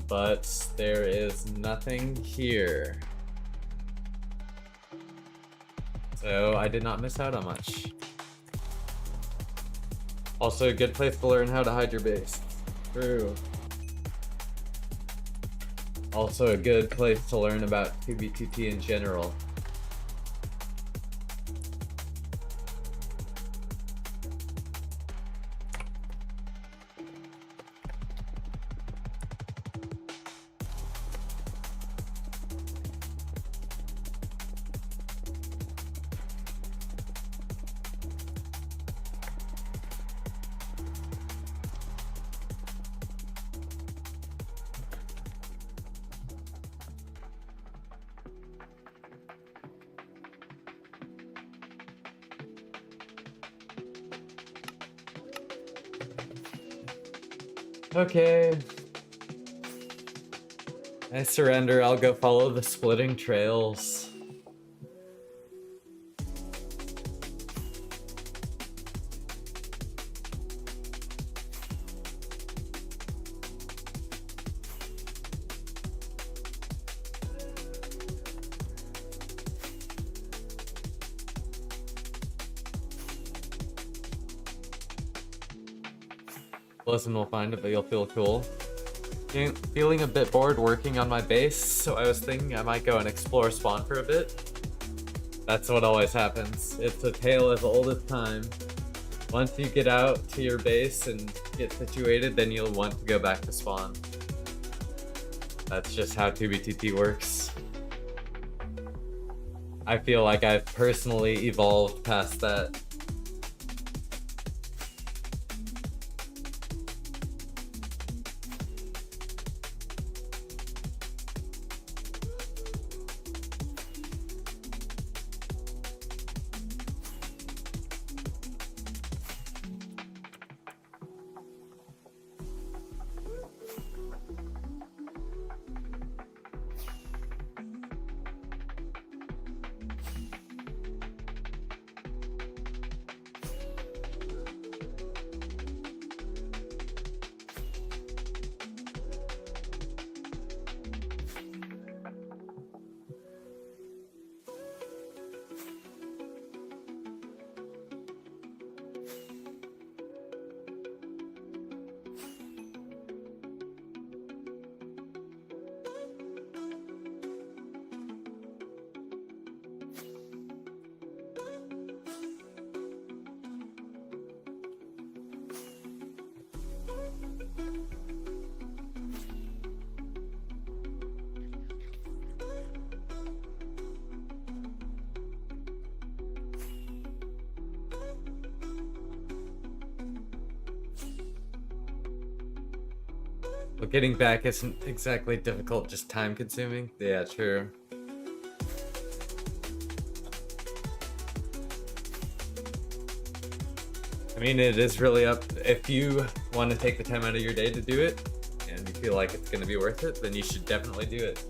But there is nothing here. So I did not miss out on much. Also a good place to learn how to hide your base. True. Also a good place to learn about 2B2T in general. Okay. I surrender. I'll go follow the splitting trails. Listen, we'll find it, but you'll feel cool. Feeling a bit bored working on my base, so I was thinking I might go and explore spawn for a bit. That's what always happens. It's a tale as old as time. Once you get out to your base and get situated, then you'll want to go back to spawn. That's just how 2B2T works. I feel like I've personally evolved past that. Well, getting back isn't exactly difficult, just time consuming. Yeah, true. I mean, it is really up. If you want to take the time out of your day to do it, and you feel like it's going to be worth it, then you should definitely do it.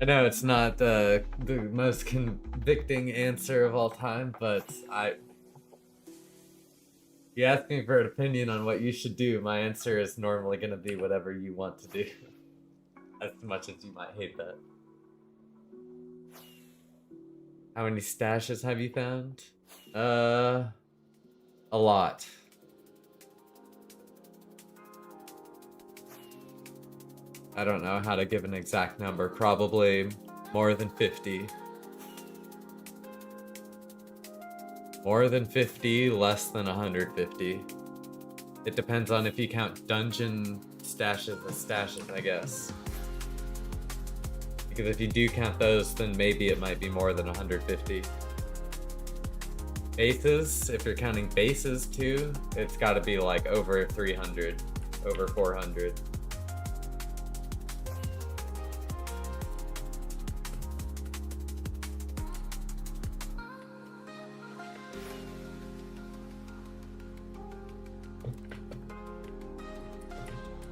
I know it's not the most convicting answer of all time, but you ask me for an opinion on what you should do, my answer is normally going to be whatever you want to do. As much as you might hate that. How many stashes have you found? A lot. I don't know how to give an exact number. Probably more than 50. More than 50, less than 150. It depends on if you count dungeon stashes as stashes, I guess. Because if you do count those, then maybe it might be more than 150. Bases, if you're counting bases too, it's gotta be like over 300, over 400.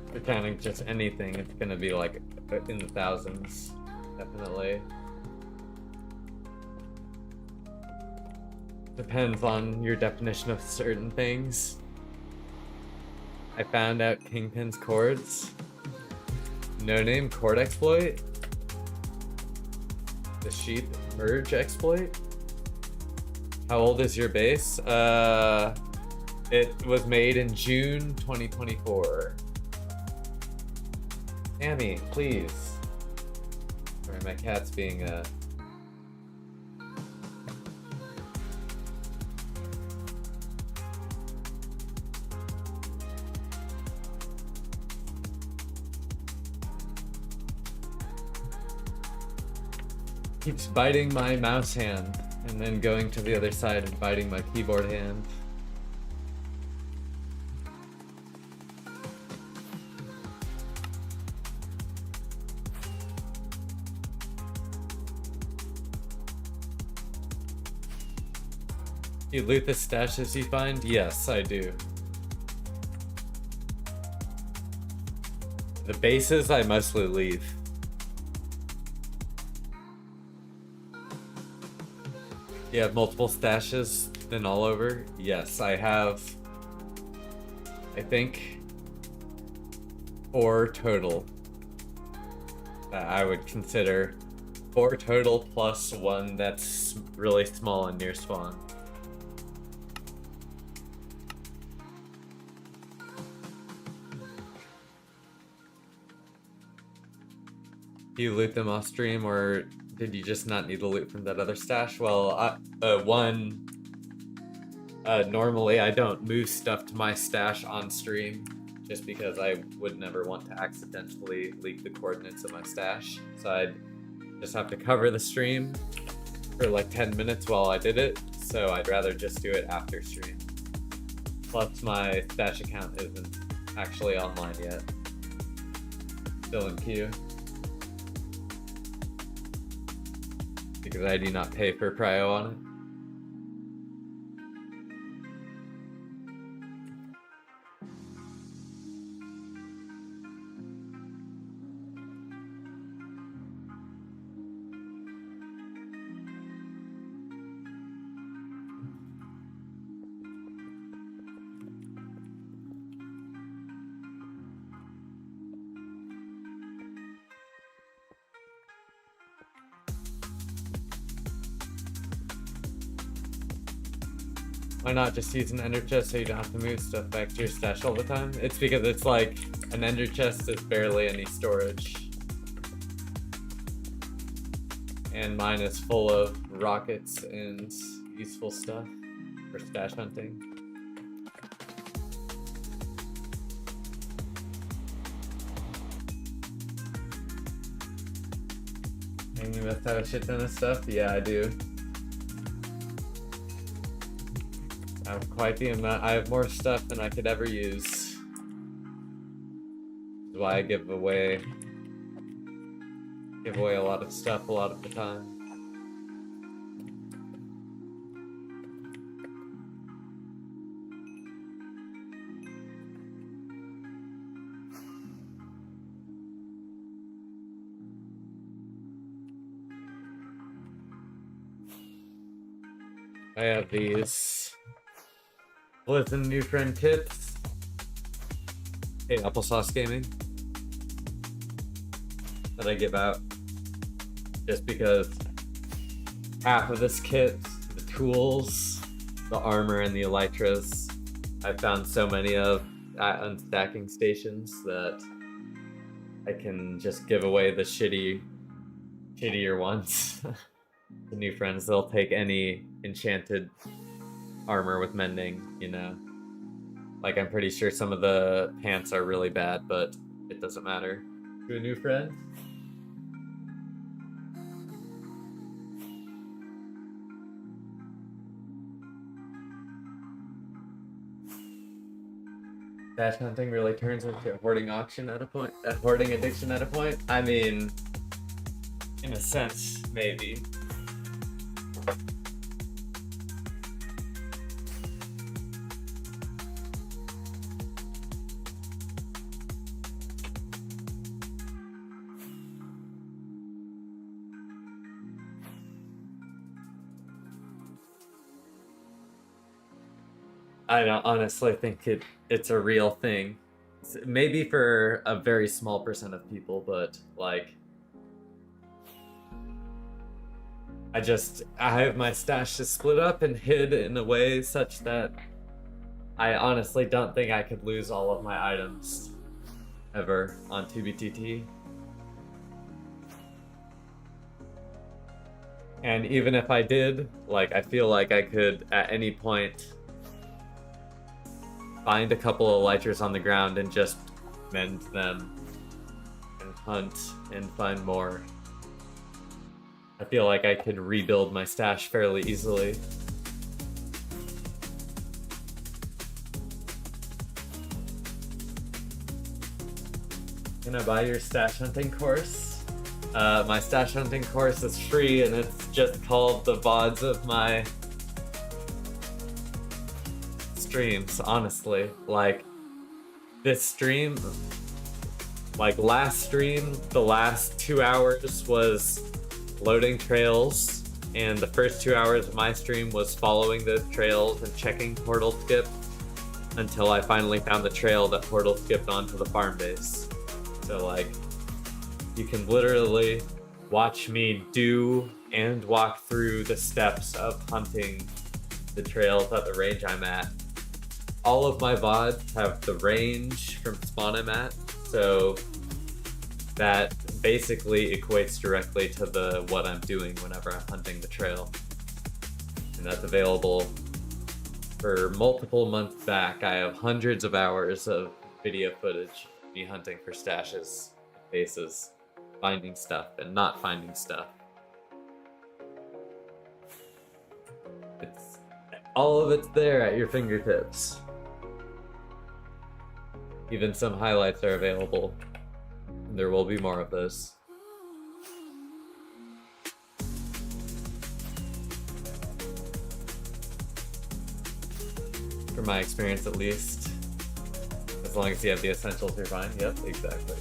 If you're counting just anything, it's gonna be like in the thousands, definitely. Depends on your definition of certain things. I found out Kingpin's chords. No name chord exploit. The sheep merge exploit. How old is your base? It was made in June 2024. Tammy, please. Sorry, my cat's being keeps biting my mouse hand and then going to the other side and biting my keyboard hand. You loot the stashes you find? Yes, I do. The bases I mostly leave. You have multiple stashes then all over? Yes, I have, I think, 4 total that I would consider. 4 total plus 1 that's really small and near spawn. Do you loot them off stream, or did you just not need the loot from that other stash? Well, normally I don't move stuff to my stash on stream, just because I would never want to accidentally leak the coordinates of my stash. So I'd just have to cover the stream for like 10 minutes while I did it, so I'd rather just do it after stream. Plus my stash account isn't actually online yet. Still in queue. Because I do not pay for prio on it. Why not just use an ender chest so you don't have to move stuff back to your stash all the time? It's because it's like an ender chest is barely any storage. And mine is full of rockets and useful stuff for stash hunting. And you must have a shit ton of stuff? Yeah, I do. I have quite the amount. I have more stuff than I could ever use. That's why I give away a lot of stuff a lot of the time. I have these Listen New Friend tips. Hey, Applesauce Gaming. That I give out. Just because half of this kit, the tools, the armor, and the elytras, I found so many of at unstacking stations that I can just give away the shittier ones. The new friends, they'll take any enchanted armor with mending, you know. Like, I'm pretty sure some of the pants are really bad, but it doesn't matter. To a new friend? Stash hunting really turns into a hoarding auction at a point, a hoarding addiction at a point? I mean, in a sense, maybe. I don't honestly think it's a real thing. Maybe for a very small percent of people, but like, I have my stash just split up and hid in a way such that I honestly don't think I could lose all of my items ever on 2BTT. And even if I did, like, I feel like I could at any point find a couple of elytras on the ground and just mend them and hunt and find more. I feel like I could rebuild my stash fairly easily. Can I buy your stash hunting course? My stash hunting course is free and it's just called the VODs of my streams, honestly. Like, this stream, like last stream, the last 2 hours was loading trails, and the first 2 hours of my stream was following those trails and checking portal skip until I finally found the trail that portal skipped onto the farm base. So like, you can literally watch me do and walk through the steps of hunting the trails at the range I'm at. All of my VODs have the range from spawn I'm at, so that basically equates directly to what I'm doing whenever I'm hunting the trail. And that's available for multiple months back. I have hundreds of hours of video footage of me hunting for stashes, bases, finding stuff, and not finding stuff. All of it's there at your fingertips. Even some highlights are available. And there will be more of those. From my experience, at least. As long as you have the essentials, you're fine. Yep, exactly.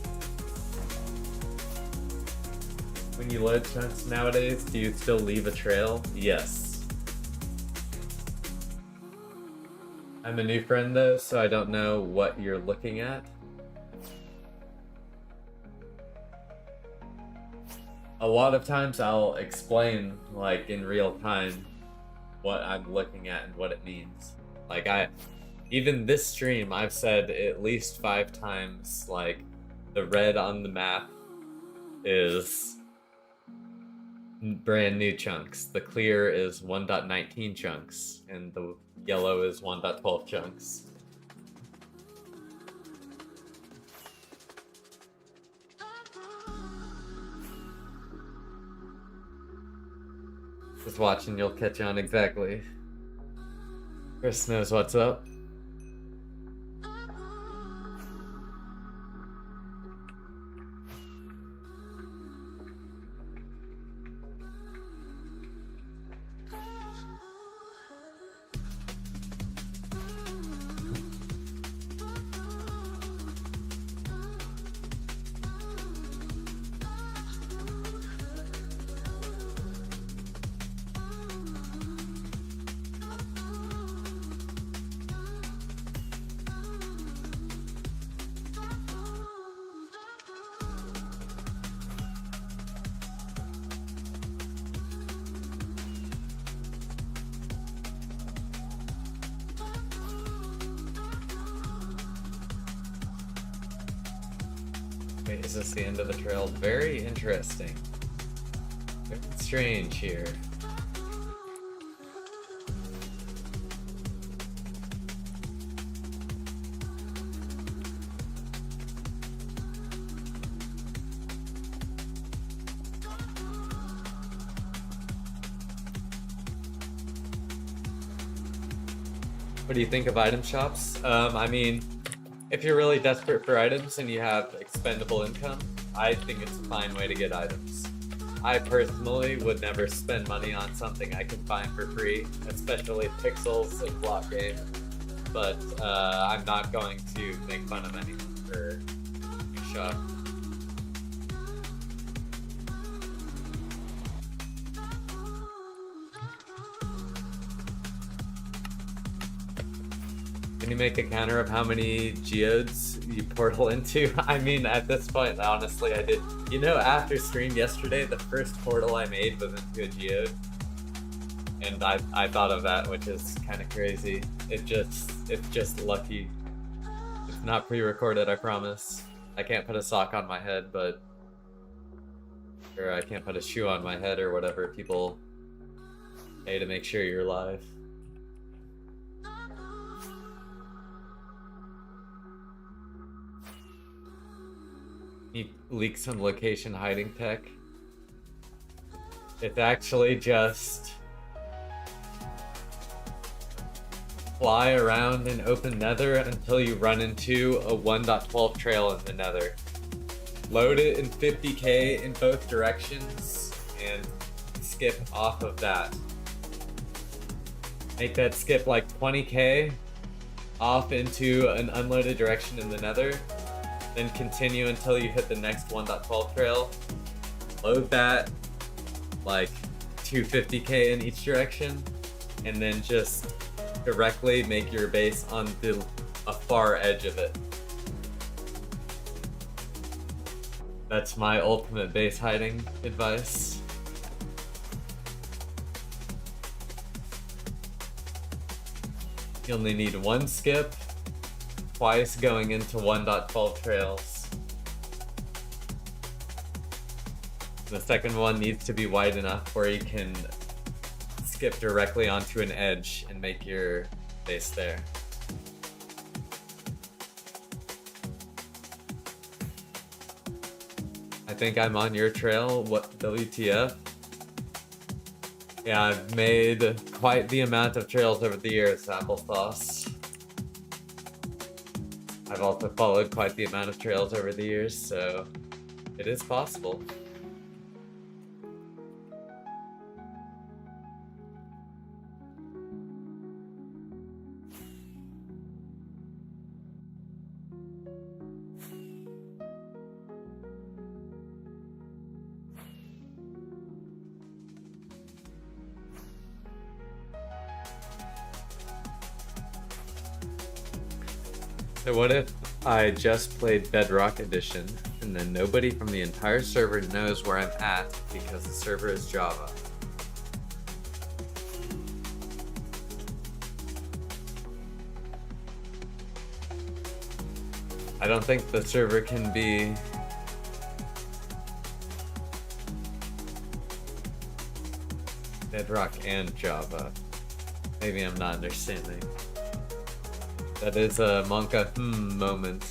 When you load chunks nowadays, do you still leave a trail? Yes. I'm a new friend though, so I don't know what you're looking at. A lot of times I'll explain, like, in real time what I'm looking at and what it means. Like even this stream, I've said at least 5 times, like, the red on the map is brand new chunks. The clear is 1.19 chunks, and the yellow is 1.12 chunks. Just watching, you'll catch on exactly. Chris knows what's up. Wait, is this the end of the trail? Very interesting. Very strange here. What do you think of item shops? I mean, if you're really desperate for items and you have expendable income, I think it's a fine way to get items. I personally would never spend money on something I can find for free, especially pixels and block game. But I'm not going to make fun of anyone for a shop. Can you make a counter of how many geodes you portal into? I mean, at this point, honestly, I did. You know, after stream yesterday, the first portal I made was into a geode. And I thought of that, which is kind of crazy. It's just lucky. It's not pre-recorded, I promise. I can't put a sock on my head, but... Or I can't put a shoe on my head or whatever people say to make sure you're live. You leak some location hiding tech. It's actually just fly around in open nether until you run into a 1.12 trail in the nether. Load it in 50k in both directions and skip off of that. Make that skip like 20k off into an unloaded direction in the nether. Then continue until you hit the next 1.12 trail. Load that like 250k in each direction, and then just directly make your base on a far edge of it. That's my ultimate base hiding advice. You only need one skip, twice going into 1.12 trails. The second one needs to be wide enough where you can skip directly onto an edge and make your base there. I think I'm on your trail. What, WTF? Yeah, I've made quite the amount of trails over the years, applesauce. I've also followed quite the amount of trails over the years, so it is possible. So what if I just played Bedrock Edition, and then nobody from the entire server knows where I'm at because the server is Java? I don't think the server can be Bedrock and Java. Maybe I'm not understanding. That is a Monka moment.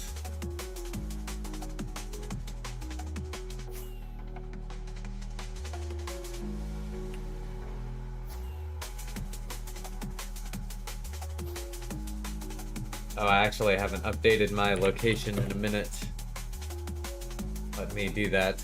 Oh, I actually haven't updated my location in a minute. Let me do that.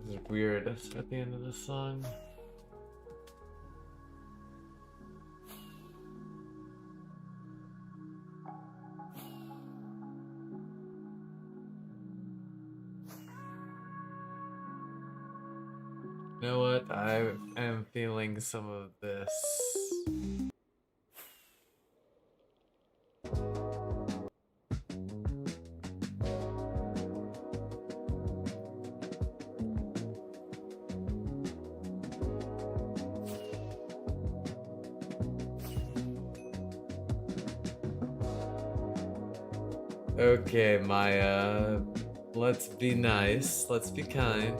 This is weird at the end of the song. You know what? I am feeling some of this. Okay, Maya. Let's be nice. Let's be kind.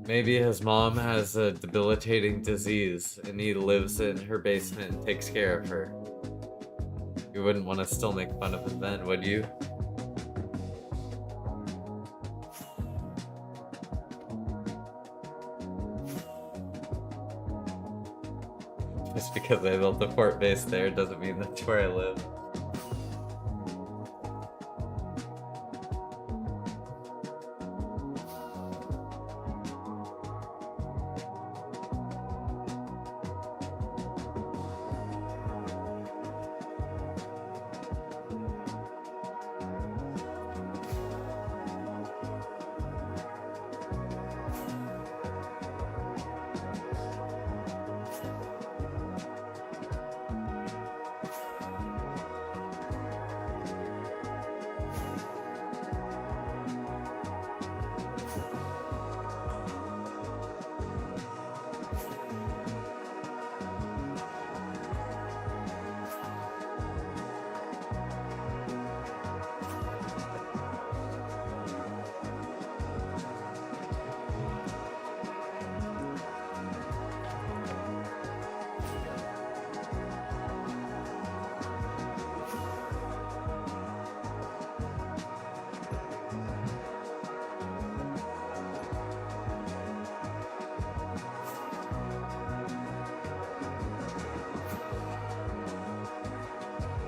Maybe his mom has a debilitating disease and he lives in her basement and takes care of her. You wouldn't want to still make fun of him then, would you? Just because I built a fort base there doesn't mean that's where I live.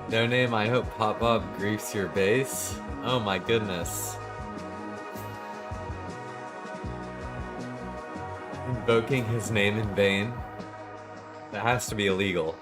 No name, I hope Pop Bob griefs your base. Oh my goodness. Invoking his name in vain? That has to be illegal.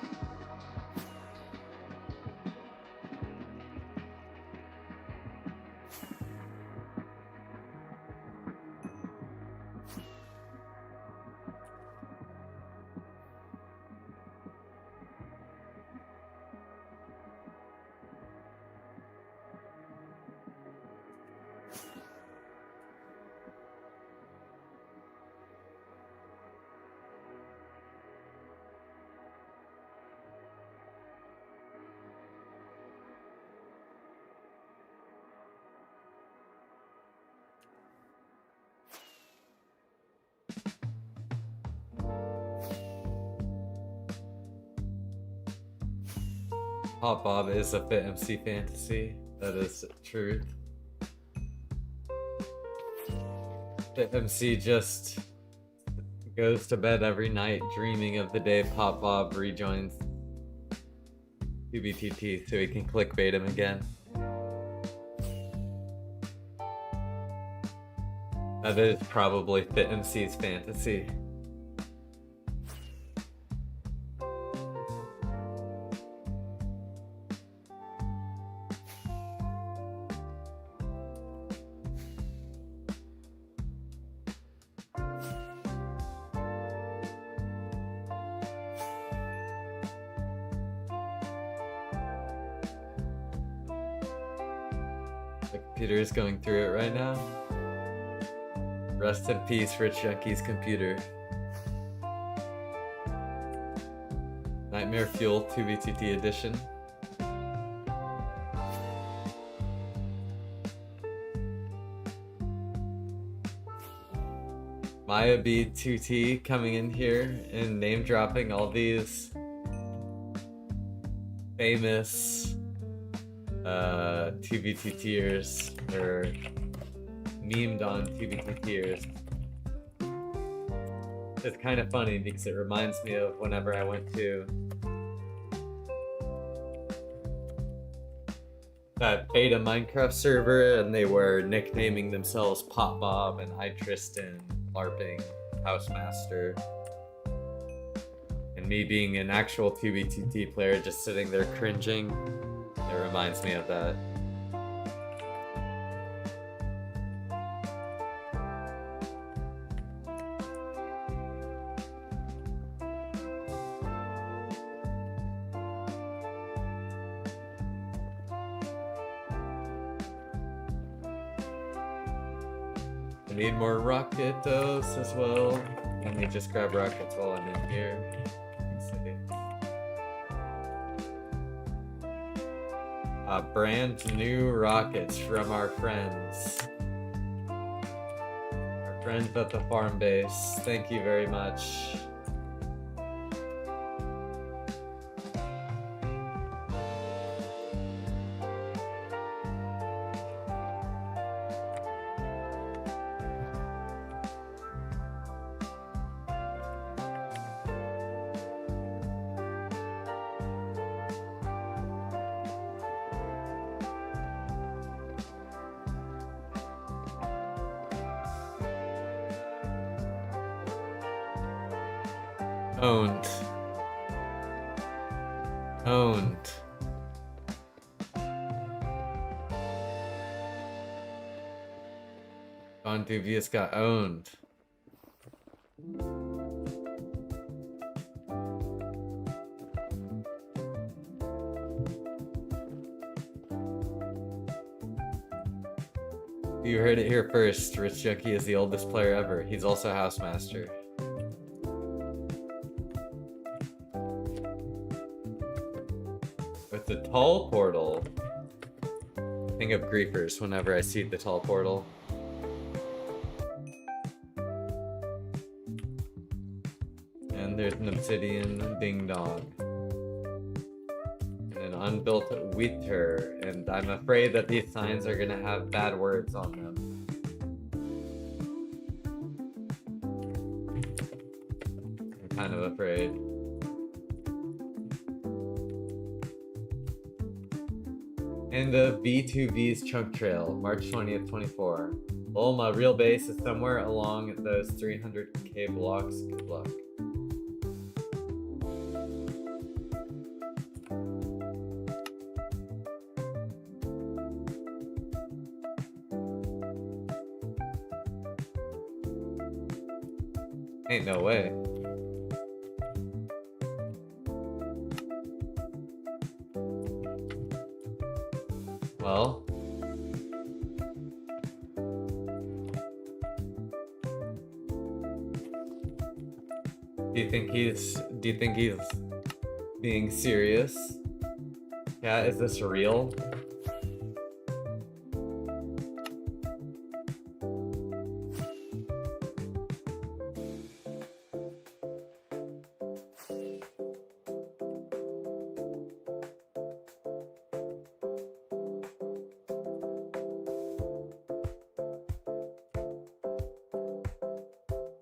Hot Bob is a fit MC fantasy. That is truth. The MC just goes to bed every night dreaming of the day Pop Bob rejoins 2BTT so he can clickbait him again. That is probably Fit MC's fantasy. The computer is going through it right now. Rest in peace, Rich Junkie's computer. Nightmare Fuel 2BTT edition. Maya B2T coming in here and name dropping all these famous 2BTTers or memed on 2BTTers. It's kind of funny because it reminds me of whenever I went to that beta Minecraft server and they were nicknaming themselves Pop Bob and I Tristan, LARPing, Housemaster. And me being an actual 2BTT player just sitting there cringing, it reminds me of that. I need more rocketos as well. Let me just grab rockets while I'm in here. Brand new rockets from our friends. Our friends at the farm base. Thank you very much. Owned. Owned. Don Dubious got owned. You heard it here first. Rich Junkie is the oldest player ever. He's also Housemaster. With the tall portal. I think of griefers whenever I see the tall portal. And there's an obsidian ding dong. And an unbuilt wither. And I'm afraid that these signs are gonna have bad words on them. I'm kind of afraid. And the B2V's Chunk Trail, March 20th, 24. Oh, my real base is somewhere along those 300k blocks. Good luck. Ain't no way. Well, do you think he's being serious? Yeah, is this real?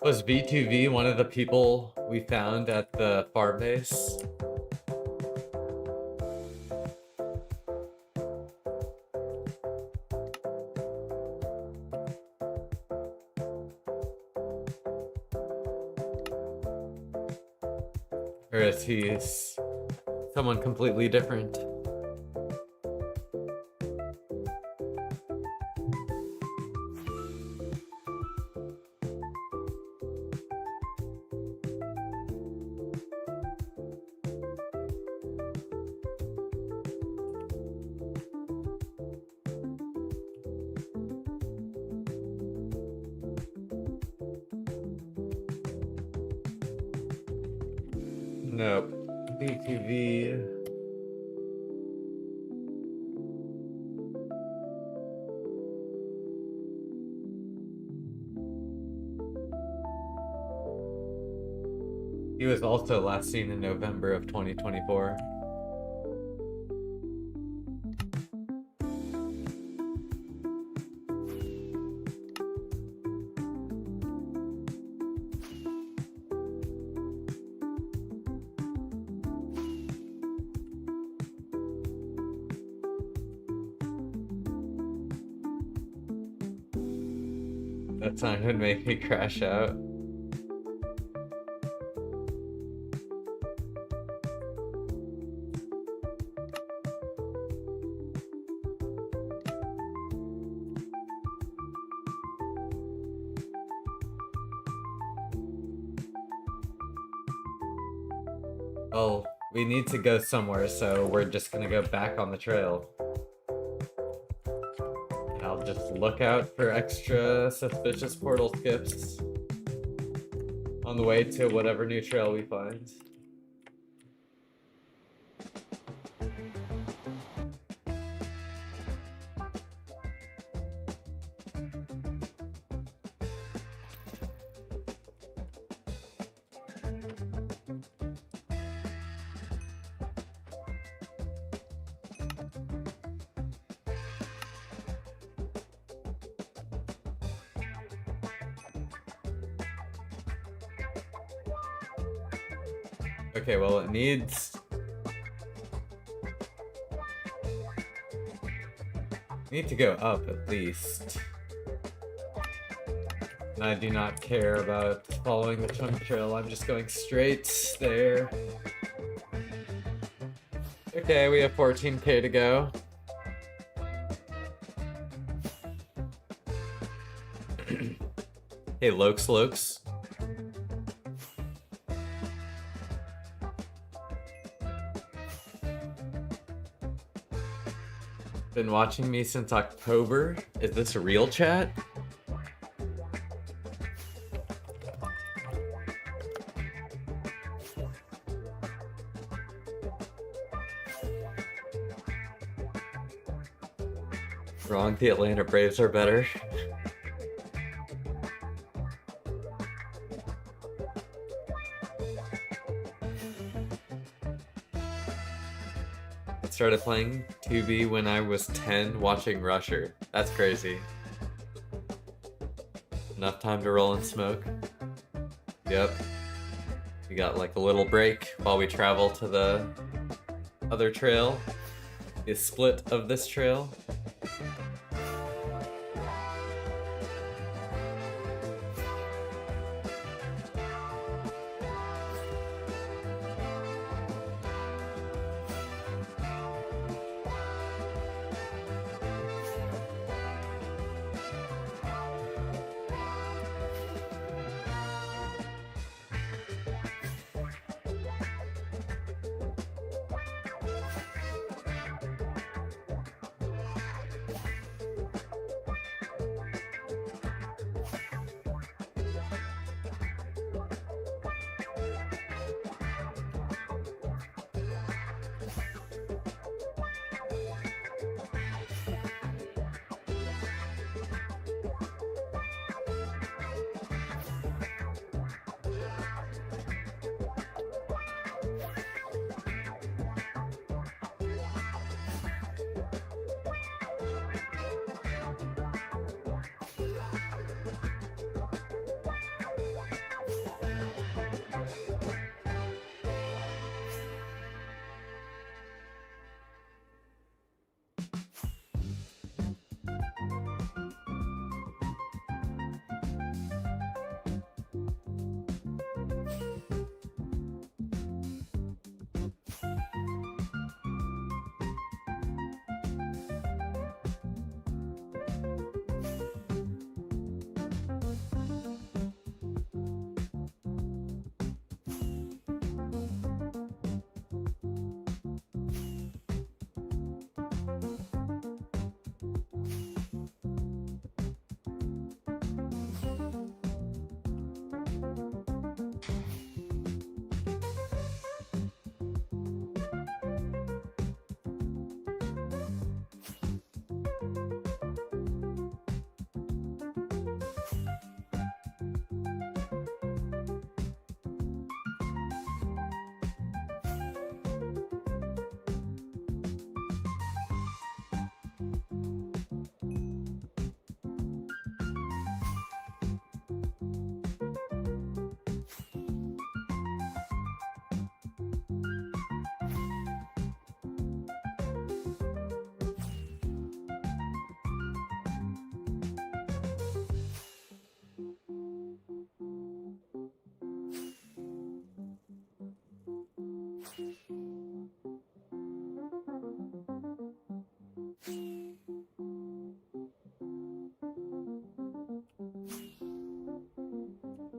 Was V2V one of the people we found at the farm base? Or is he someone completely different? Nope. BTV. He was also last seen in November of 2024. That sign would make me crash out. Well, we need to go somewhere, so we're just gonna go back on the trail. I'll just look out for extra suspicious portal skips on the way to whatever new trail we find. Okay, well, it needs to go up at least. And I do not care about following the chunk trail, I'm just going straight there. Okay, we have 14k to go. Hey, Lokes. Been watching me since October? Is this a real chat? Wrong, the Atlanta Braves are better. Started playing 2B when I was 10 watching Rusher. That's crazy. Enough time to roll and smoke. Yep. We got like a little break while we travel to the other trail. The split of this trail.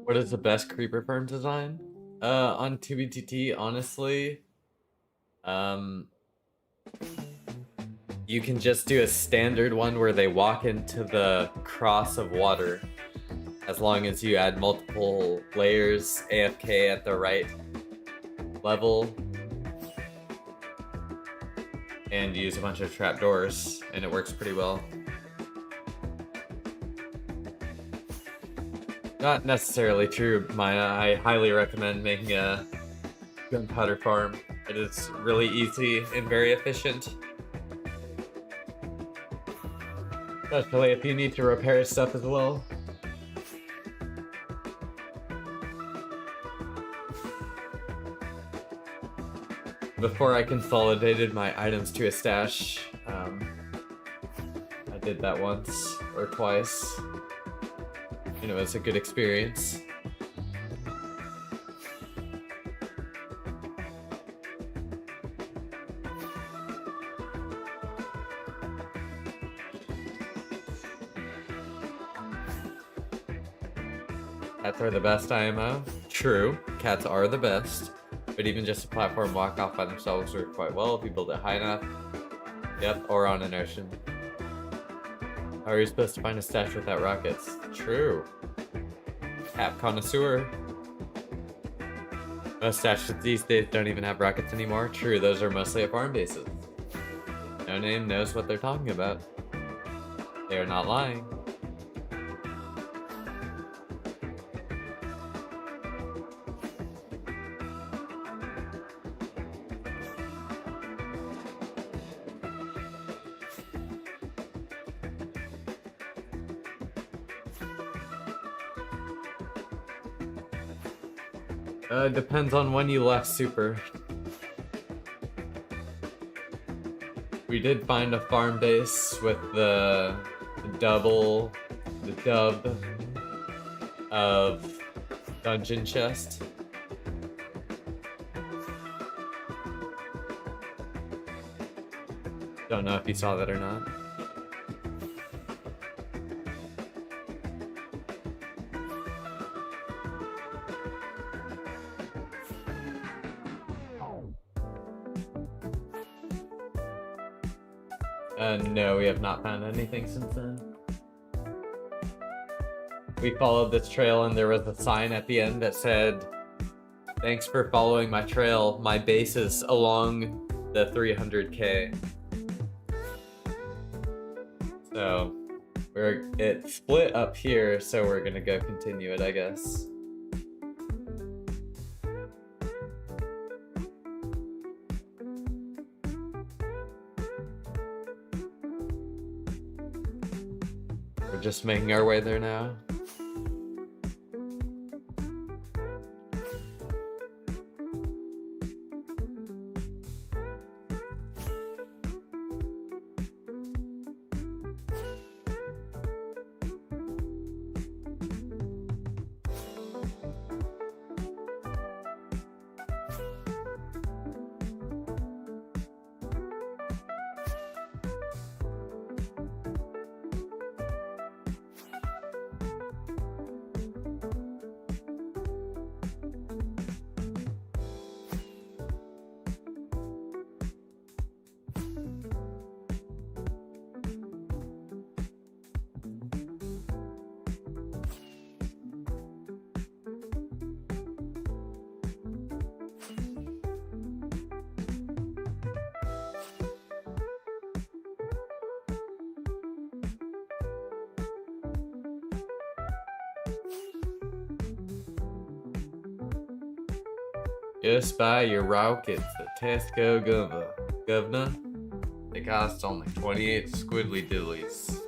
What is the best creeper farm design? On 2BTT, honestly, um, you can just do a standard one where they walk into the cross of water, as long as you add multiple layers AFK at the right level and use a bunch of trapdoors, and it works pretty well. Not necessarily true, Maya. I highly recommend making a gunpowder farm. It is really easy and very efficient. Especially if you need to repair stuff as well. Before I consolidated my items to a stash, I did that once or twice. And it was a good experience. Cats are the best IMO. True, cats are the best. But even just a platform walk off by themselves work quite well if you build it high enough. Yep, or on an ocean. How are you supposed to find a stash without rockets? True. Cat connoisseur. Most stashes these days don't even have rockets anymore. True, those are mostly at farm bases. No name knows what they're talking about. They are not lying. Depends on when you left Super. We did find a farm base with the dub of dungeon chest. Don't know if you saw that or not. No, we have not found anything since then. We followed this trail and there was a sign at the end that said, "Thanks for following my trail. My base is along the 300K." So, it split up here, so we're gonna go continue it, I guess. Just making our way there now. Just buy your rockets at Tesco, governor. They cost only 28 squiddly dillies.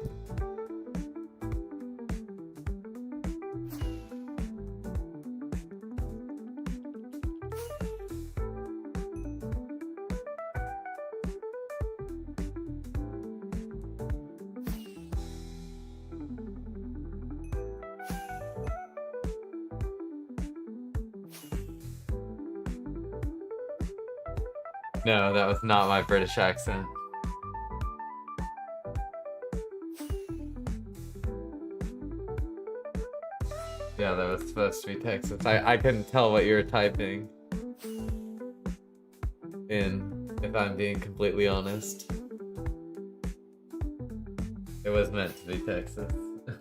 No, that was not my British accent. Yeah, that was supposed to be Texas. I couldn't tell what you were typing in, if I'm being completely honest. It was meant to be Texas.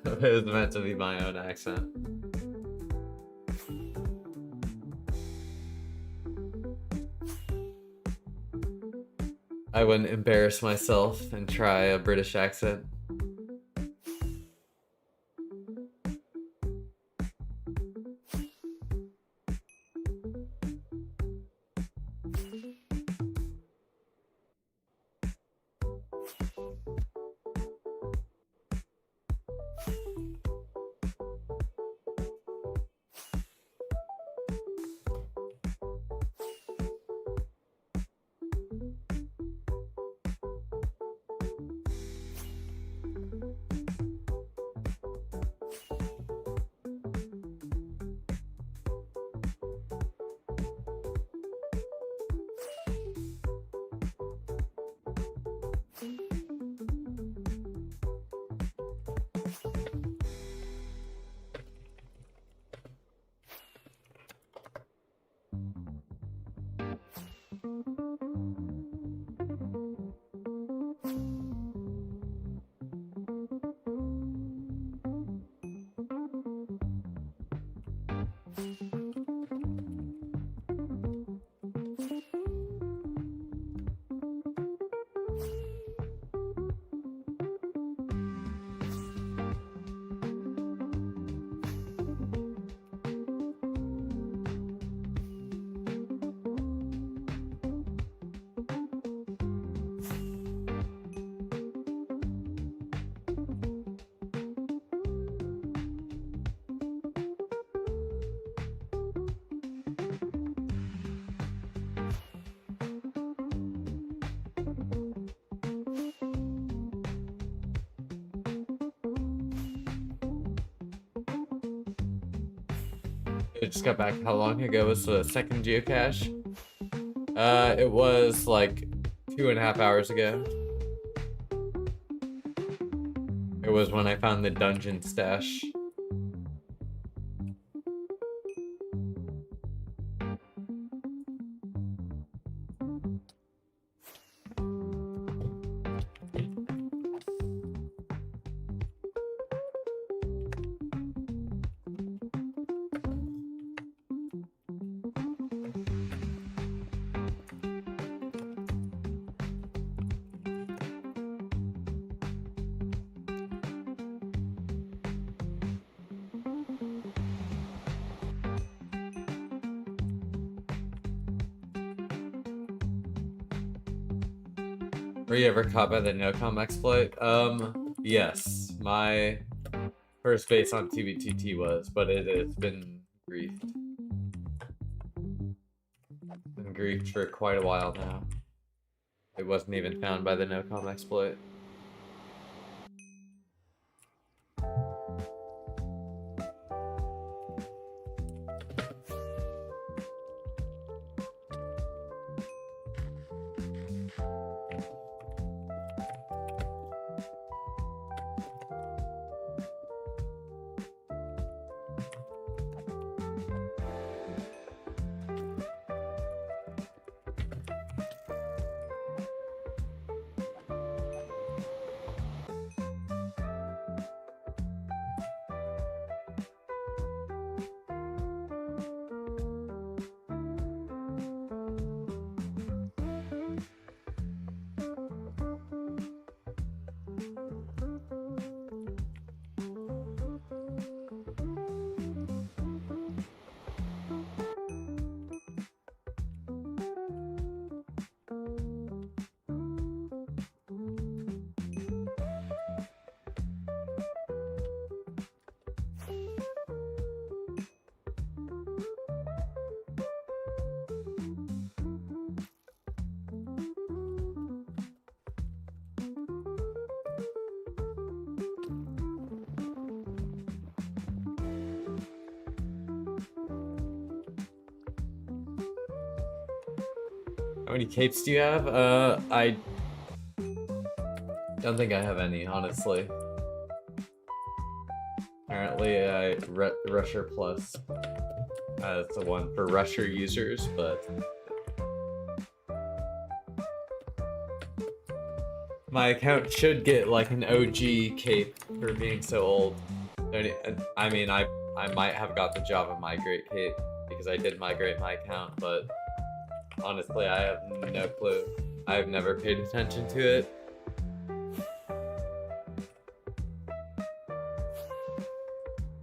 It was meant to be my own accent. I wouldn't embarrass myself and try a British accent. I just got back. How long ago was the second geocache? It was like 2.5 hours ago. It was when I found the dungeon stash. Were you ever caught by the no-com exploit? Yes. My first base on TBTT was, but it has been griefed. Been griefed for quite a while now. It wasn't even found by the no-com exploit. How many capes do you have? I don't think I have any, honestly. Apparently, Rusher Plus is the one for Rusher users, but my account should get like an OG cape for being so old. I mean, I might have got the Java migrate cape because I did migrate my account, but honestly, I have no clue. I've never paid attention to it.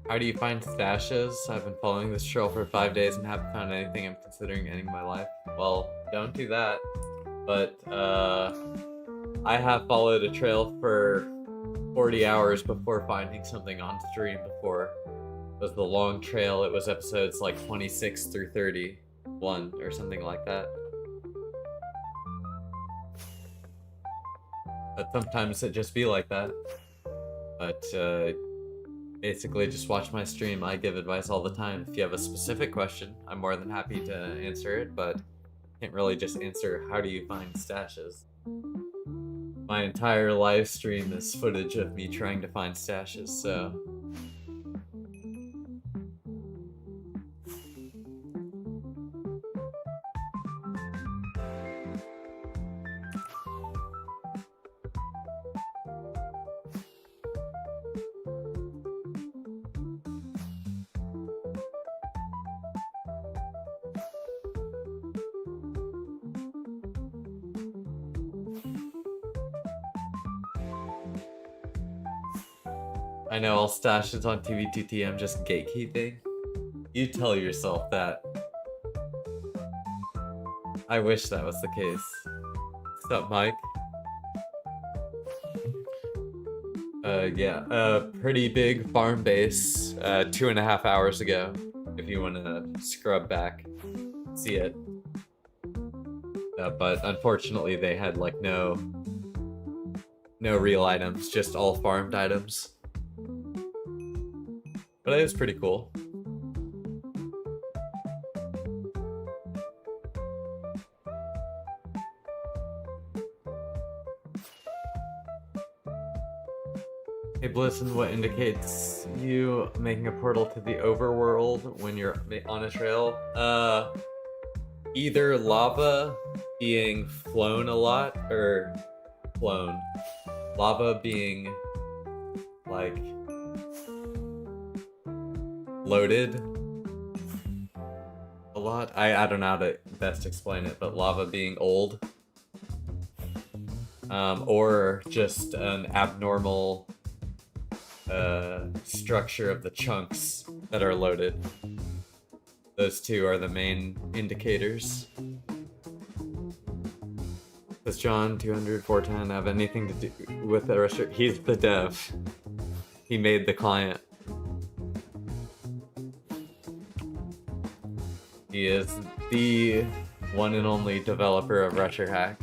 How do you find stashes? I've been following this trail for 5 days and haven't found anything. I'm considering ending my life. Well, don't do that. But, I have followed a trail for 40 hours before finding something on stream before. It was the long trail. It was episodes like 26 through 31 or something like that. But sometimes it just be like that. But, basically just watch my stream. I give advice all the time. If you have a specific question, I'm more than happy to answer it, but can't really just answer how do you find stashes. My entire live stream is footage of me trying to find stashes, so... I know all stashes on TVTT, I'm just gatekeeping. You tell yourself that. I wish that was the case. What's up, Mike? Yeah, pretty big farm base, 2.5 hours ago, if you want to scrub back, see it. But unfortunately they had like no real items, just all farmed items. But it was pretty cool. Hey Blitzen, what indicates you making a portal to the overworld when you're on a trail? Either lava being flown a lot, or flown. Lava being like loaded a lot. I don't know how to best explain it, but lava being old. Or just an abnormal structure of the chunks that are loaded. Those two are the main indicators. Does John 200-410 have anything to do with the restaurant? He's the dev. He made the client. He is the one and only developer of RusherHack.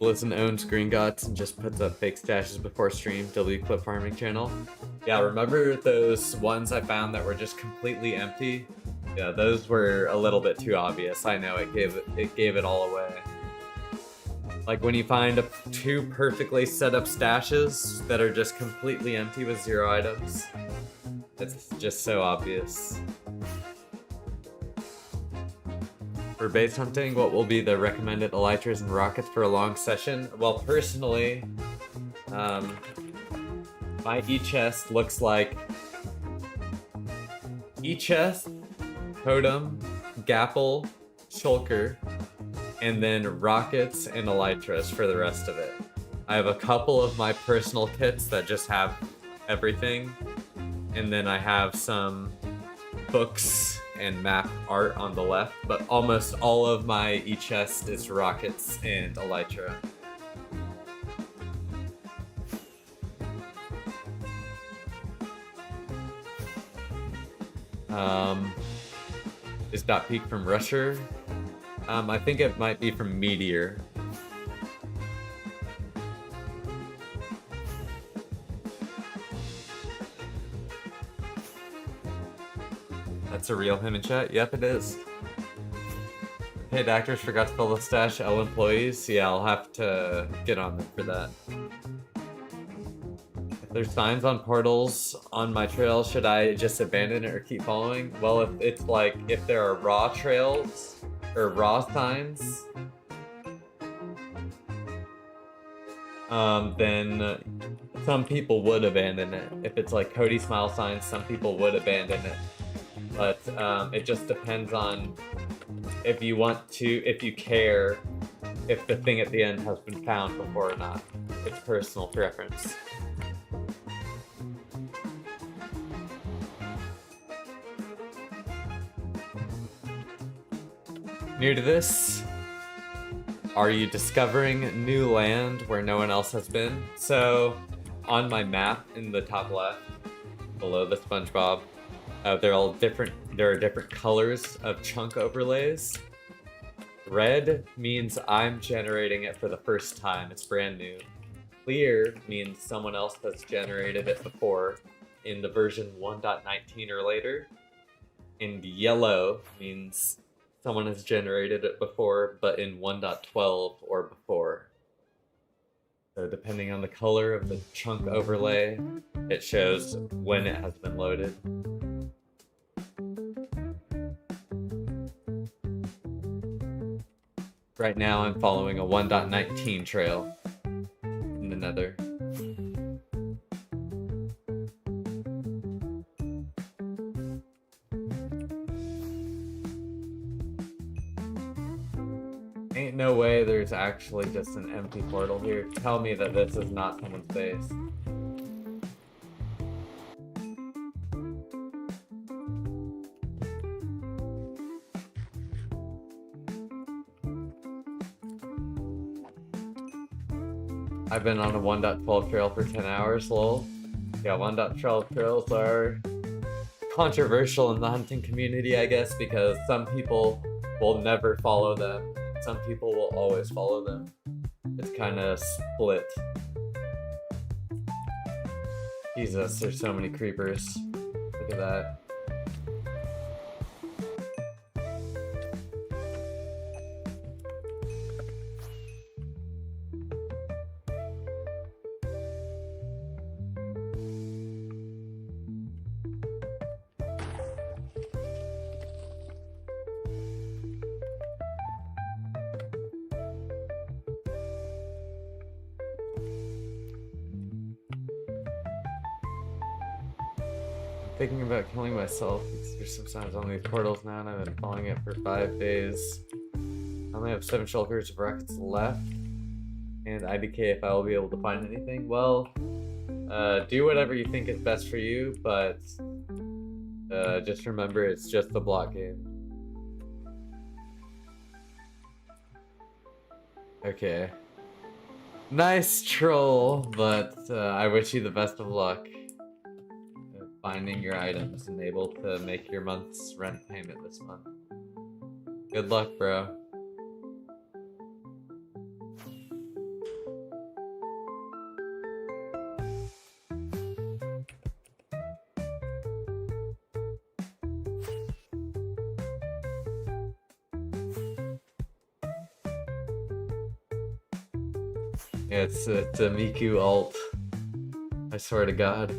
Blitzen owns Green Gots and just puts up fake stashes before stream. W Clip Farming channel. Yeah, remember those ones I found that were just completely empty? Yeah, those were a little bit too obvious. I know it gave it all away. Like when you find two perfectly set up stashes that are just completely empty with 0 items. It's just so obvious. For base hunting, what will be the recommended elytras and rockets for a long session? Well, personally, my e-chest looks like e-chest, totem, gapple, shulker, and then rockets and elytras for the rest of it. I have a couple of my personal kits that just have everything, and then I have some books and map art on the left, but almost all of my e-chest is rockets and elytra. Is Dot Peak from Rusher? I think it might be from Meteor. That's a real him in chat? Yep, it is. Hey, doctors, forgot to fill the stash. L employees? Yeah, I'll have to get on them for that. There's signs on portals on my trail. Should I just abandon it or keep following? Well, if it's like, if there are raw trails or raw signs, then some people would abandon it. If it's like Cody Smile signs, some people would abandon it. But it just depends on if you want to, if you care, if the thing at the end has been found before or not. It's personal preference. New to this? Are you discovering new land where no one else has been? So, on my map in the top left, below the SpongeBob, there are different colors of chunk overlays. Red means I'm generating it for the first time, it's brand new. Clear means someone else has generated it before in the version 1.19 or later. And yellow means someone has generated it before, but in 1.12 or before. So depending on the color of the chunk overlay, it shows when it has been loaded. Right now I'm following a 1.19 trail in the Nether. Ain't no way there's actually just an empty portal here. Tell me that this is not someone's base. I've been on a 1.12 trail for 10 hours, lol. Yeah, 1.12 trails are controversial in the hunting community, I guess, because some people will never follow them. Some people will always follow them. It's kind of split. Jesus, there's so many creepers. Look at that. Thinking about killing myself. There's some signs on these portals now, and I've been following it for 5 days. I only have 7 shulkers of rockets left, and IDK if I will be able to find anything. Well, do whatever you think is best for you, but just remember it's just a block game. Okay. Nice troll, but I wish you the best of luck finding your items and able to make your month's rent payment this month. Good luck, bro. Yeah, it's a Miku alt. I swear to God.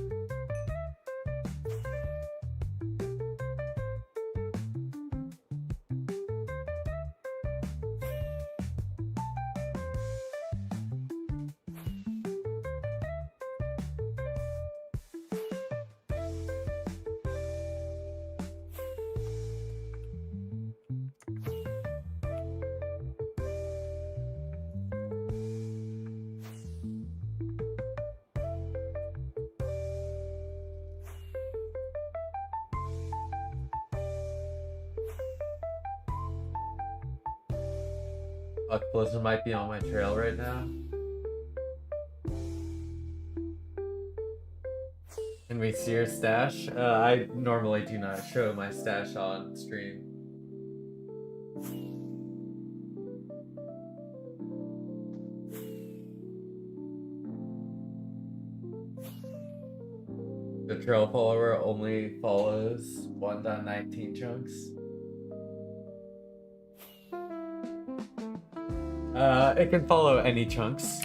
Fuck, Blizzard might be on my trail right now. Can we see your stash? I normally do not show my stash on stream. The trail follower only follows 1.19 chunks. It can follow any chunks.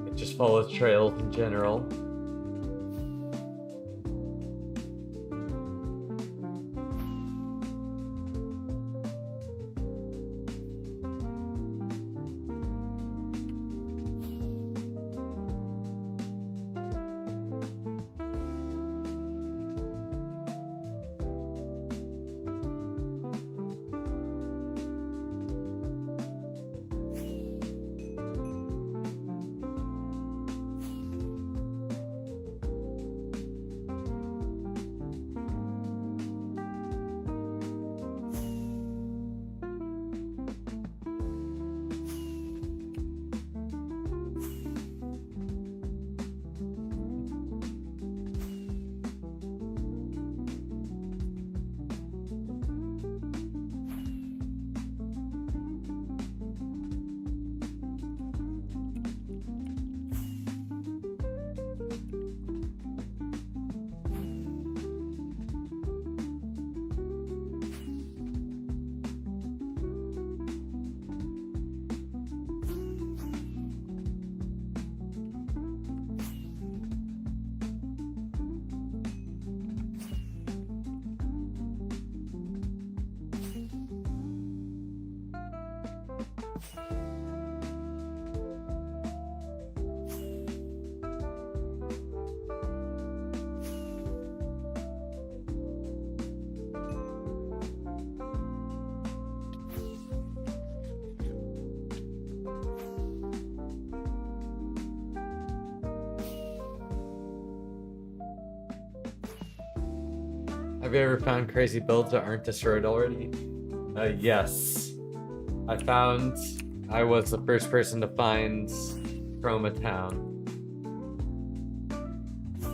It just just follow trails in general. Have you ever found crazy builds that aren't destroyed already? Yes. I was the first person to find Chroma Town.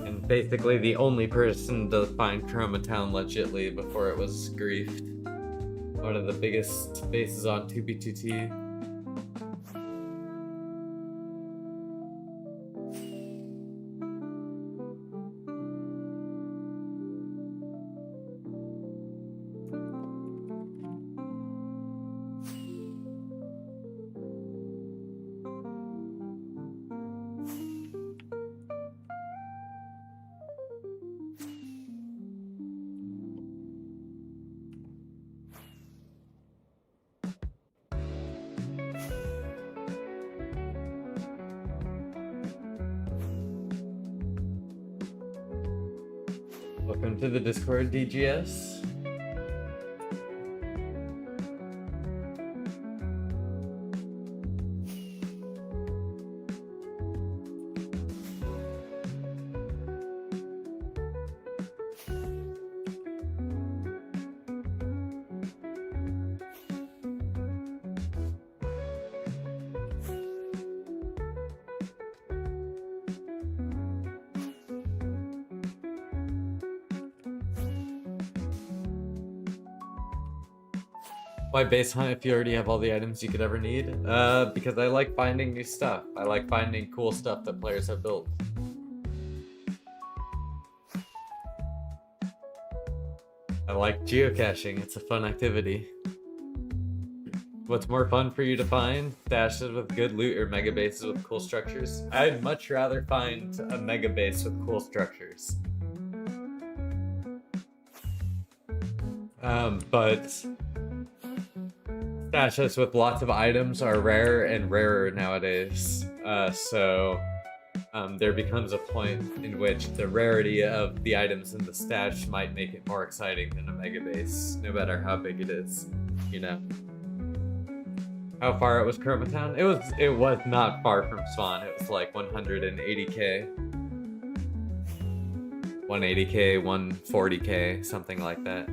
And basically the only person to find Chroma Town legitly before it was griefed. One of the biggest bases on 2B2T. Welcome to the Discord, DGS. Why base hunt if you already have all the items you could ever need? Because I like finding new stuff. I like finding cool stuff that players have built. I like geocaching, it's a fun activity. What's more fun for you to find? Stashes with good loot or mega bases with cool structures? I'd much rather find a mega base with cool structures. But stashes with lots of items are rare and rarer nowadays. So there becomes a point in which the rarity of the items in the stash might make it more exciting than a mega base, no matter how big it is, you know. How far it was Chroma Town? It was not far from spawn. It was like 180k. 180k, 140k, something like that.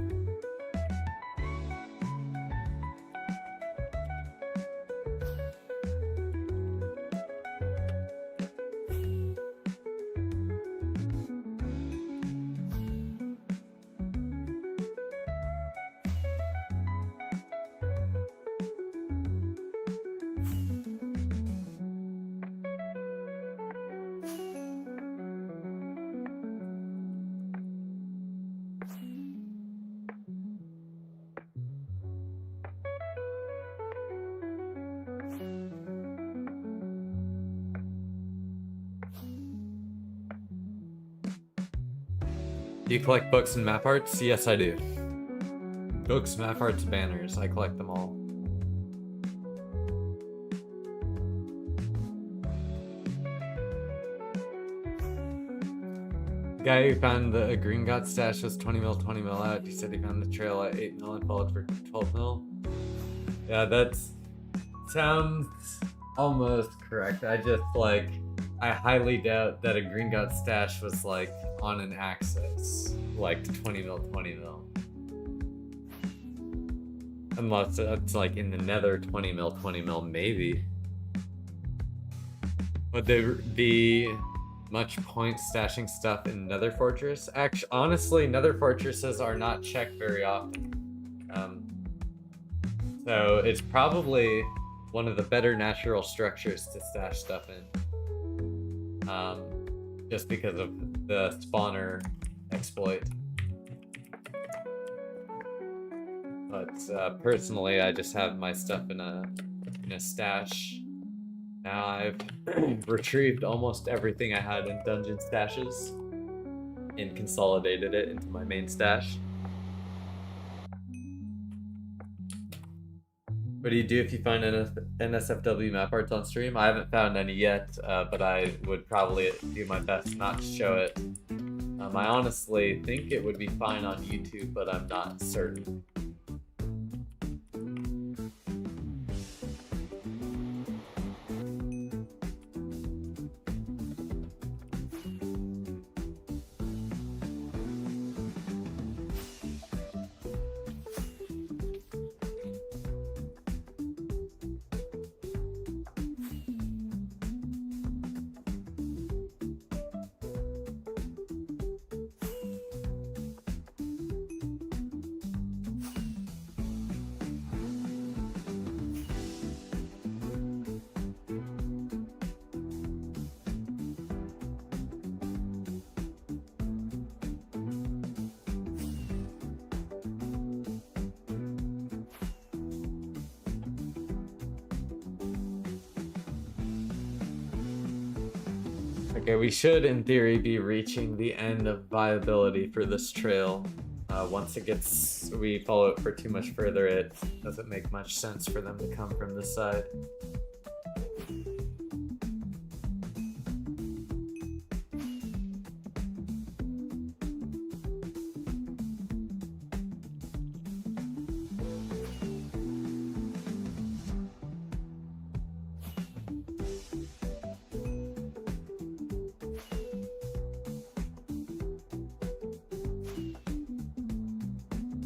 Do you collect books and map arts? Yes, I do. Books, map arts, banners. I collect them all. The guy who found the green god stash was 20 mil out. He said he found the trail at 8 mil and followed for 12 mil. Yeah, that sounds almost correct. I highly doubt that a green god stash was like on an axis, like 20 mil. Unless it's like in the nether 20 mil, maybe. Would there be much point stashing stuff in Nether Fortress? Actually, honestly, Nether Fortresses are not checked very often. So it's probably one of the better natural structures to stash stuff in. Just because of the spawner exploit. But personally, I just have my stuff in a stash. Now I've retrieved almost everything I had in dungeon stashes and consolidated it into my main stash. What do you do if you find NSFW map arts on stream? I haven't found any yet, but I would probably do my best not to show it. I honestly think it would be fine on YouTube, but I'm not certain. Okay, we should, in theory, be reaching the end of viability for this trail. Once we follow it for too much further, it doesn't make much sense for them to come from this side.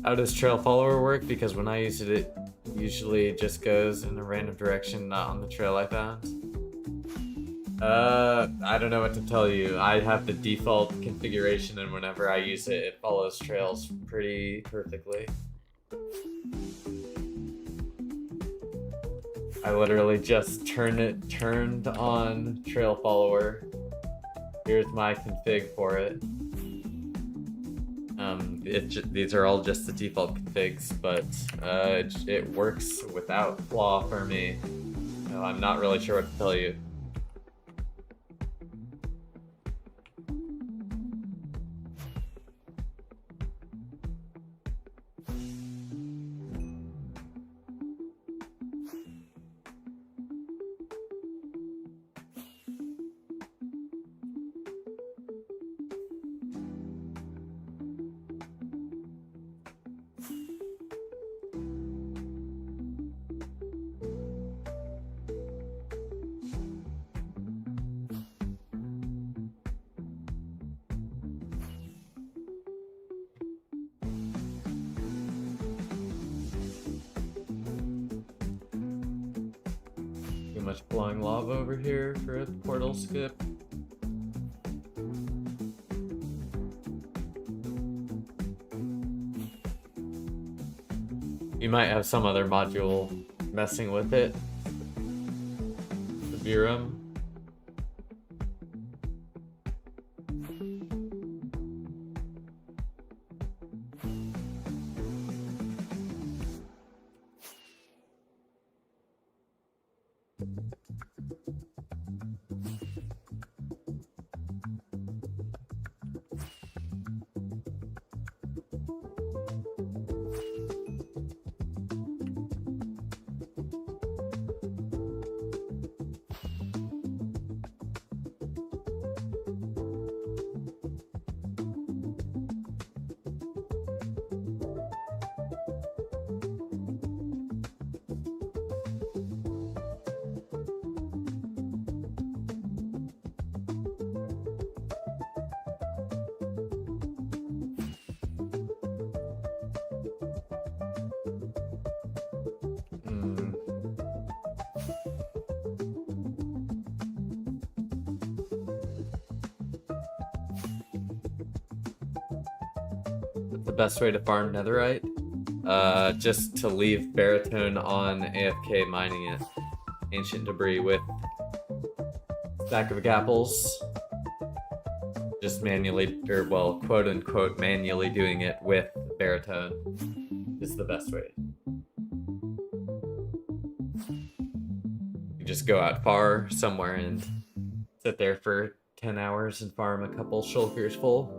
How does trail follower work? Because when I use it, it usually just goes in a random direction, not on the trail I found. I don't know what to tell you. I have the default configuration, and whenever I use it, it follows trails pretty perfectly. I literally just turned on trail follower. Here's my config for it. These are all just the default configs, but it works without flaw for me. So I'm not really sure what to tell you. Much flying lava over here for a portal skip. You might have some other module messing with it. The Burum. the best way to farm netherite? Just to leave baritone on AFK mining it. Ancient debris with stack of apples. Just manually, or well, quote unquote, manually doing it with baritone is the best way. You just go out far somewhere and sit there for 10 hours and farm a couple shulkers full.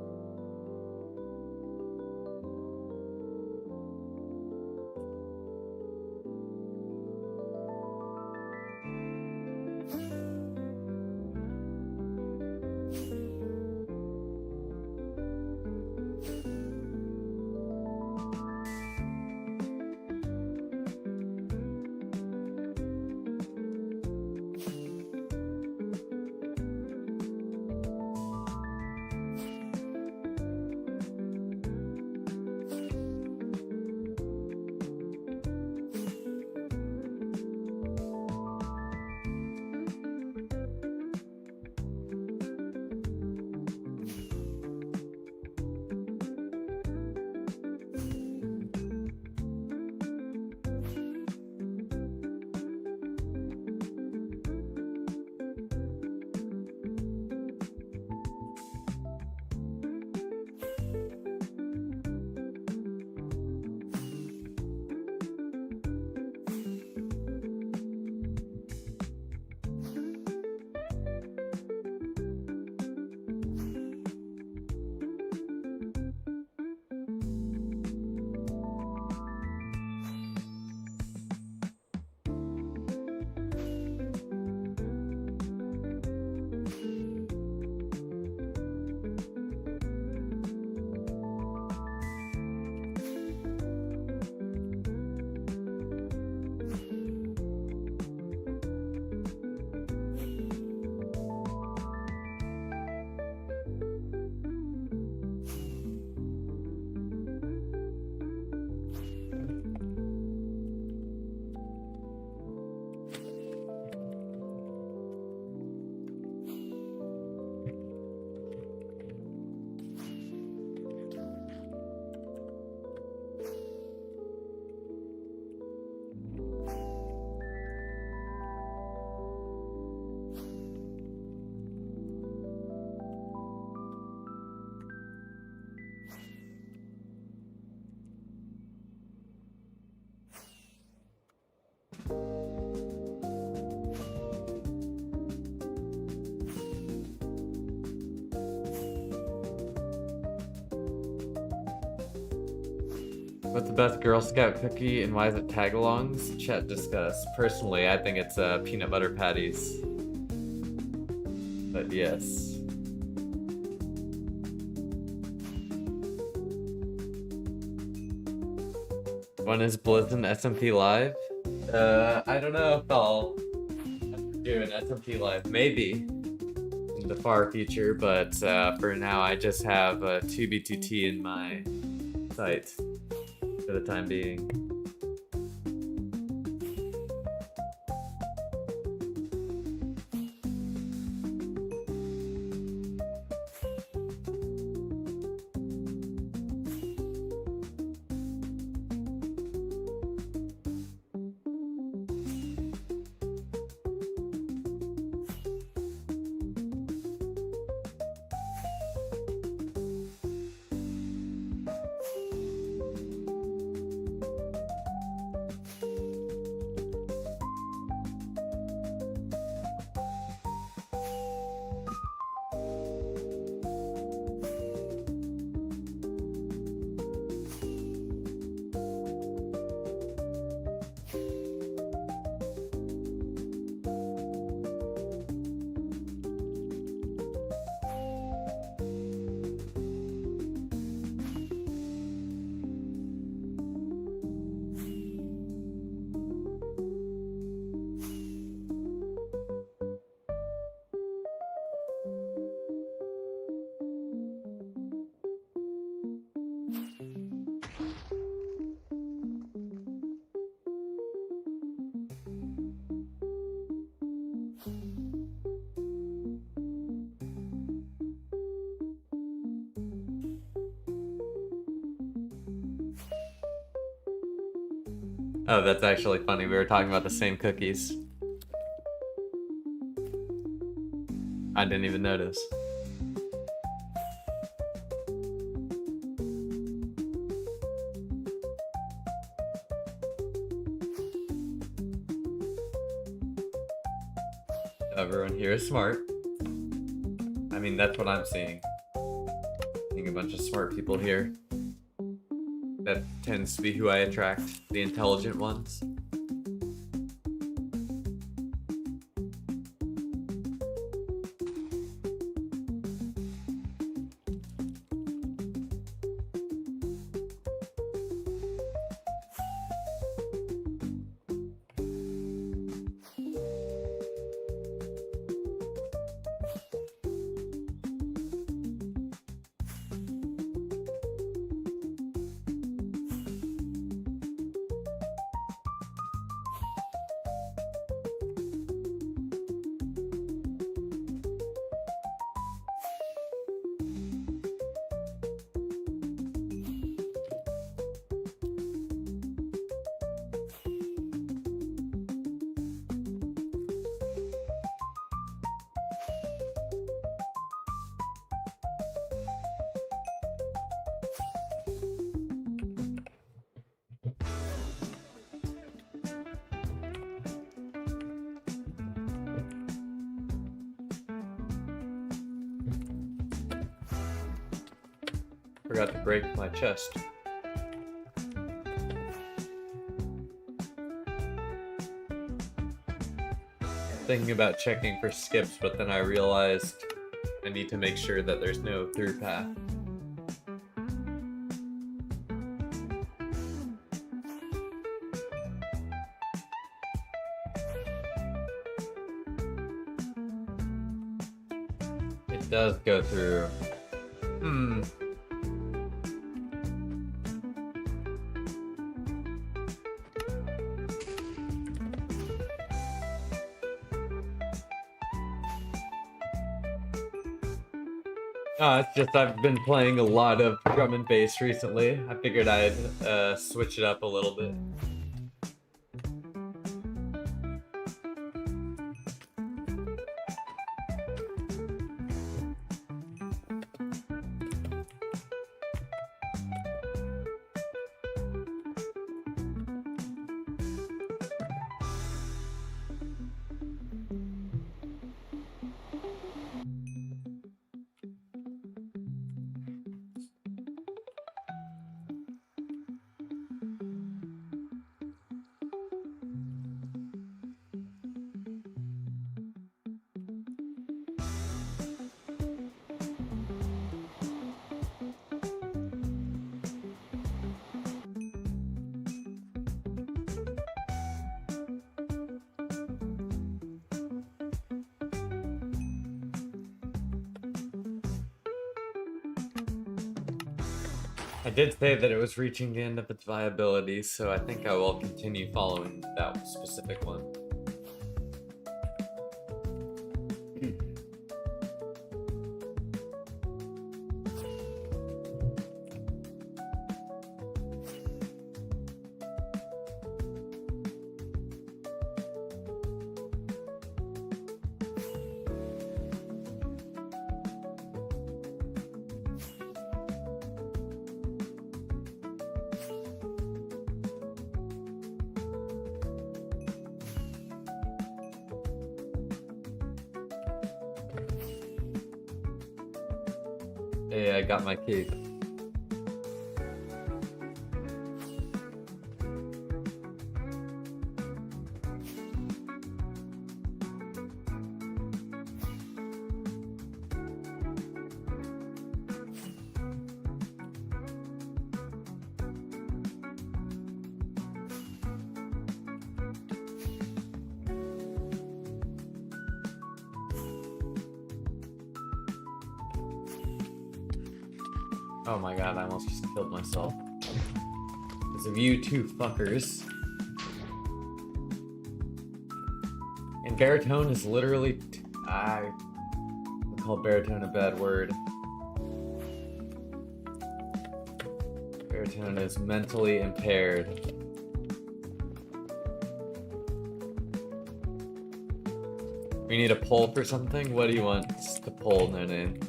What's the best Girl Scout cookie and why is it tagalongs? Chat discuss. Personally, I think it's peanut butter patties. But yes. When is Blizzard SMP Live? I don't know if I'll do an SMP Live. Maybe in the far future, but for now I just have 2B2T in my sights for the time being. Oh, that's actually funny. We were talking about the same cookies. I didn't even notice. Everyone here is smart. I mean, that's what I'm seeing. Seeing a bunch of smart people here. That tends to be who I attract, the intelligent ones. Forgot to break my chest. Thinking about checking for skips, but then I realized I need to make sure that there's no through path. It does go through. It's just I've been playing a lot of drum and bass recently. I figured I'd switch it up a little bit. I did say that it was reaching the end of its viability, so I think I will continue following that specific one. Hey, I got my cape. Oh my god, I almost just killed myself. Because of you two fuckers. And baritone is literally... I would call baritone a bad word. Baritone is mentally impaired. We need a poll for something? What do you want to poll, No Name?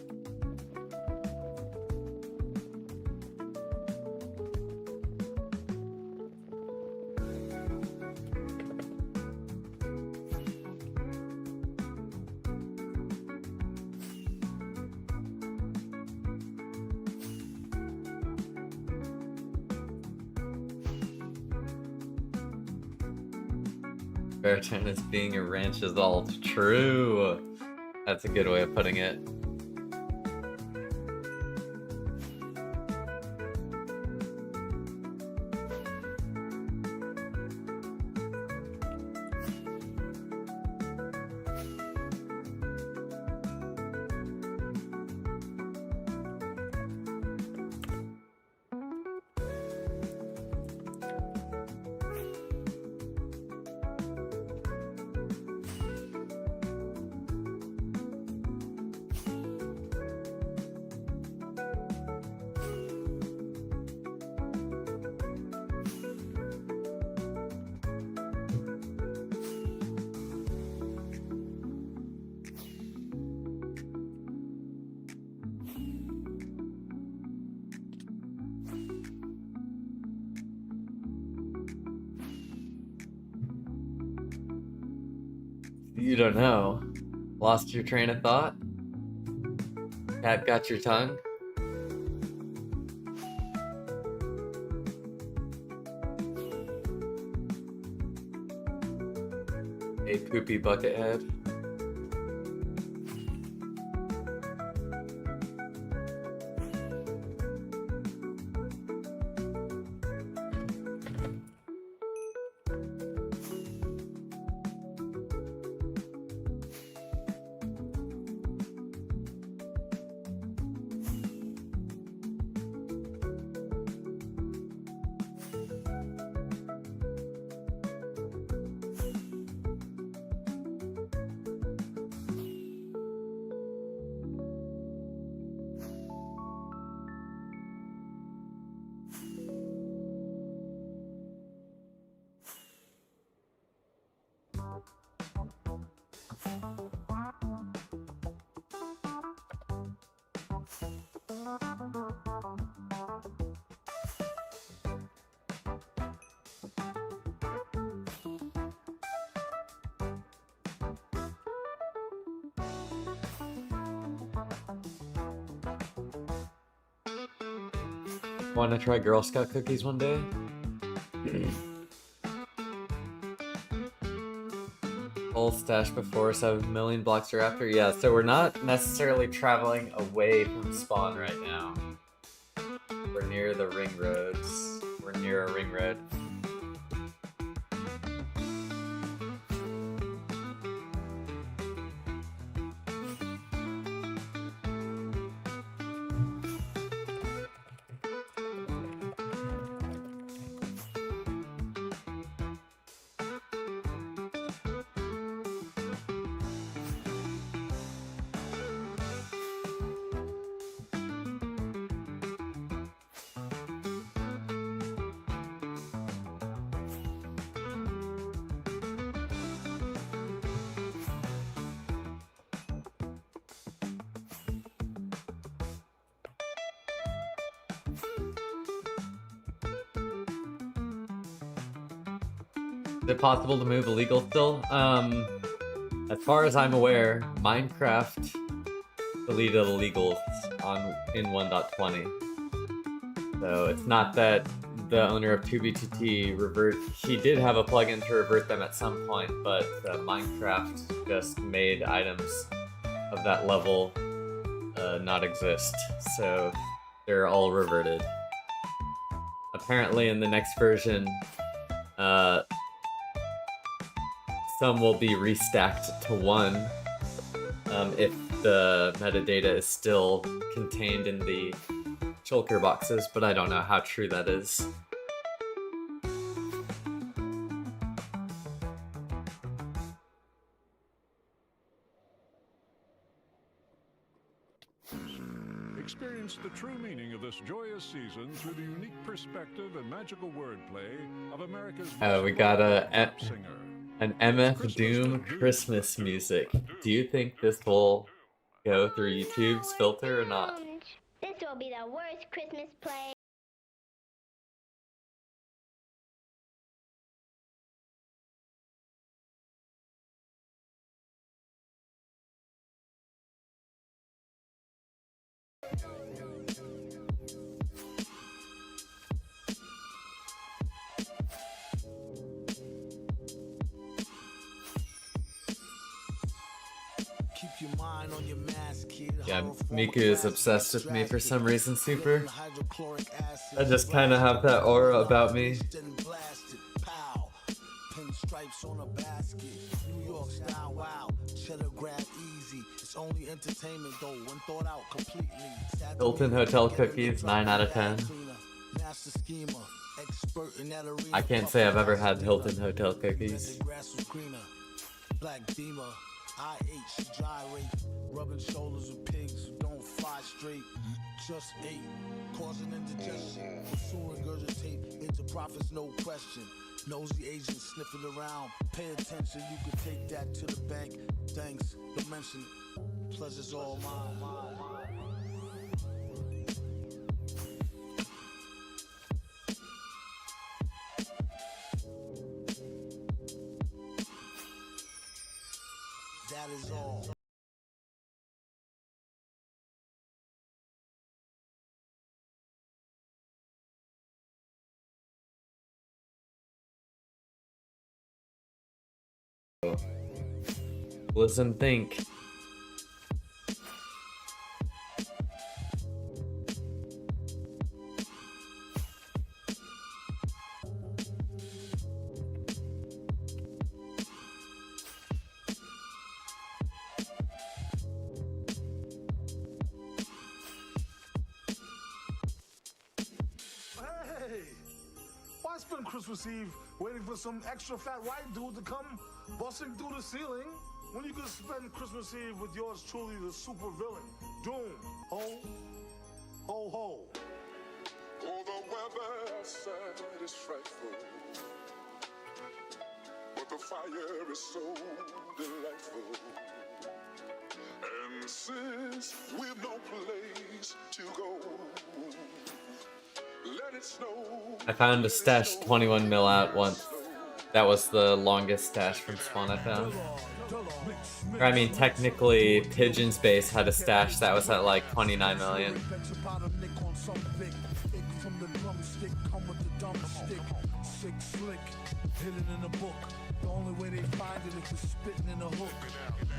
Bear tennis being a ranch is all true. That's a good way of putting it. You don't know. Lost your train of thought? Cat got your tongue? A poopy bucket head? Want to try Girl Scout cookies one day? Whole stash before 7 million blocks are after? Yeah, so we're not necessarily traveling away from spawn right now. We're near the ring roads. We're near a ring road. Is it possible to move illegal still? As far as I'm aware, Minecraft deleted illegals in 1.20. So it's not that the owner of 2BTT he did have a plugin to revert them at some point, but Minecraft just made items of that level not exist. So they're all reverted. Apparently in the next version, some will be restacked to 1 if the metadata is still contained in the shulker boxes, but I don't know how true that is. Experience the true meaning of this joyous season through the unique perspective and magical wordplay of America's We got a singer. An MF Doom Christmas music. Do you think this will go through YouTube's filter or not? This will be the worst Christmas play. Yeah, Miku is obsessed with me for some reason, super. I just kind of have that aura about me. Pinstripes on a basket, New York style, wow, cheddar grab easy. It's only entertainment though, when thought out completely. Hilton Hotel cookies, 9 out of 10. I can't say I've ever had Hilton Hotel cookies. Black Beamer, IH gyrate, rubbing shoulders with pigs who don't fly straight. Just ate, causing indigestion. Soon regurgitate into profits, no question. Nosy agents sniffing around. Pay attention, you can take that to the bank. Thanks, don't mention it. Pleasure's all mine. That is all. Listen, think. Why spend Christmas Eve waiting for some extra fat white dude to come busting through the ceiling when you could spend Christmas Eve with yours truly, the super villain, Doom? Ho, ho, ho. Oh, the weather outside is frightful, but the fire is so delightful. And since we've no place to go, let it snow. I found a stash 21 mil out once. That was the longest stash from spawn I found. Or, I mean, technically, Pigeon's base had a stash that was at like 29 million. Hidden in a book. The only way they find it is to spitting in a hook.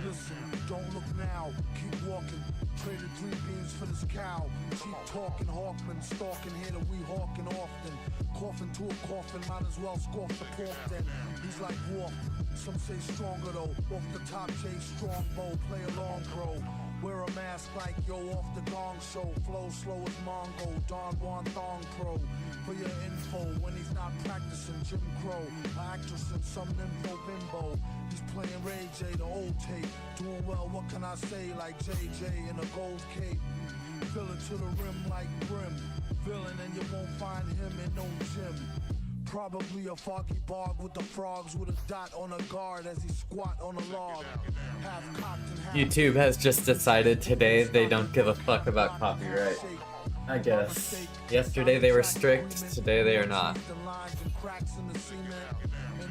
Listen, don't look now. Keep walking. Traded 3 beans for this cow. Keep talking, Hawkman. Stalking here that we hawking often. Coughing to a coffin. Might as well scoff the pork then. He's like Wolf. Some say stronger though. Off the top, chase strong bow. Play along, bro. Wear a mask like yo off the gong show. Flow slow as Mongo. Don Juan Thong Pro. For your info, when he's not practicing Jim Crow, actress in some nympho bimbo. He's playing Ray J, the old tape. Doing well, what can I say? Like JJ in a gold cape. Fill it to the rim like brim. Villain, and you won't find him in no gym. Probably a foggy bog with the frogs with a dot on a guard as he squat on a log. Half cocked and half YouTube has just decided today they don't give a fuck about copyright. I guess. Yesterday they were strict, today they are not. In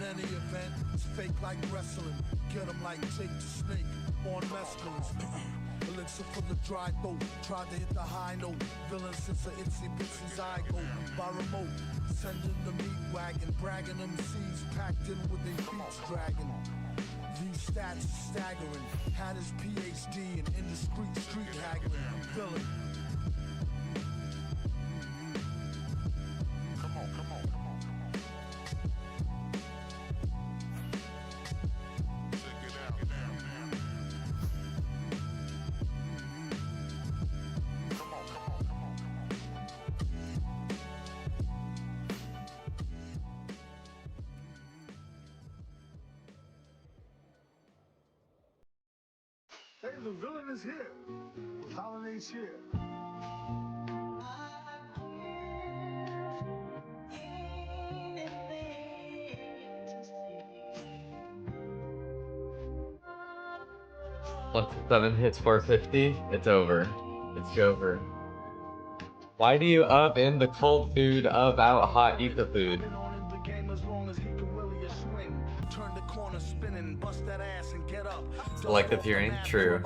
any event, it's fake like wrestling. Get him like Jake the Snake on mescalines. Elixir for the dry throat. Tried to hit the high note. Villain since a itsy bitsy zygo. By remote. Sending the meat wagon. Bragging them seeds packed in with their feet dragging. These stats are staggering. Had his PhD in indiscreet street haggling. Villain. Hey, the villain is here. With holidays here. Once the 7 hits 450, it's over. It's over. Why do you up in the cold food of out hot eat the food? I like the theory. True.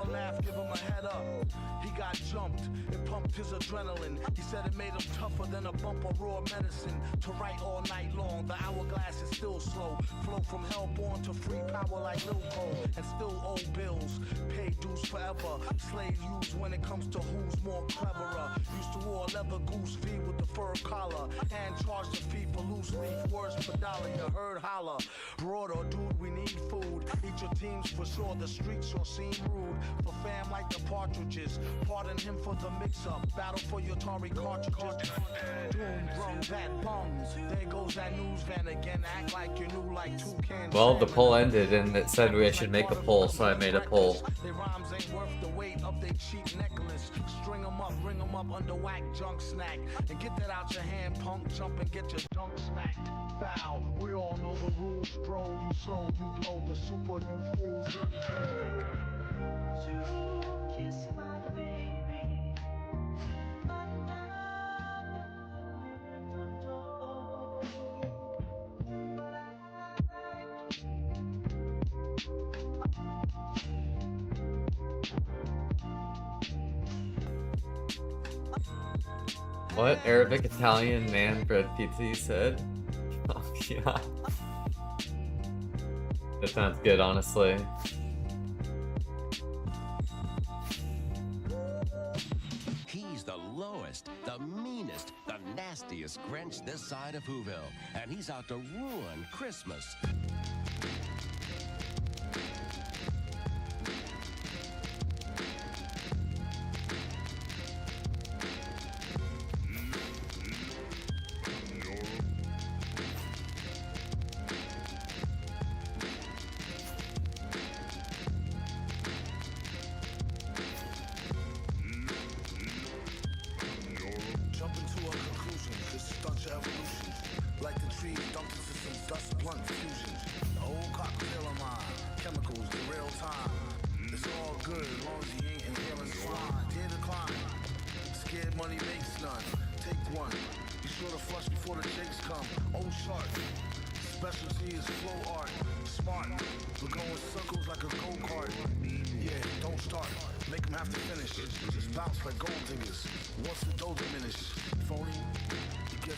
He got jumped, it pumped his adrenaline. He said it made him tougher than a bump of raw medicine. To write all night long, the hourglass is still slow. Flow from hellborn to free power like Lil Cole. And still owe bills, pay dues forever. Slave used when it comes to who's more cleverer. Used to wear leather goose feet with the fur collar. And charge the fee for loose leaf, words per dollar. You heard holler. Broad or dude, we need food. Eat your teams for sure, the streets sure seem rude. For fam like the partridges. Pardon him for the mix-up. Battle for your Atari cartridges. Doom, drum, bat, bums. There goes that news van again. Act like you knew like two cans. Well, the poll ended and it said we should make a poll, so I made a poll. Their rhymes ain't worth the weight of their cheap necklace. String them up, ring them up under whack junk snack. And get that out your hand, punk. Jump and get your junk smacked. Foul. We all know the rules, bro. You slow, you blow the super new fools. Kiss my baby. What Arabic Italian man bread pizza you said? Oh yeah. That sounds good, honestly. He's the lowest, the meanest, the nastiest Grinch this side of Whoville, and he's out to ruin Christmas.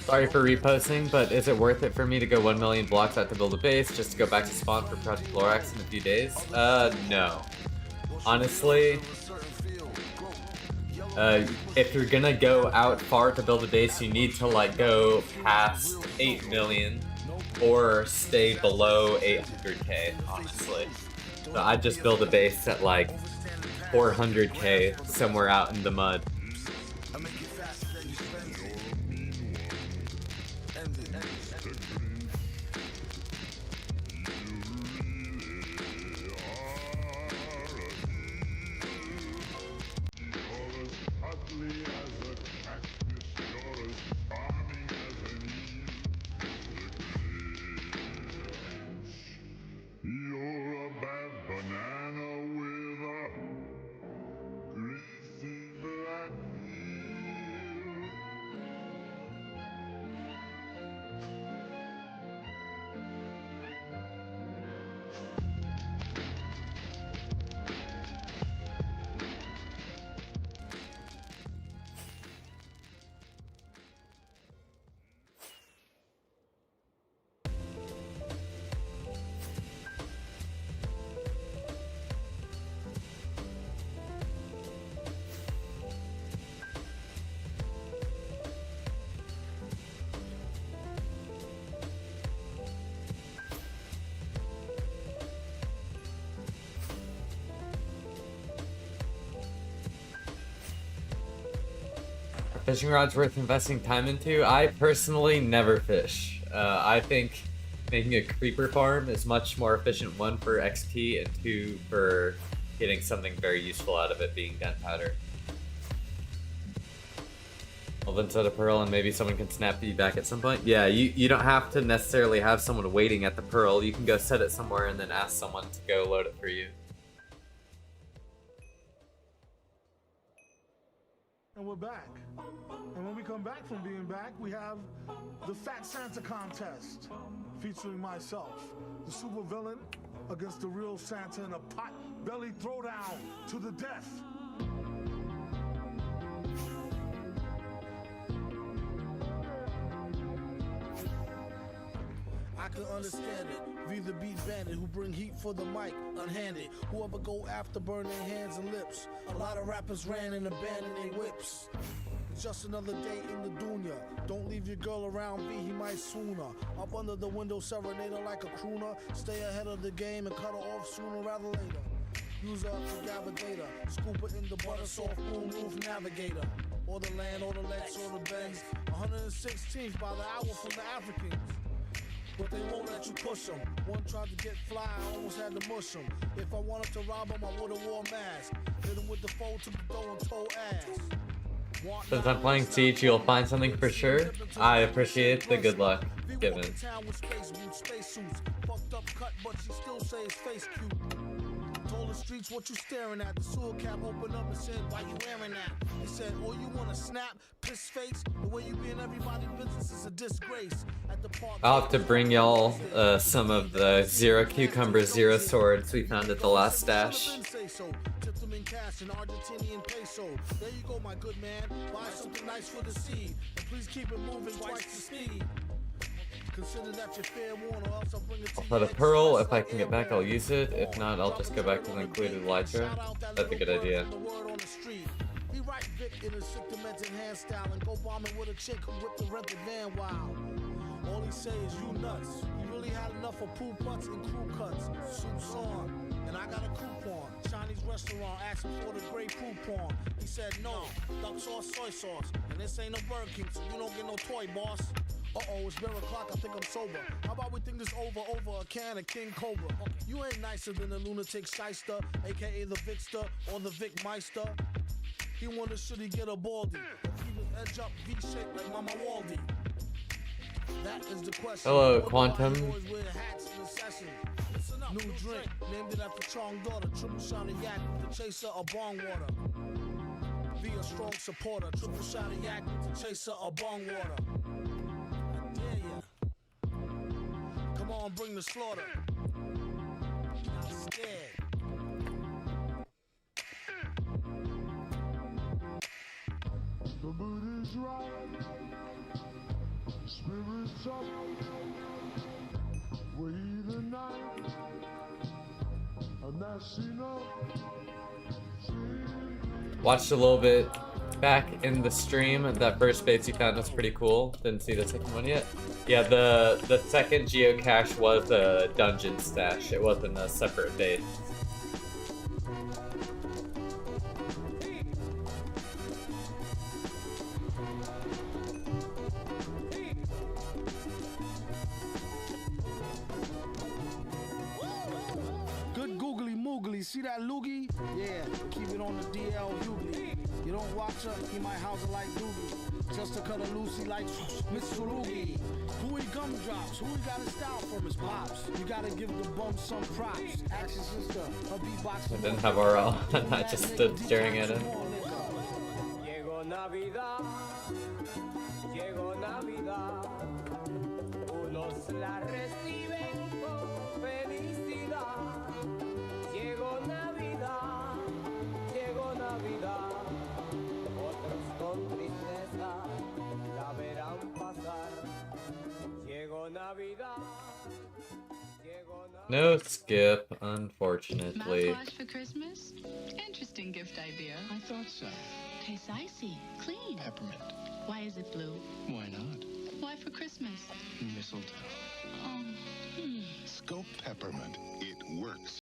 Sorry for reposting, but is it worth it for me to go 1 million blocks out to build a base just to go back to spawn for Project Lorax in a few days? No. Honestly, if you're gonna go out far to build a base, you need to like go past 8 million or stay below 800k, honestly. So I'd just build a base at like 400k somewhere out in the mud. Fishing rod's worth investing time into? I personally never fish. I think making a creeper farm is much more efficient, one for XP and two for getting something very useful out of it, being gunpowder. Well, then set a pearl and maybe someone can snap you back at some point. Yeah, you don't have to necessarily have someone waiting at the pearl. You can go set it somewhere and then ask someone to go load it for you. and we're back. And when we come back from being back, we have the Fat Santa contest featuring myself, the super villain against the real Santa in a pot belly throwdown to the death. I can understand it. Be the beat bandit who bring heat for the mic, unhanded. Whoever go after burn their hands and lips. A lot of rappers ran and abandoned their whips. It's just another day in the dunya. Don't leave your girl around B, he might sooner. Up under the window, serenade her like a crooner. Stay ahead of the game and cut her off sooner rather later. Use her up for Gavadator. Scoop her in the butter soft moon roof navigator. Or the land, or the Lex, or the Benz. 116th by the hour from the Africans. But they won't let you push them. One tried to get fly, I almost had to mush them. If I wanted to rob them, I would've wore a mask. Hit them with the foe, took the dough and told ass. Since I'm playing Siege, you'll find something for sure. I appreciate the good luck given. Fucked up cut, but she still say his face cute. Told the streets what you staring at. The sewer cap opened up and said, why you wearing that? He said, oh, you wanna snap? Piss face? The way you be in everybody's business is a disgrace. At the park, I'll have to bring y'all some of the zero cucumber, zero swords we found at the last stash. Tipped them in cash and Argentinian peso. There you go, my good man. Buy something nice for the seed. And please keep it moving twice the speed. Consider that your fair warning, or else I'll bring it to For the pearl, if I can get back, I'll use it. If not, I'll just go back to the included elytra. That's a good idea. He right Vic in a sick demented hand style and go bombing with a chick who whipped the rented van wild. All he say is you nuts. You really had enough of pool putts and crew cuts. Soup's on, and I got a coupon. Chinese restaurant asked me for the great coupon. He said no, duck sauce, soy sauce. And this ain't no Burger King, so you don't get no toy, boss. Uh-oh, it's bare o'clock, I think I'm sober. How about we think this over a can of King Cobra? You ain't nicer than the lunatic shyster, aka the Vicster or the Vic Meister. He wonder should he get a baldy, or keep his edge up V-shaped like Mama Waldy. That is the question. Hello, Quantum. New drink, named it after Chong daughter. Triple shot of yak, the chaser of bong water. Be a strong supporter. Triple shot of yak, the chaser of bong water. I dare ya. Come on, bring the slaughter. I'm scared. The mood is right, spirits up, we the night, and that's enough. Watched a little bit back in the stream. That first base you found was pretty cool. Didn't see the second one yet. Yeah, the second geocache was a dungeon stash. It wasn't a separate base. Good googly moogly, see that loogie? Yeah, keep it on the DL Hughley. You don't watch her, he might house her like Doogie. Just to cut a Lucy like Miss Surugi. Who he gumdrops, who he got his style from his pops. You gotta give the bum some props. Ask your sister, her beatbox. I didn't have RL, and I just stood staring at him. Llegó Navidad, llegó Navidad, unos la reciben con felicidad. Llegó Navidad, otros con tristeza la verán pasar. Llegó Navidad, llegó Navidad. No skip, unfortunately. Mouthwash for Christmas? Interesting gift idea. I thought so. Tastes icy, clean. Peppermint. Why is it blue? Why not? Why for Christmas? Mistletoe. Oh, Scope peppermint. It works.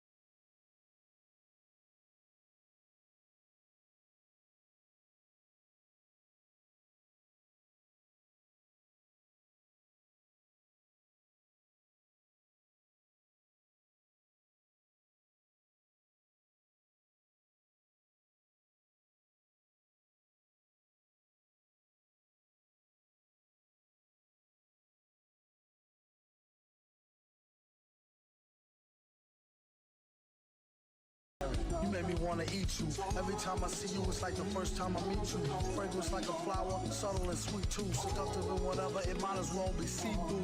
made me wanna eat you. Every time I see you, it's like the first time I meet you. Fragrance like a flower, subtle and sweet too. Seductive and whatever, it might as well be see-through.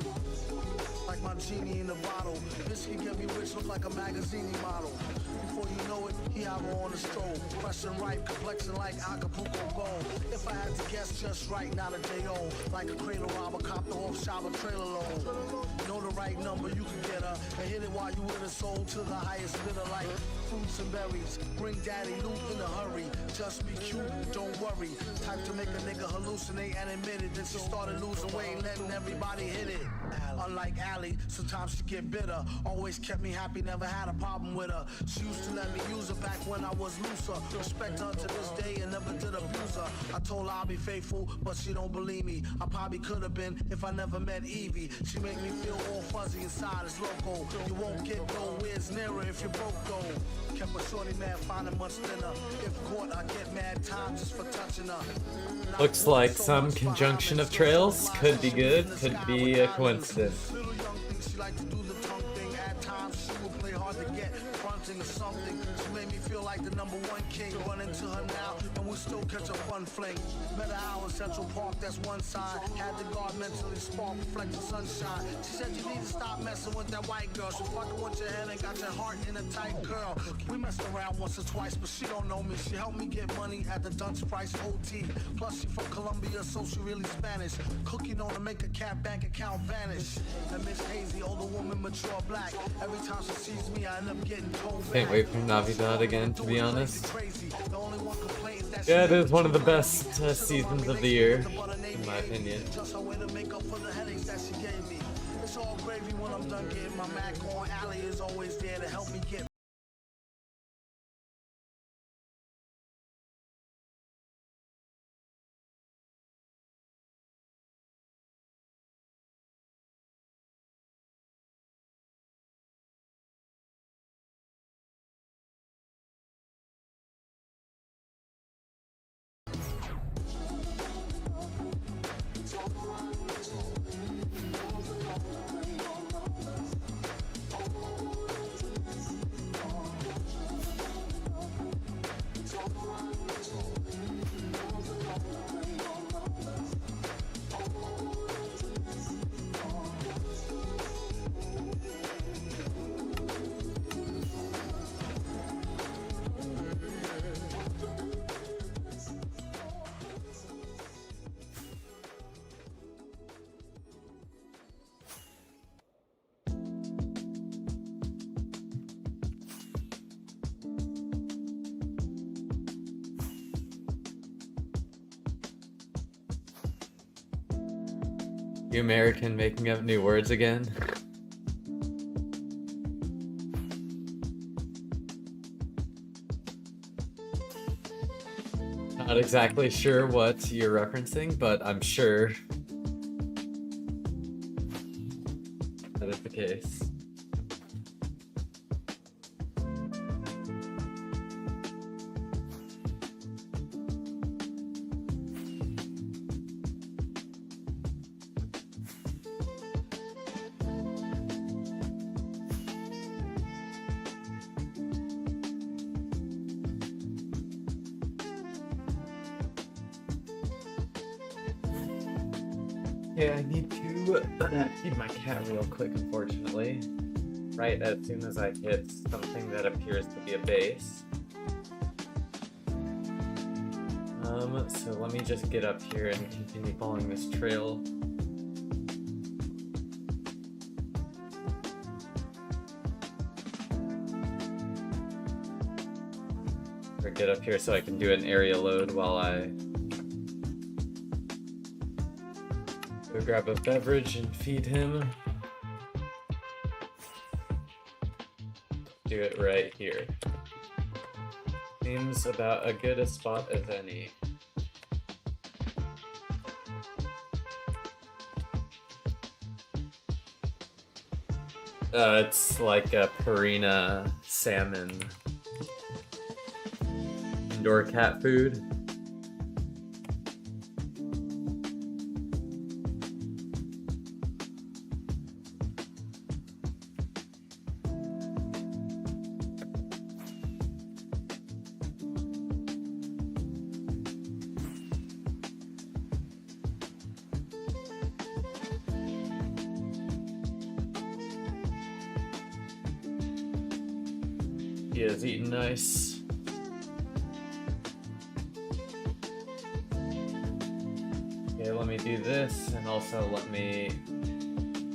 Like my genie in the bottle. This can get me rich, look like a magazine model. Before you know it, he have her on the stove. Fresh and ripe, complexion like Acapulco gold. If I had to guess just right, not a day old. Like a cradle robber, cop the off shopper trailer load. Know the right number, you can get her. And hit it while you with her soul to the highest bidder. Like fruits and berries. Bring daddy loot in a hurry. Just be cute, don't worry. Type to make a nigga hallucinate and admit it. Then she started losing weight, letting everybody hit it. Unlike Allie, sometimes she get bitter. Always kept me happy, never had a problem with her. She used to let me use her back when I was looser. Respect her to this day and never did abuse her. I told her I'll be faithful, but she don't believe me. I probably could have been if I never met Evie. She make me feel all fuzzy inside, it's loco. You won't get nowhere nearer if you're broke though. Kept a shorty man finding much thinner. If caught, I get mad time just for touching her. Looks like some conjunction of trails. Could be good, could be a coincidence. Little young thing, she like to do the tongue thing. At times she will play hard to get, fronting or something. She made me feel like the #1 king. Run into her now, and we'll still catch a fun fling. Met her out in Central Park, that's one side. Had the guard mentally spark, reflect the sunshine. She said you need to stop messing with that white girl. She fucking with your head and got your heart in a tight curl. We messed around once or twice, but she don't know me. She helped me get money at the Dunce Price OT. Plus she from Colombia, so she really Spanish. Cooking on to make a cat bank account vanish. And Miss Hazy, older woman, mature black. Every time she sees me, I end up getting told back. Can't wait for Navidad again, to be honest. The only one complains that Yeah, it is one of the best seasons of the year, in my opinion. just a way to make up for the headaches that she gave me. It's all gravy when I'm done getting my Mac on. Allie is always there to help me get. You American making up new words again? Not exactly sure what you're referencing, but I'm sure that is the case. Yeah, I need to feed my cat real quick, unfortunately. Right as soon as I hit something that appears to be a base. So let me just get up here and continue following this trail. Or get up here so I can do an area load while I go grab a beverage and feed him. Do it right here. Seems about as good a spot as any. It's like a Purina salmon indoor cat food. He is eating nice. Okay, let me do this, and also let me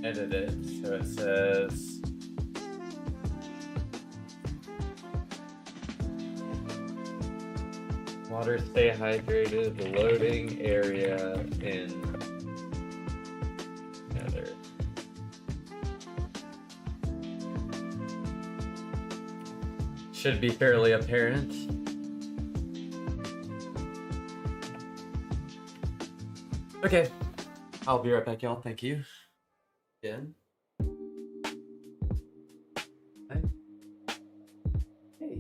edit it. So it says water stay hydrated, loading area in Nether. Should be fairly apparent. Okay, I'll be right back, y'all. Thank you. Again. Hi. Hey.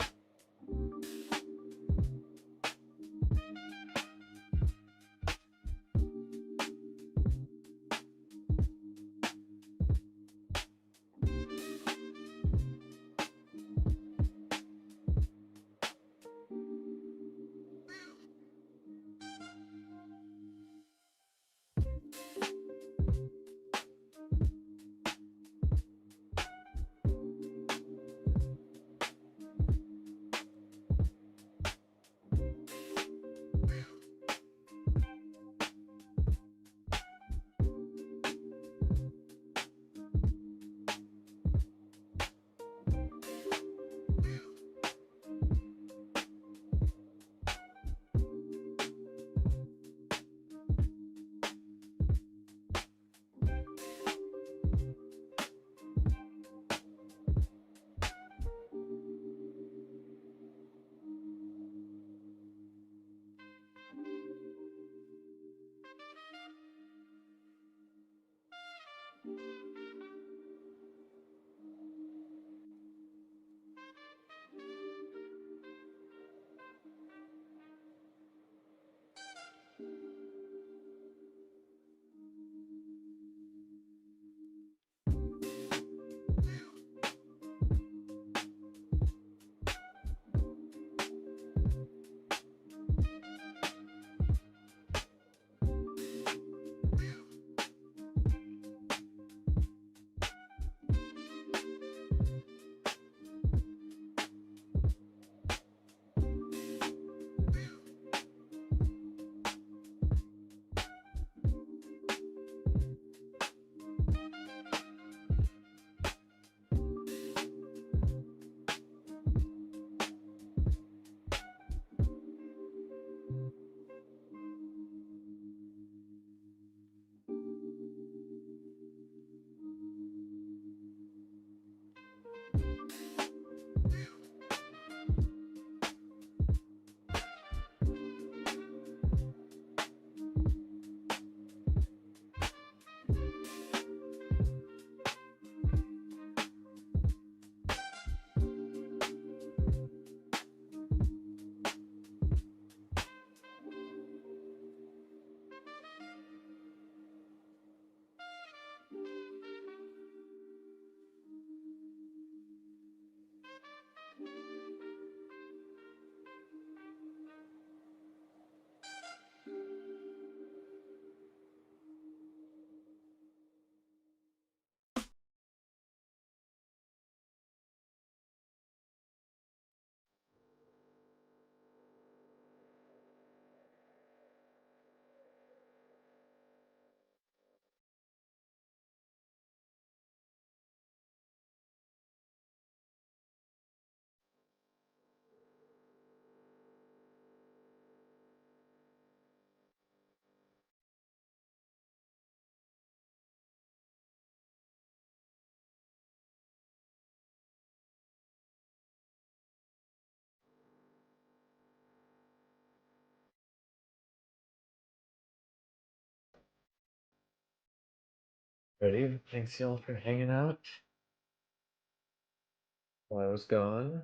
Ready? Thanks y'all for hanging out while I was gone.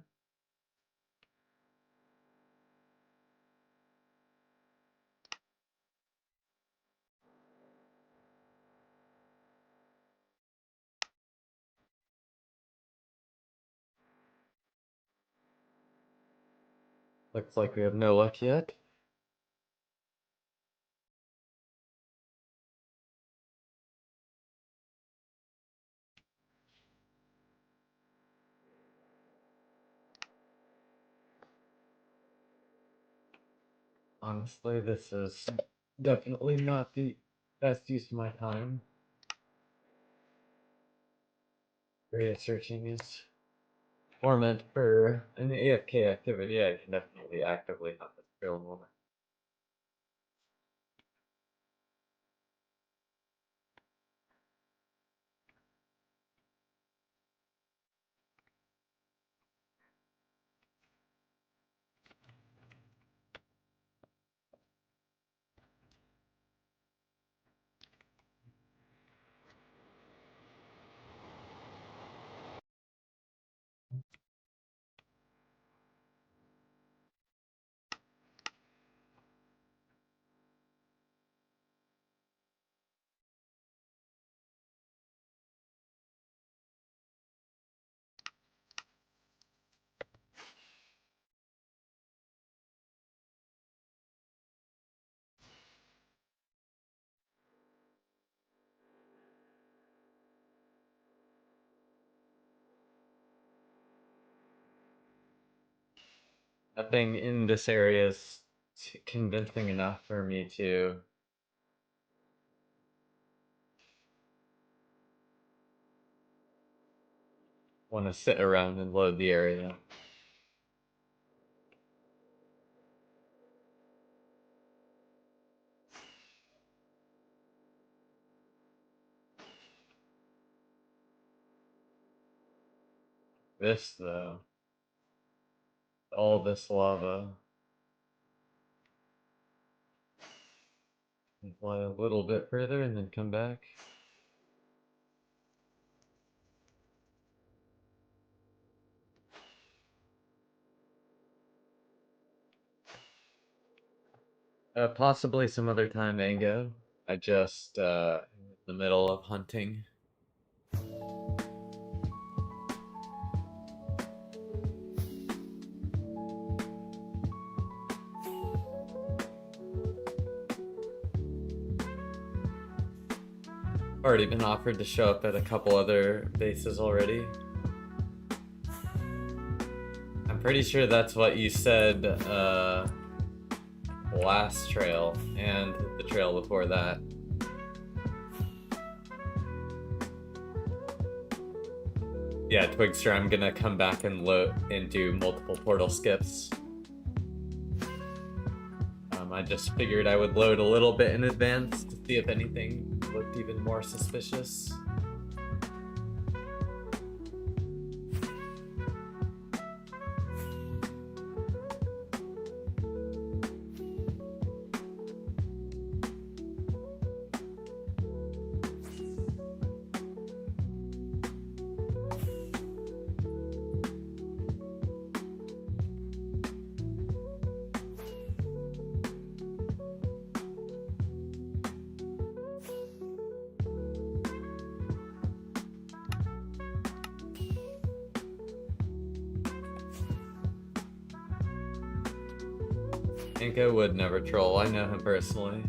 Looks like we have no luck yet. Honestly, this is definitely not the best use of my time. Area searching is more meant for an AFK activity. I can definitely actively hunt this trail more. Nothing in this area is convincing enough for me to want to sit around and load the area. This, though, all this lava. Fly a little bit further and then come back. Possibly some other time, Mango. I just, in the middle of hunting. Already been offered to show up at a couple other bases already. I'm pretty sure that's what you said, last trail and the trail before that. Yeah, Twigster, I'm gonna come back and load and do multiple portal skips. I just figured I would load a little bit in advance to see if anything looked even more suspicious. Inko would never troll, I know him personally.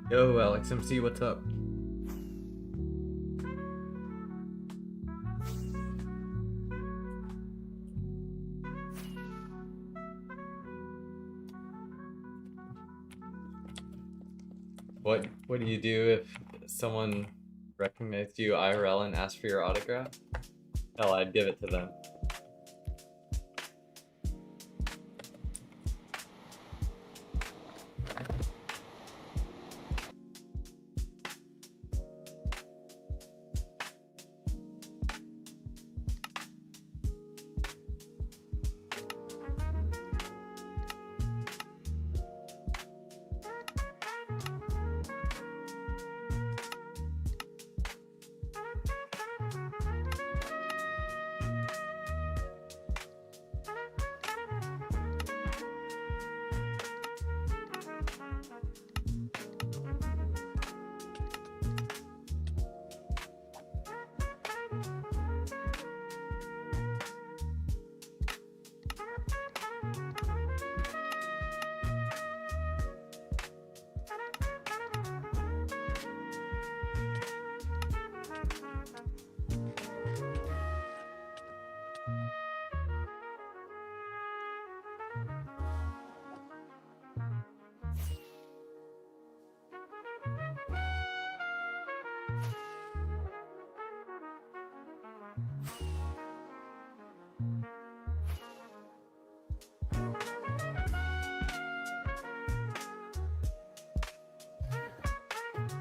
Yo, Alex MC, what's up? What do you do if someone recognized you IRL and asked for your autograph? Hell, I'd give it to them.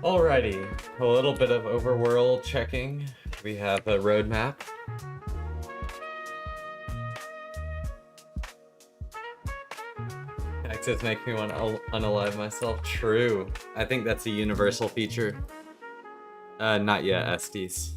Alrighty, a little bit of overworld checking. We have a roadmap. Access makes me want to unalive myself. True. I think that's a universal feature. Not yet, Estes.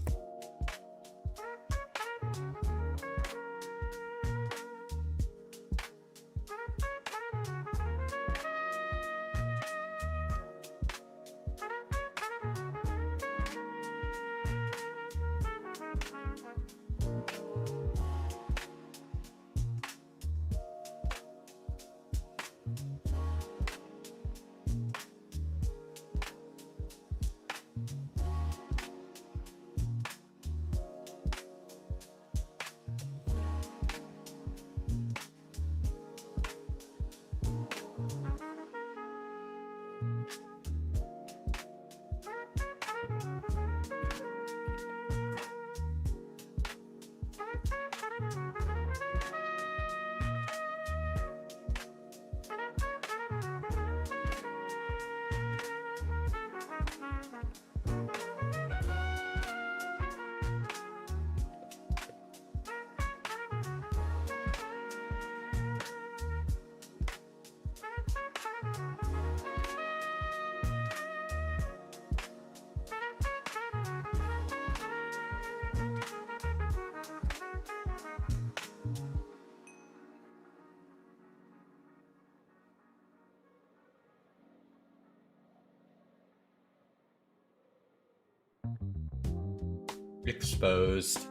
Exposed.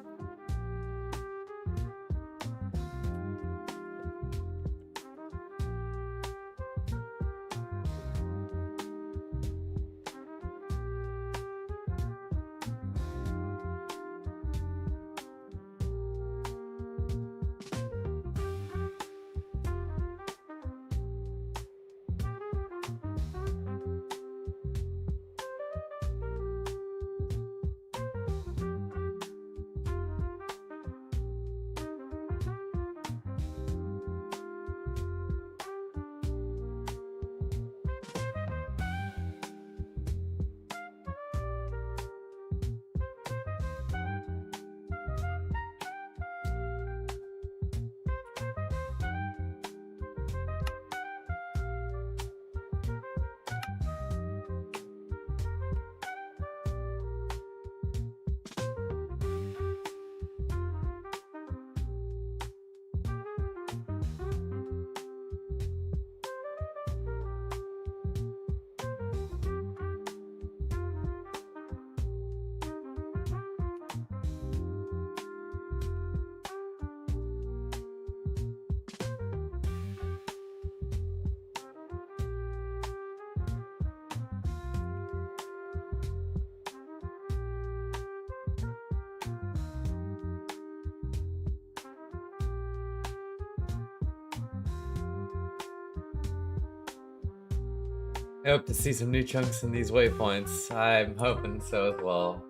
I hope to see some new chunks in these waypoints. I'm hoping so as well.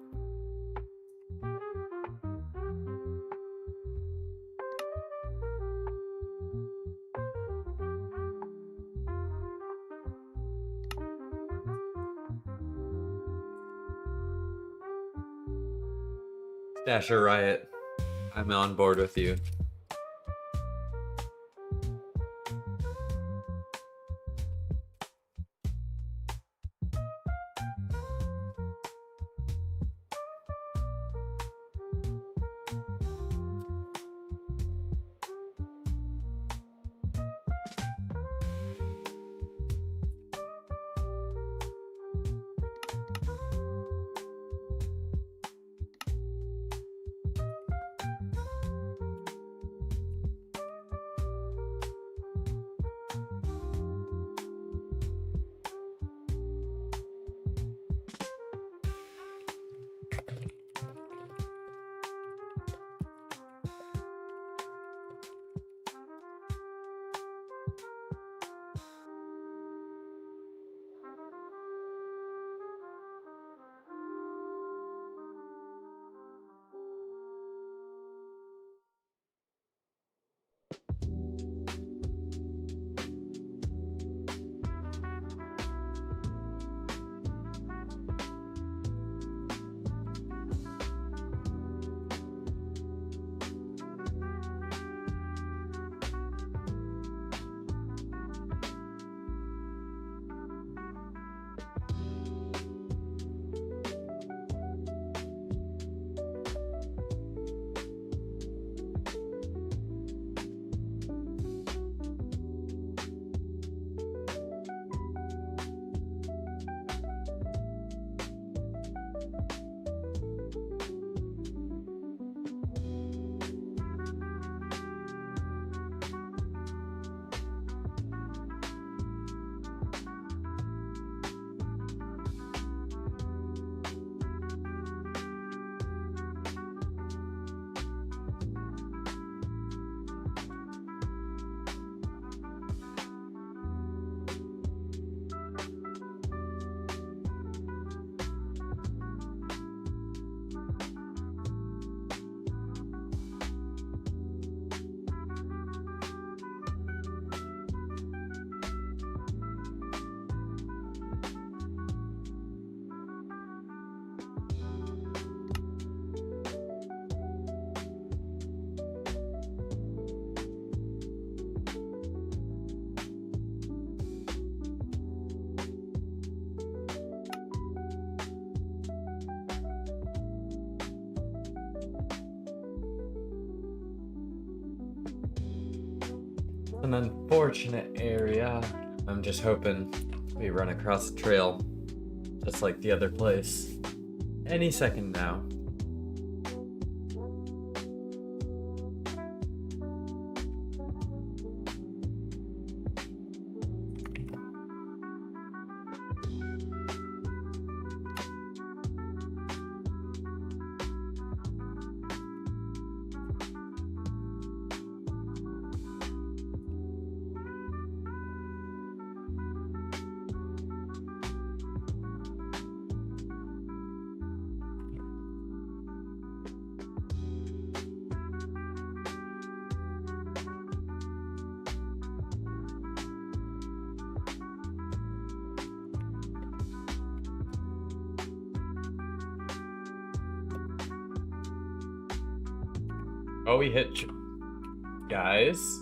Dasher Riot, I'm on board with you. an unfortunate area. I'm just hoping we run across a trail, just like the other place. Any second now. Oh, we hit... Guys.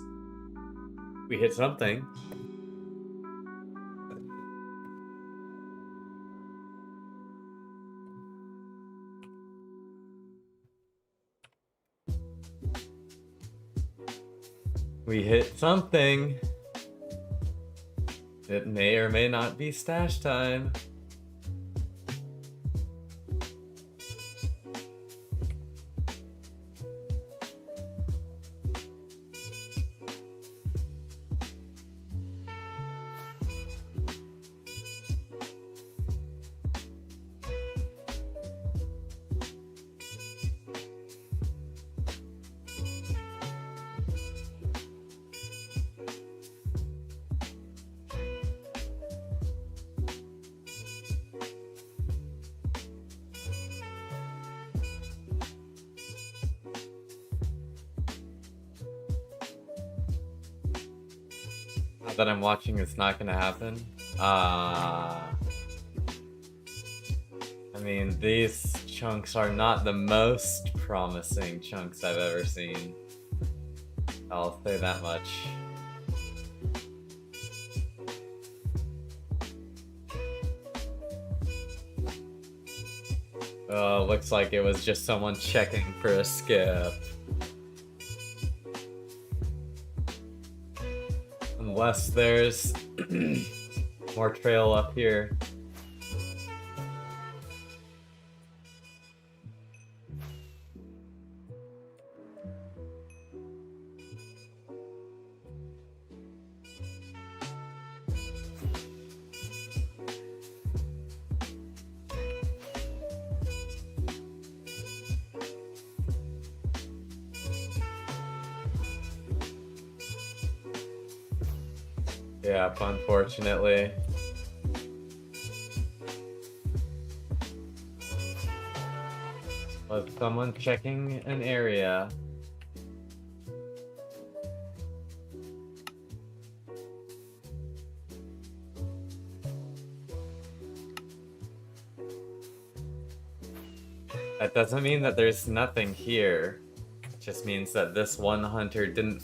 We hit something. We hit something. It may or may not be stash time. That I'm watching, it's not gonna happen. I mean, these chunks are not the most promising chunks I've ever seen. I'll say that much. Oh, looks like it was just someone checking for a skip. Unless there's more trail up here. Yep, unfortunately. Was someone checking an area? That doesn't mean that there's nothing here. It just means that this one hunter did not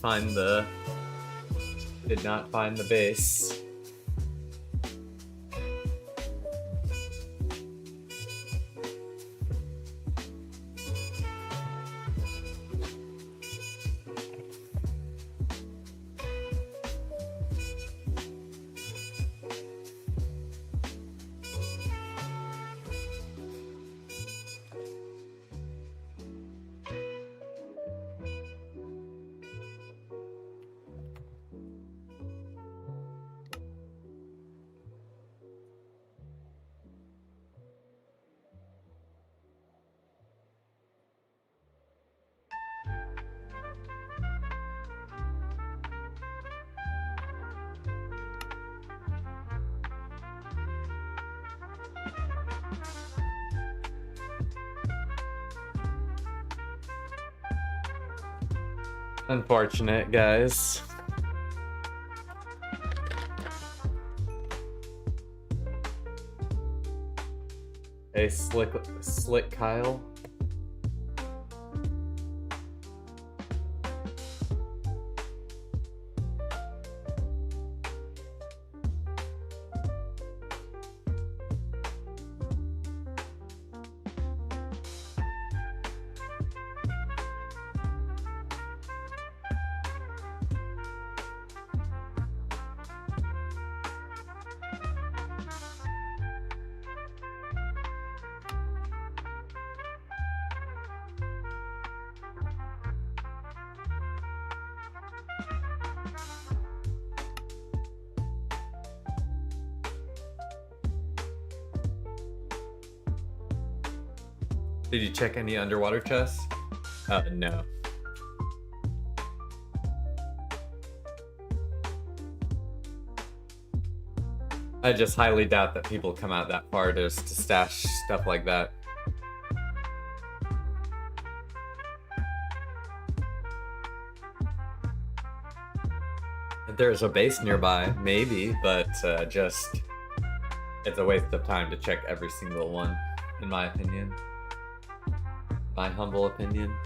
find the base. Unfortunate, guys. Hey, Slick Kyle. Did you check any underwater chests? No. I just highly doubt that people come out that far just to stash stuff like that. If there's a base nearby, maybe, but just it's a waste of time to check every single one, in my opinion. My humble opinion.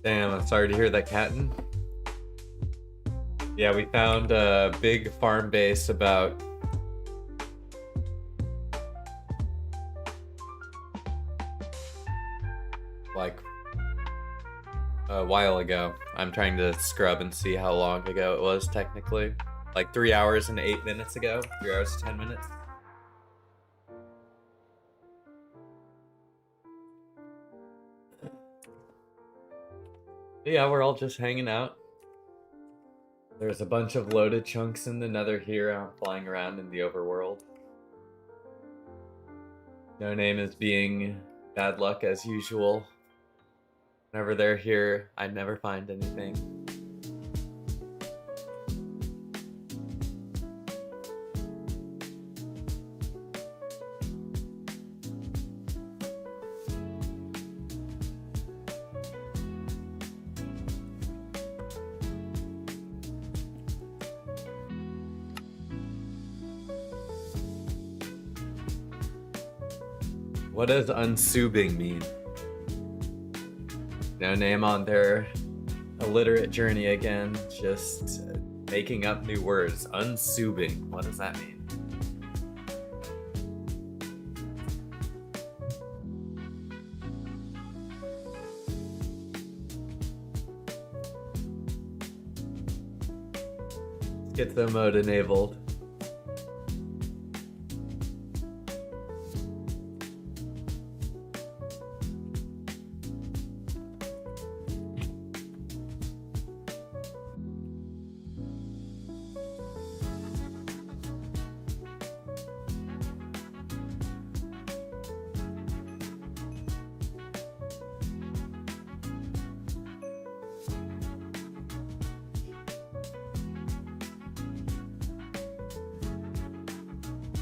Damn, I'm sorry to hear that, Catton. Yeah, we found a big farm base about like a while ago. I'm trying to scrub and see how long ago it was technically. Like 3 hours and 8 minutes ago. 3 hours and 10 minutes. Yeah, we're all just hanging out. There's a bunch of loaded chunks in the Nether here flying around in the overworld. No Name is being bad luck as usual. Whenever they're here, I never find anything. What does unsubing mean? No Name on their illiterate journey again, just making up new words. Unsubing, what does that mean? Get the mode enabled.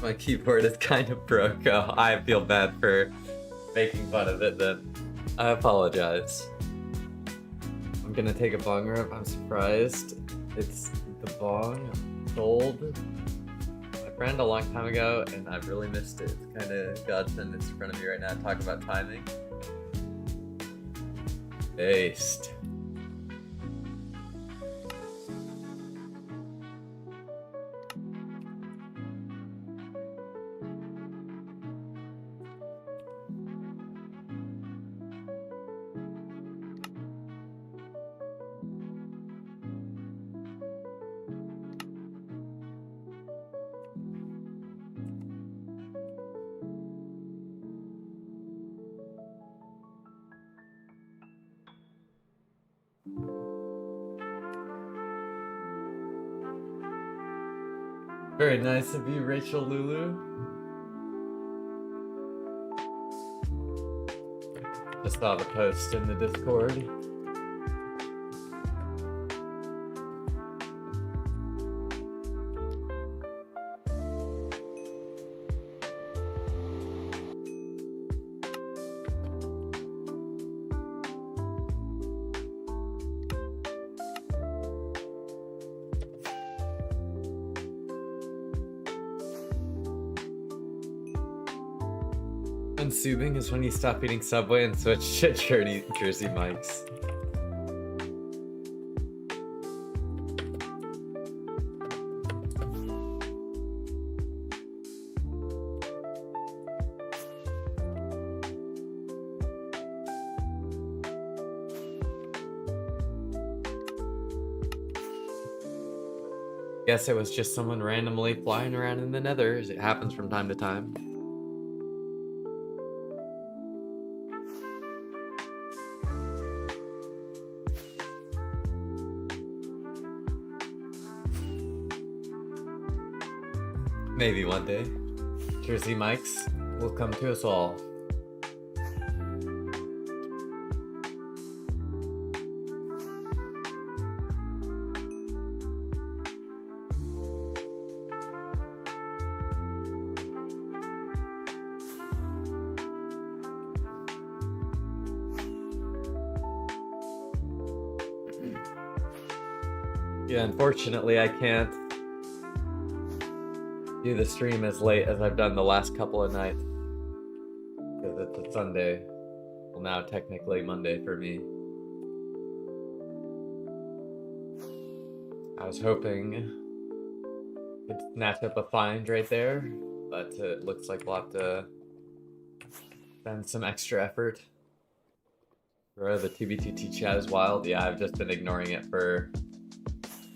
My keyboard is kind of broke. Oh, I feel bad for making fun of it then. I apologize. I'm gonna take a bong rip. I'm surprised. It's the bong sold my friend a long time ago and I've really missed it. It's kind of godsend. It's in front of me right now. Talk about timing. Based. Very nice of you, Rachel Lulu. Just saw the post in the Discord. Unsubing is when you stop eating Subway and switch to Jersey Mike's. Guess it was just someone randomly flying around in the nether, as it happens from time to time. Maybe one day, Jersey Mike's will come to us all. Yeah, unfortunately, I can't do the stream as late as I've done the last couple of nights. Because it's a Sunday. Well, now technically Monday for me. I was hoping I could snatch up a find right there, but it looks like we'll have to spend some extra effort. Bro, the TBTT chat is wild. Yeah, I've just been ignoring it for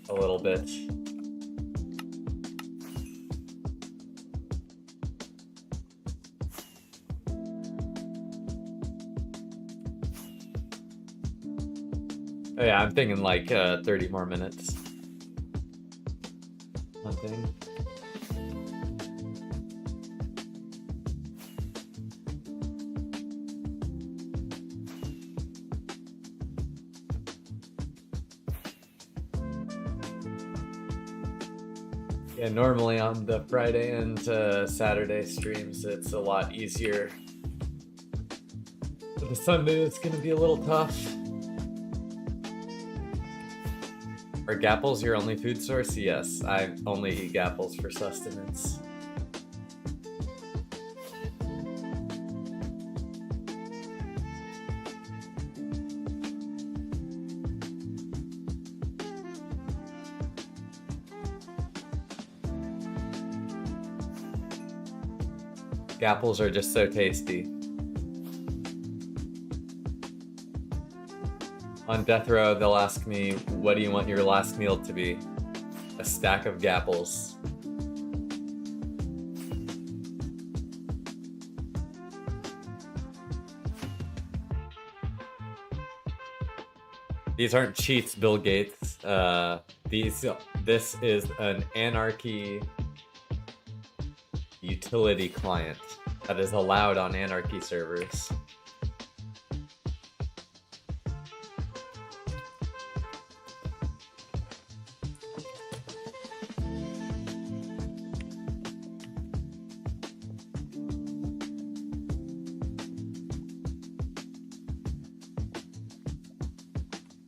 a little bit. Oh yeah, I'm thinking like 30 more minutes. Hunting. Yeah, normally on the Friday and Saturday streams, it's a lot easier. But the Sunday, it's gonna be a little tough. Are gapples your only food source? Yes, I only eat gapples for sustenance. Gapples are just so tasty. On death row, they'll ask me, what do you want your last meal to be? A stack of gapples. These aren't cheats, Bill Gates. This is an anarchy utility client that is allowed on anarchy servers.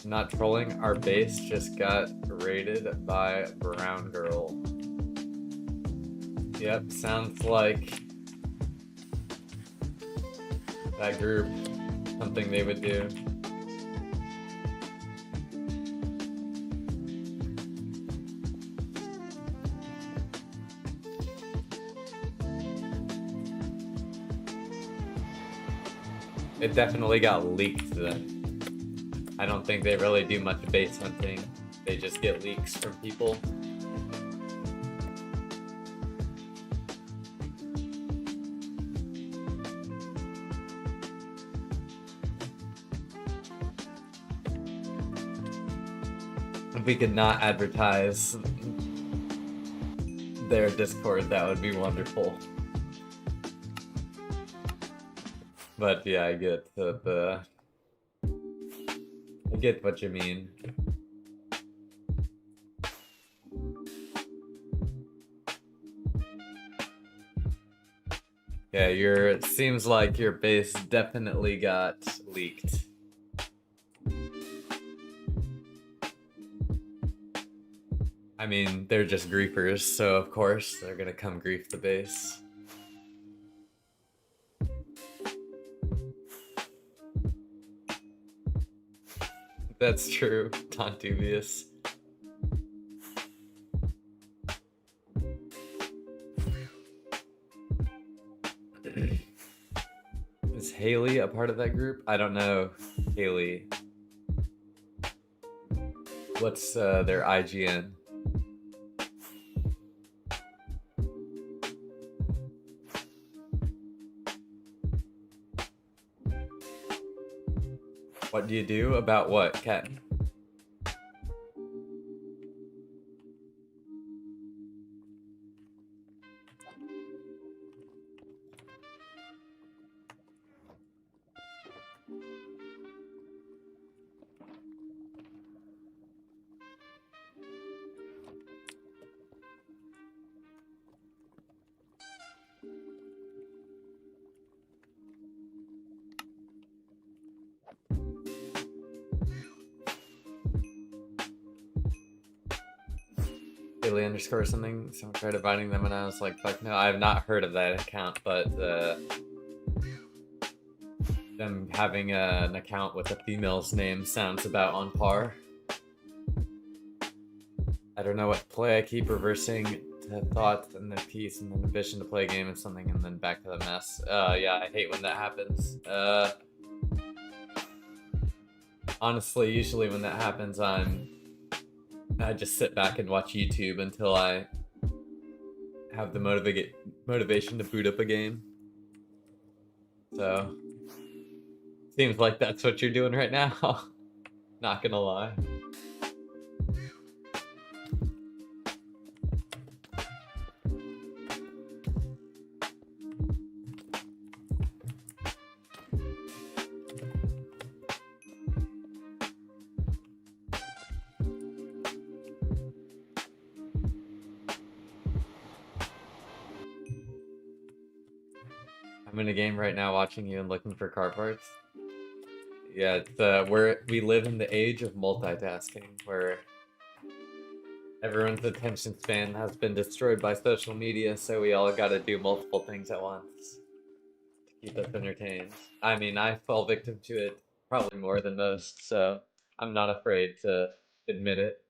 Not trolling, our base just got raided by Brown Girl. Yep, sounds like that group, something they would do. It definitely got leaked then. I don't think they really do much base hunting. They just get leaks from people. If we could not advertise their Discord, that would be wonderful. But yeah, I get I get what you mean. Yeah, it seems like your base definitely got leaked. I mean, they're just griefers, so of course they're gonna come grief the base. That's true, Tontubius. Is Haley a part of that group? I don't know, Haley. What's their IGN? What do you do about what, Ken? Daily underscore something. Someone tried inviting them and I was like, fuck no. I have not heard of that account, but them having an account with a female's name sounds about on par. I don't know what to play. I keep reversing to thought and then peace and then ambition to play a game and something and then back to the mess. Yeah, I hate when that happens. Honestly, usually when that happens, I just sit back and watch YouTube until I have the motivation to boot up a game. So, seems like that's what you're doing right now. Not gonna lie. I'm in a game right now watching you and looking for car parts. Yeah, we live in the age of multitasking, where everyone's attention span has been destroyed by social media, so we all gotta do multiple things at once to keep us entertained. I mean, I fall victim to it probably more than most, so I'm not afraid to admit it.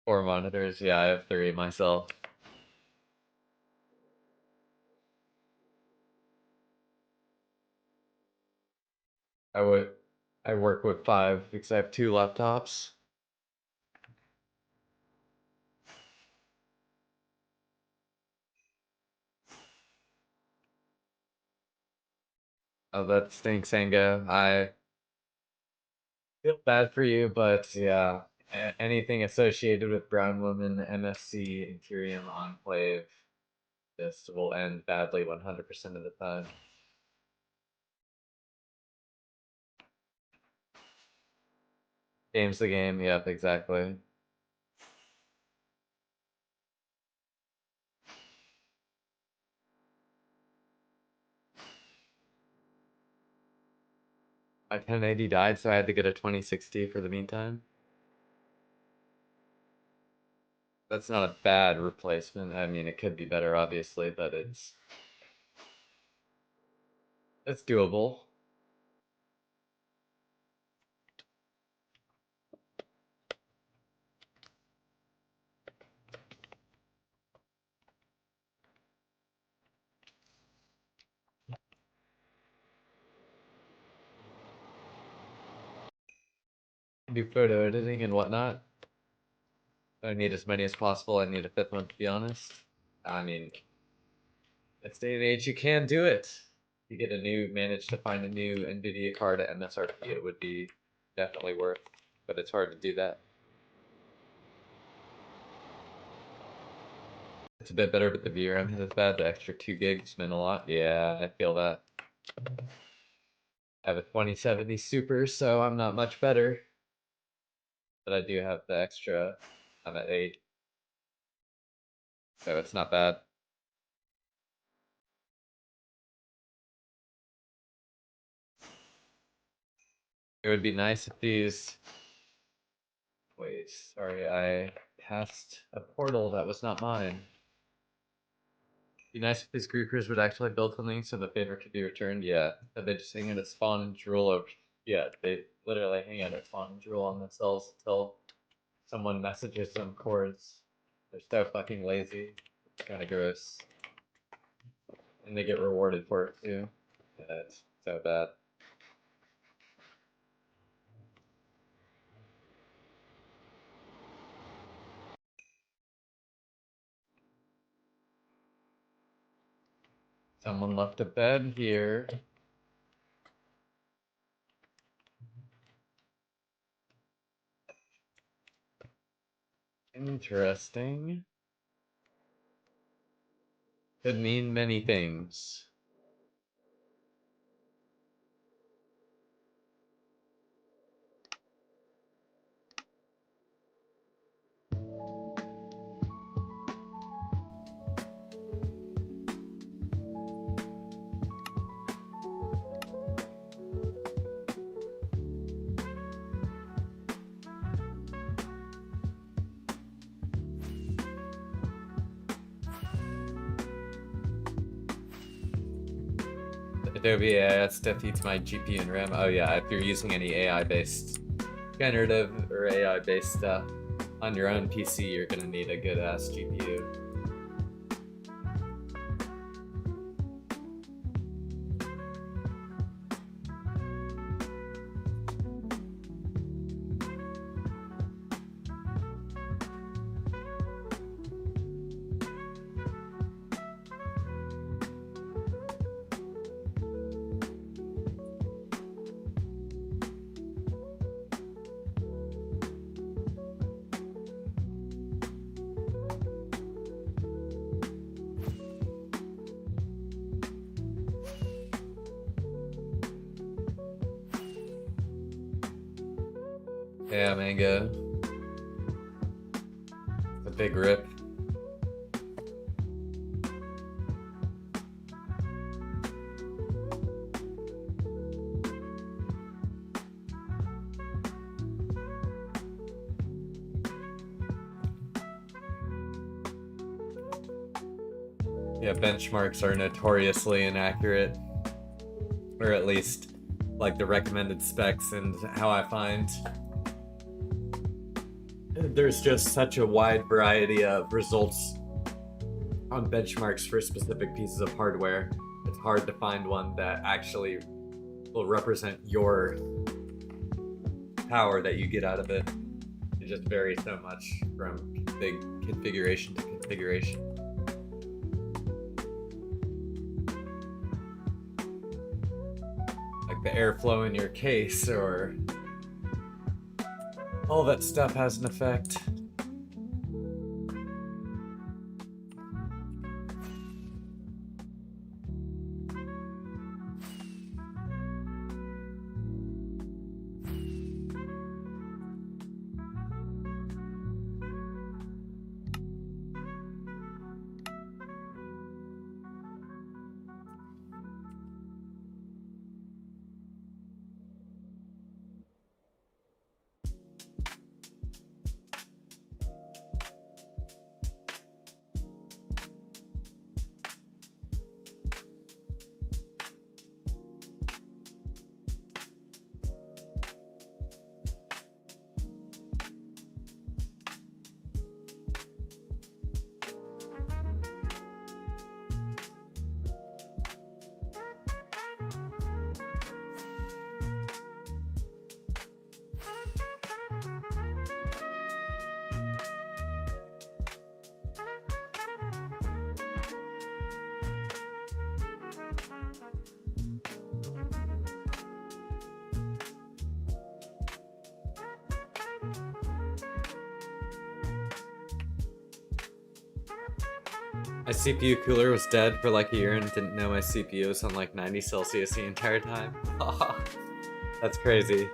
Four monitors, yeah, I have three myself. I would, I work with five because I have two laptops. Oh, that stinks, Ango. I feel bad for you, but yeah, anything associated with Brown Woman, MFC, Imperium Enclave, this will end badly 100% of the time. Game's the game, yep, exactly. My 1080 died, so I had to get a 2060 for the meantime. That's not a bad replacement. I mean, it could be better, obviously, but it's doable. Do photo editing and whatnot. I need as many as possible. I need a fifth one, to be honest. I mean, this day and age, you can do it. You get manage to find a new NVIDIA card at MSRP, it would be definitely worth, but it's hard to do that. It's a bit better, but the VRAM is bad. The extra 2 gigs meant a lot. Yeah, I feel that. I have a 2070 Super, so I'm not much better. But I do have the extra. I'm at 8. So it's not bad. It would be nice if these... Wait, sorry, I passed a portal that was not mine. Be nice if these creepers would actually build something so the favor could be returned. Yeah, that they just hang out at spawn and drool over. Yeah, they literally hang out at spawn and drool on themselves until someone messages them chords. They're so fucking lazy. It's kind of gross. And they get rewarded for it too. Yeah, it's so bad. Someone left a bed here. Interesting. Could mean many things. Adobe AI stuff eats my GPU and RAM. Oh yeah, if you're using any AI-based, generative or AI-based stuff on your own PC, you're gonna need a good-ass GPU. Yeah, Mango. A big rip. Yeah, benchmarks are notoriously inaccurate. Or at least, like, the recommended specs, and how I find there's just such a wide variety of results on benchmarks for specific pieces of hardware. It's hard to find one that actually will represent your power that you get out of it. It just varies so much from configuration to configuration. Like the airflow in your case, or all that stuff has an effect. My CPU cooler was dead for like a year and didn't know my CPU was on like 90 Celsius the entire time. That's crazy.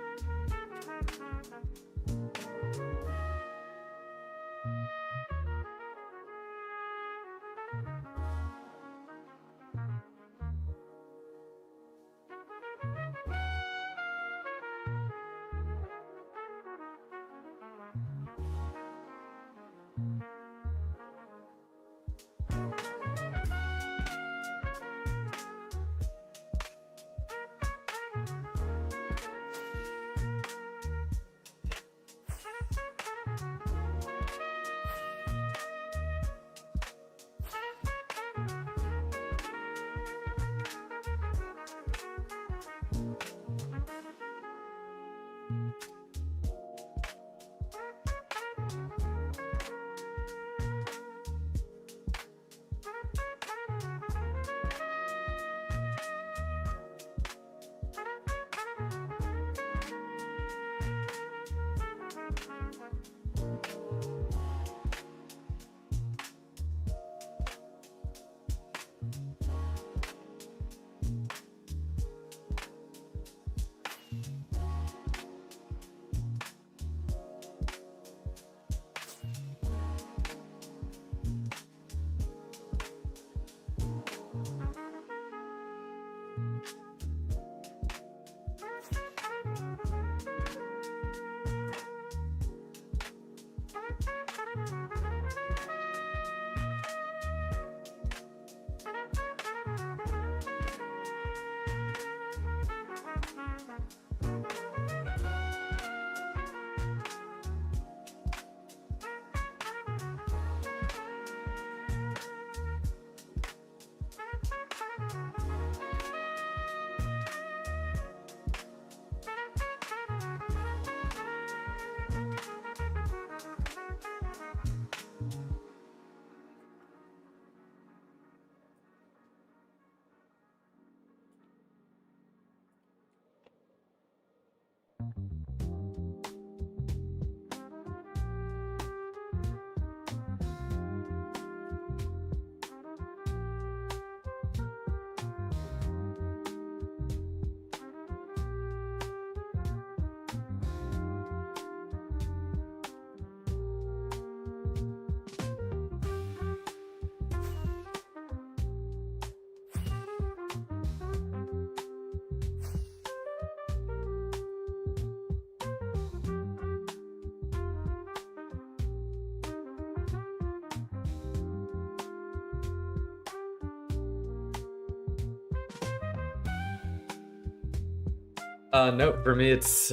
Nope, for me it's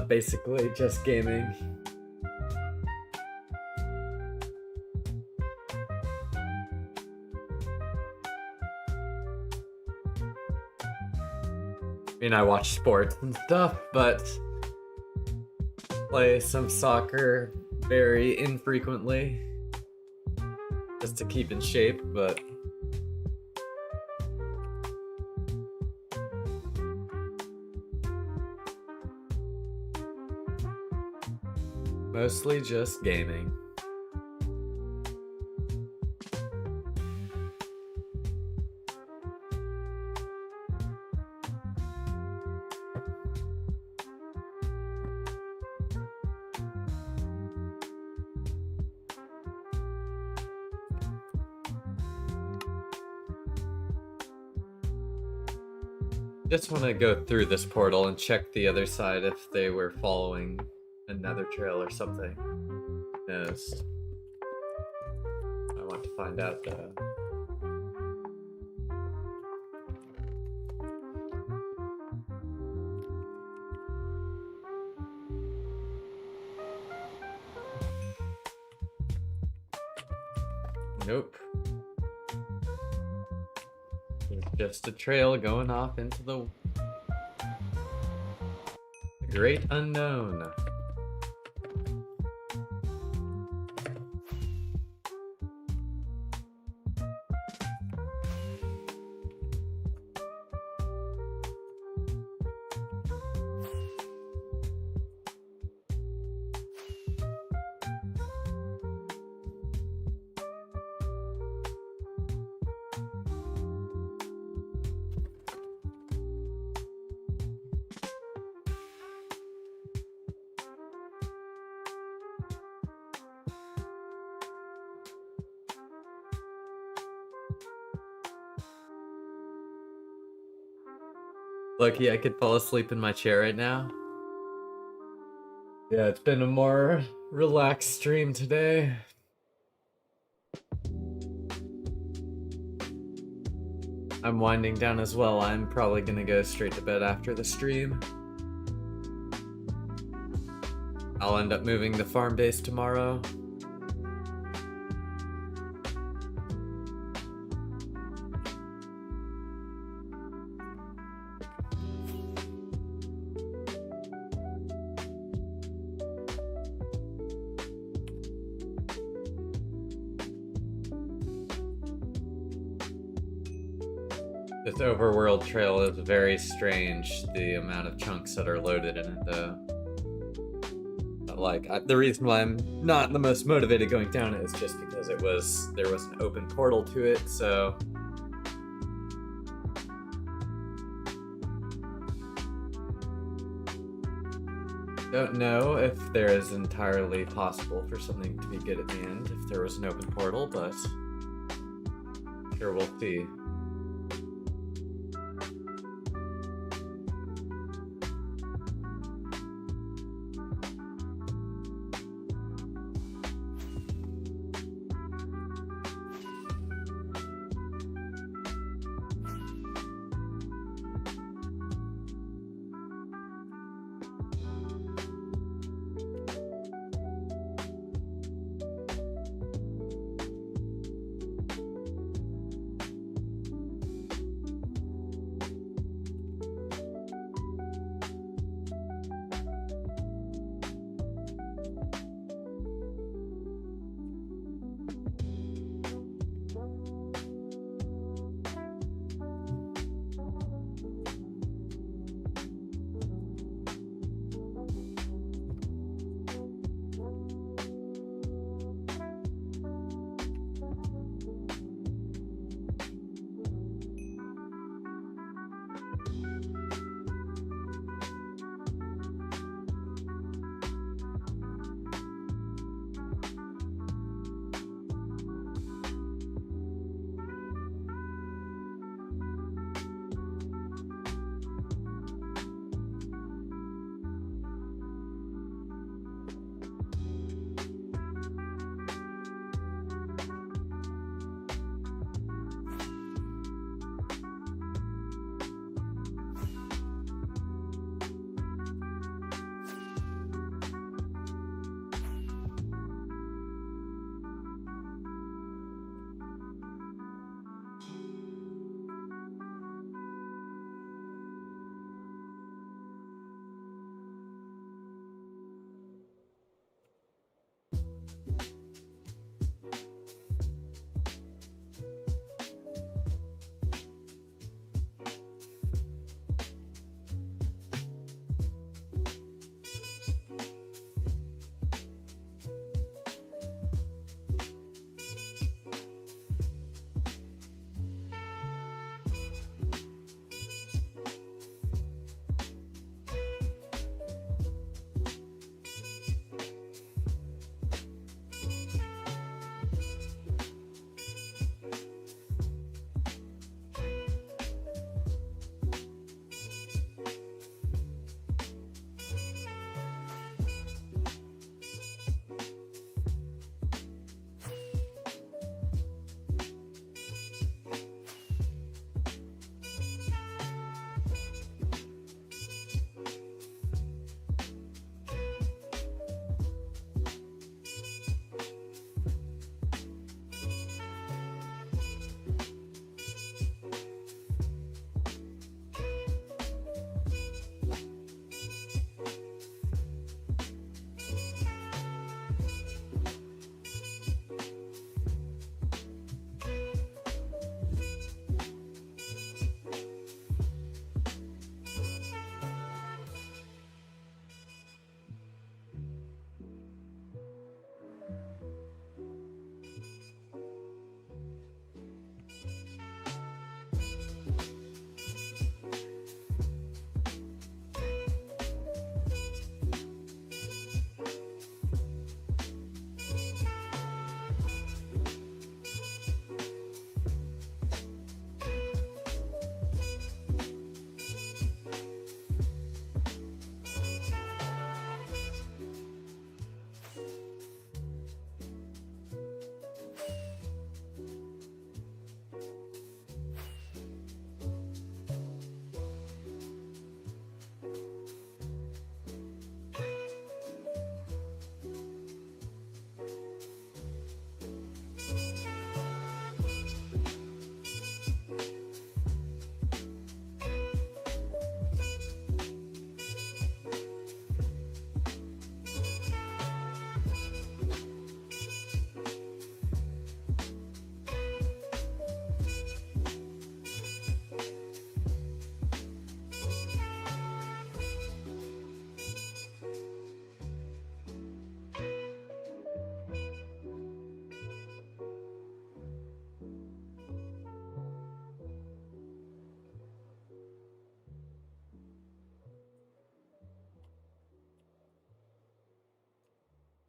basically just gaming. I mean, I watch sports and stuff, but play some soccer very infrequently, just to keep in shape, but mostly just gaming. Just want to go through this portal and check the other side if they were following another trail or something. Yes. I want to find out though. Nope. It's just a trail going off into the great unknown. Lucky I could fall asleep in my chair right now. Yeah, it's been a more relaxed stream today. I'm winding down as well. I'm probably gonna go straight to bed after the stream. I'll end up moving the farm base tomorrow. This overworld trail is very strange, the amount of chunks that are loaded in it though. But like, the reason why I'm not the most motivated going down it is just because there was an open portal to it, so... Don't know if there is entirely possible for something to be good at the end if there was an open portal, but... Sure, we'll see.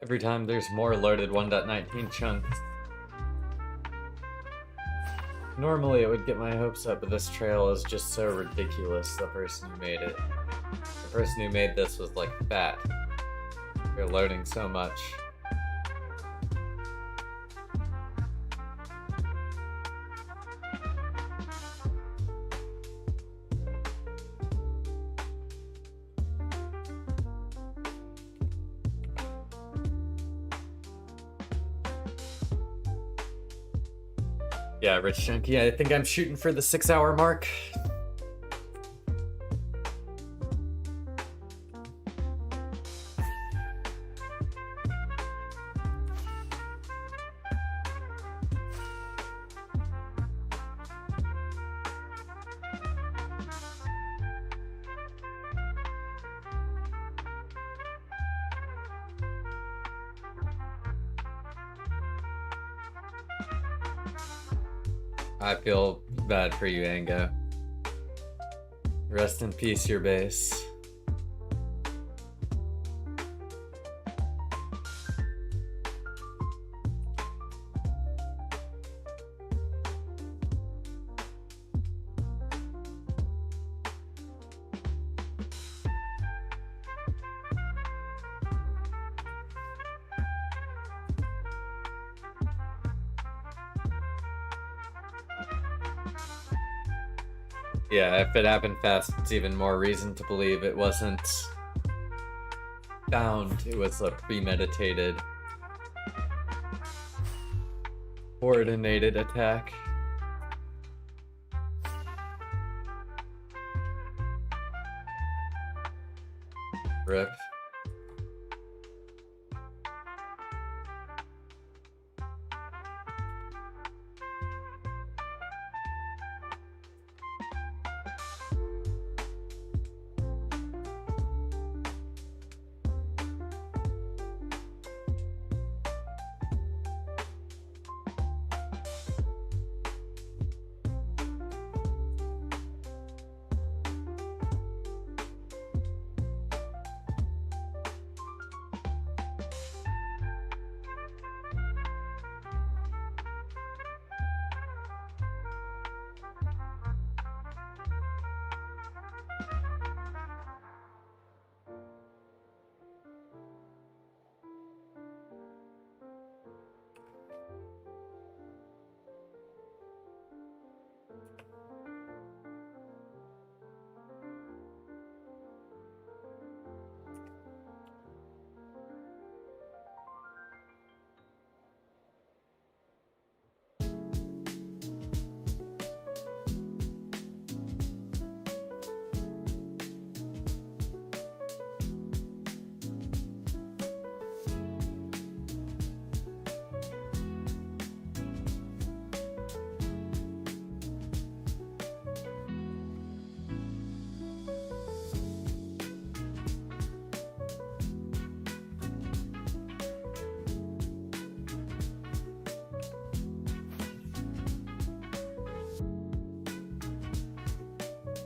Every time there's more loaded 1.19 chunks. Normally it would get my hopes up, but this trail is just so ridiculous, the person who made it. The person who made this was like fat. They're loading so much. Yeah, Rich Chunky, I think I'm shooting for the 6-hour mark. I feel bad for you, Ango. Rest in peace, your base. Yeah, if it happened fast, it's even more reason to believe it wasn't found. It was a premeditated, coordinated attack. Rip.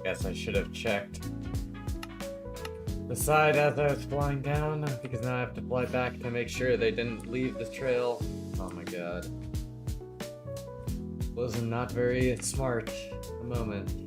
Guess I should have checked the side as I was flying down, because now I have to fly back to make sure they didn't leave the trail. Oh my god. Was not very smart at the moment.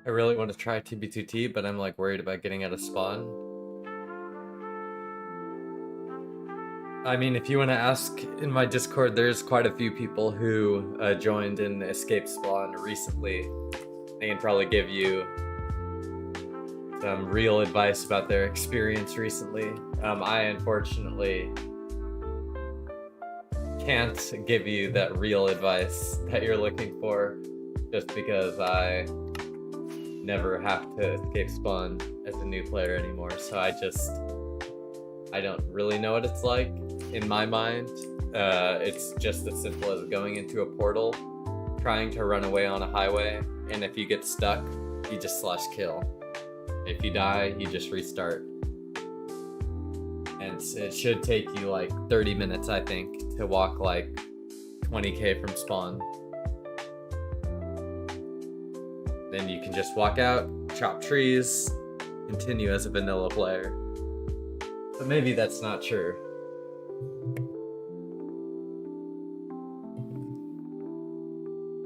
I really want to try TB2T, but I'm like worried about getting out of spawn. I mean, if you want to ask in my Discord, there's quite a few people who joined and escaped spawn recently. They can probably give you some real advice about their experience recently. I unfortunately can't give you that real advice that you're looking for, just because I never have to escape spawn as a new player anymore. So I don't really know what it's like. In my mind, it's just as simple as going into a portal, trying to run away on a highway, and if you get stuck, you just slash kill. If you die, you just restart. And it should take you like 30 minutes, I think, to walk like 20k from spawn. Then you can just walk out, chop trees, continue as a vanilla player. But maybe that's not true.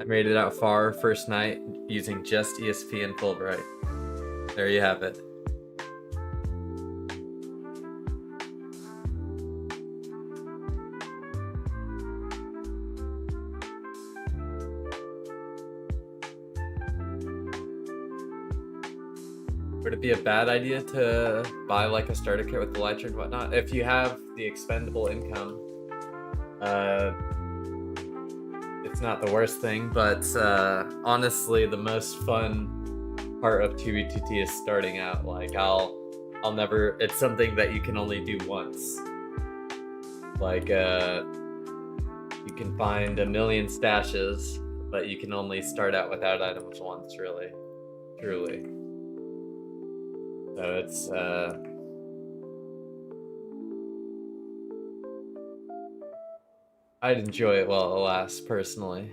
I made it out far first night using just ESP and Fulbright. There you have it. Would it be a bad idea to buy like a starter kit with the elytra and whatnot? If you have the expendable income, it's not the worst thing, but honestly, the most fun part of 2v2t is starting out. Like I'll never, it's something that you can only do once. Like you can find a million stashes, but you can only start out without items once, really, truly. So it's I'd enjoy it while it lasts, personally.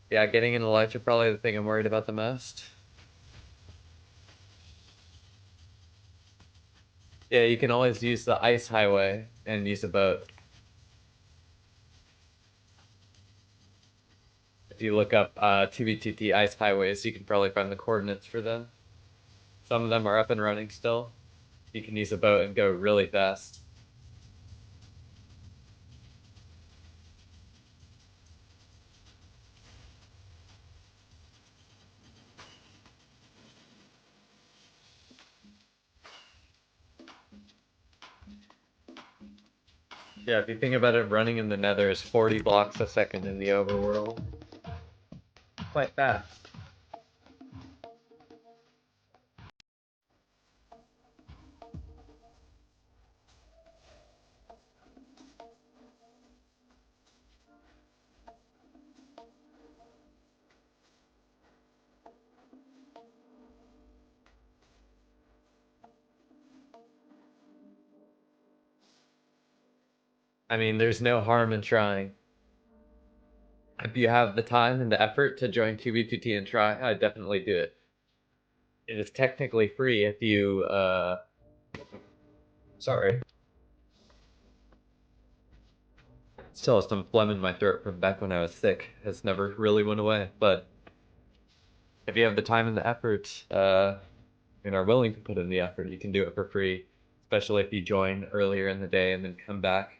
Yeah, getting an elytra probably the thing I'm worried about the most. Yeah, you can always use the ice highway and use a boat. If you look up 2v2t ice highways, you can probably find the coordinates for them. Some of them are up and running still. You can use a boat and go really fast. Yeah, if you think about it, running in the Nether is 40 blocks a second in the overworld. Quite fast. I mean, there's no harm in trying. If you have the time and the effort to join 2v2t and try, I'd definitely do it. It is technically free if you, sorry. Still have some phlegm in my throat from back when I was sick. It's never really went away, but if you have the time and the effort, and are willing to put in the effort, you can do it for free, especially if you join earlier in the day and then come back.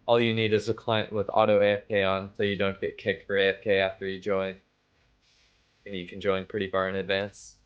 All you need is a client with auto AFK on, so you don't get kicked for AFK after you join. And you can join pretty far in advance.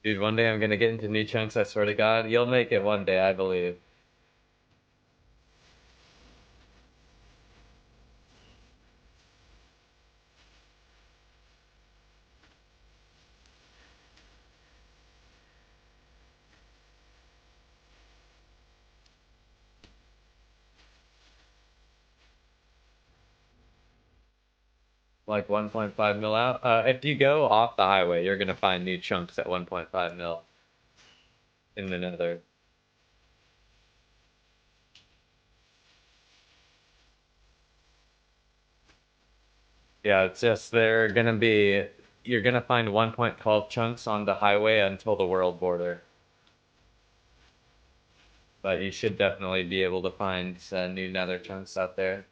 Dude, one day I'm gonna get into new chunks, I swear to God. You'll make it one day, I believe. Like 1.5 mil out. If you go off the highway, you're gonna find new chunks at 1.5 mil in the Nether. Yeah, it's just you're gonna find 1.12 chunks on the highway until the world border. But you should definitely be able to find new Nether chunks out there.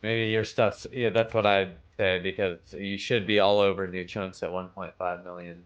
Maybe your stuff's, yeah, that's what I'd say, because you should be all over new chunks at 1.5 million.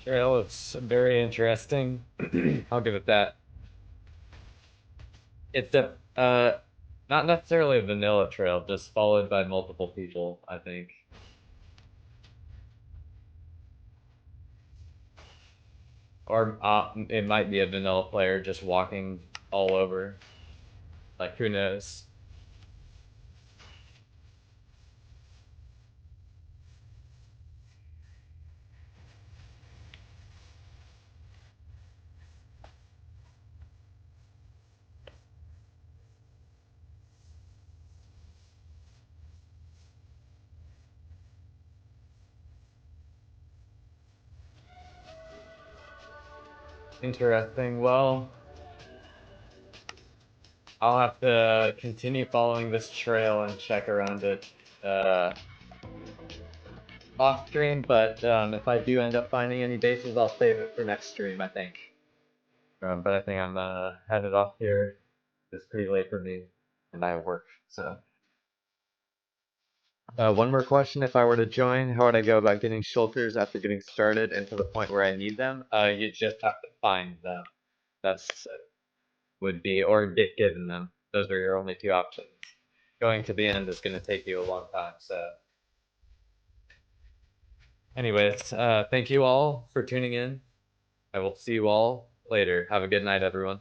Trail, it's very interesting. I'll give it that. It's not necessarily a vanilla trail, just followed by multiple people, I think. Or it might be a vanilla player just walking all over. Like, who knows? Interesting. Well, I'll have to continue following this trail and check around it off stream, but if I do end up finding any bases, I'll save it for next stream, I think. But I think I'm headed off here. It's pretty late for me, and I have work, so. One more question. If I were to join, how would I go about getting shulkers after getting started and to the point where I need them? You just have to find them. That's would be, or get given them. Those are your only two options. Going to the end is going to take you a long time, so. Anyways, thank you all for tuning in. I will see you all later. Have a good night, everyone.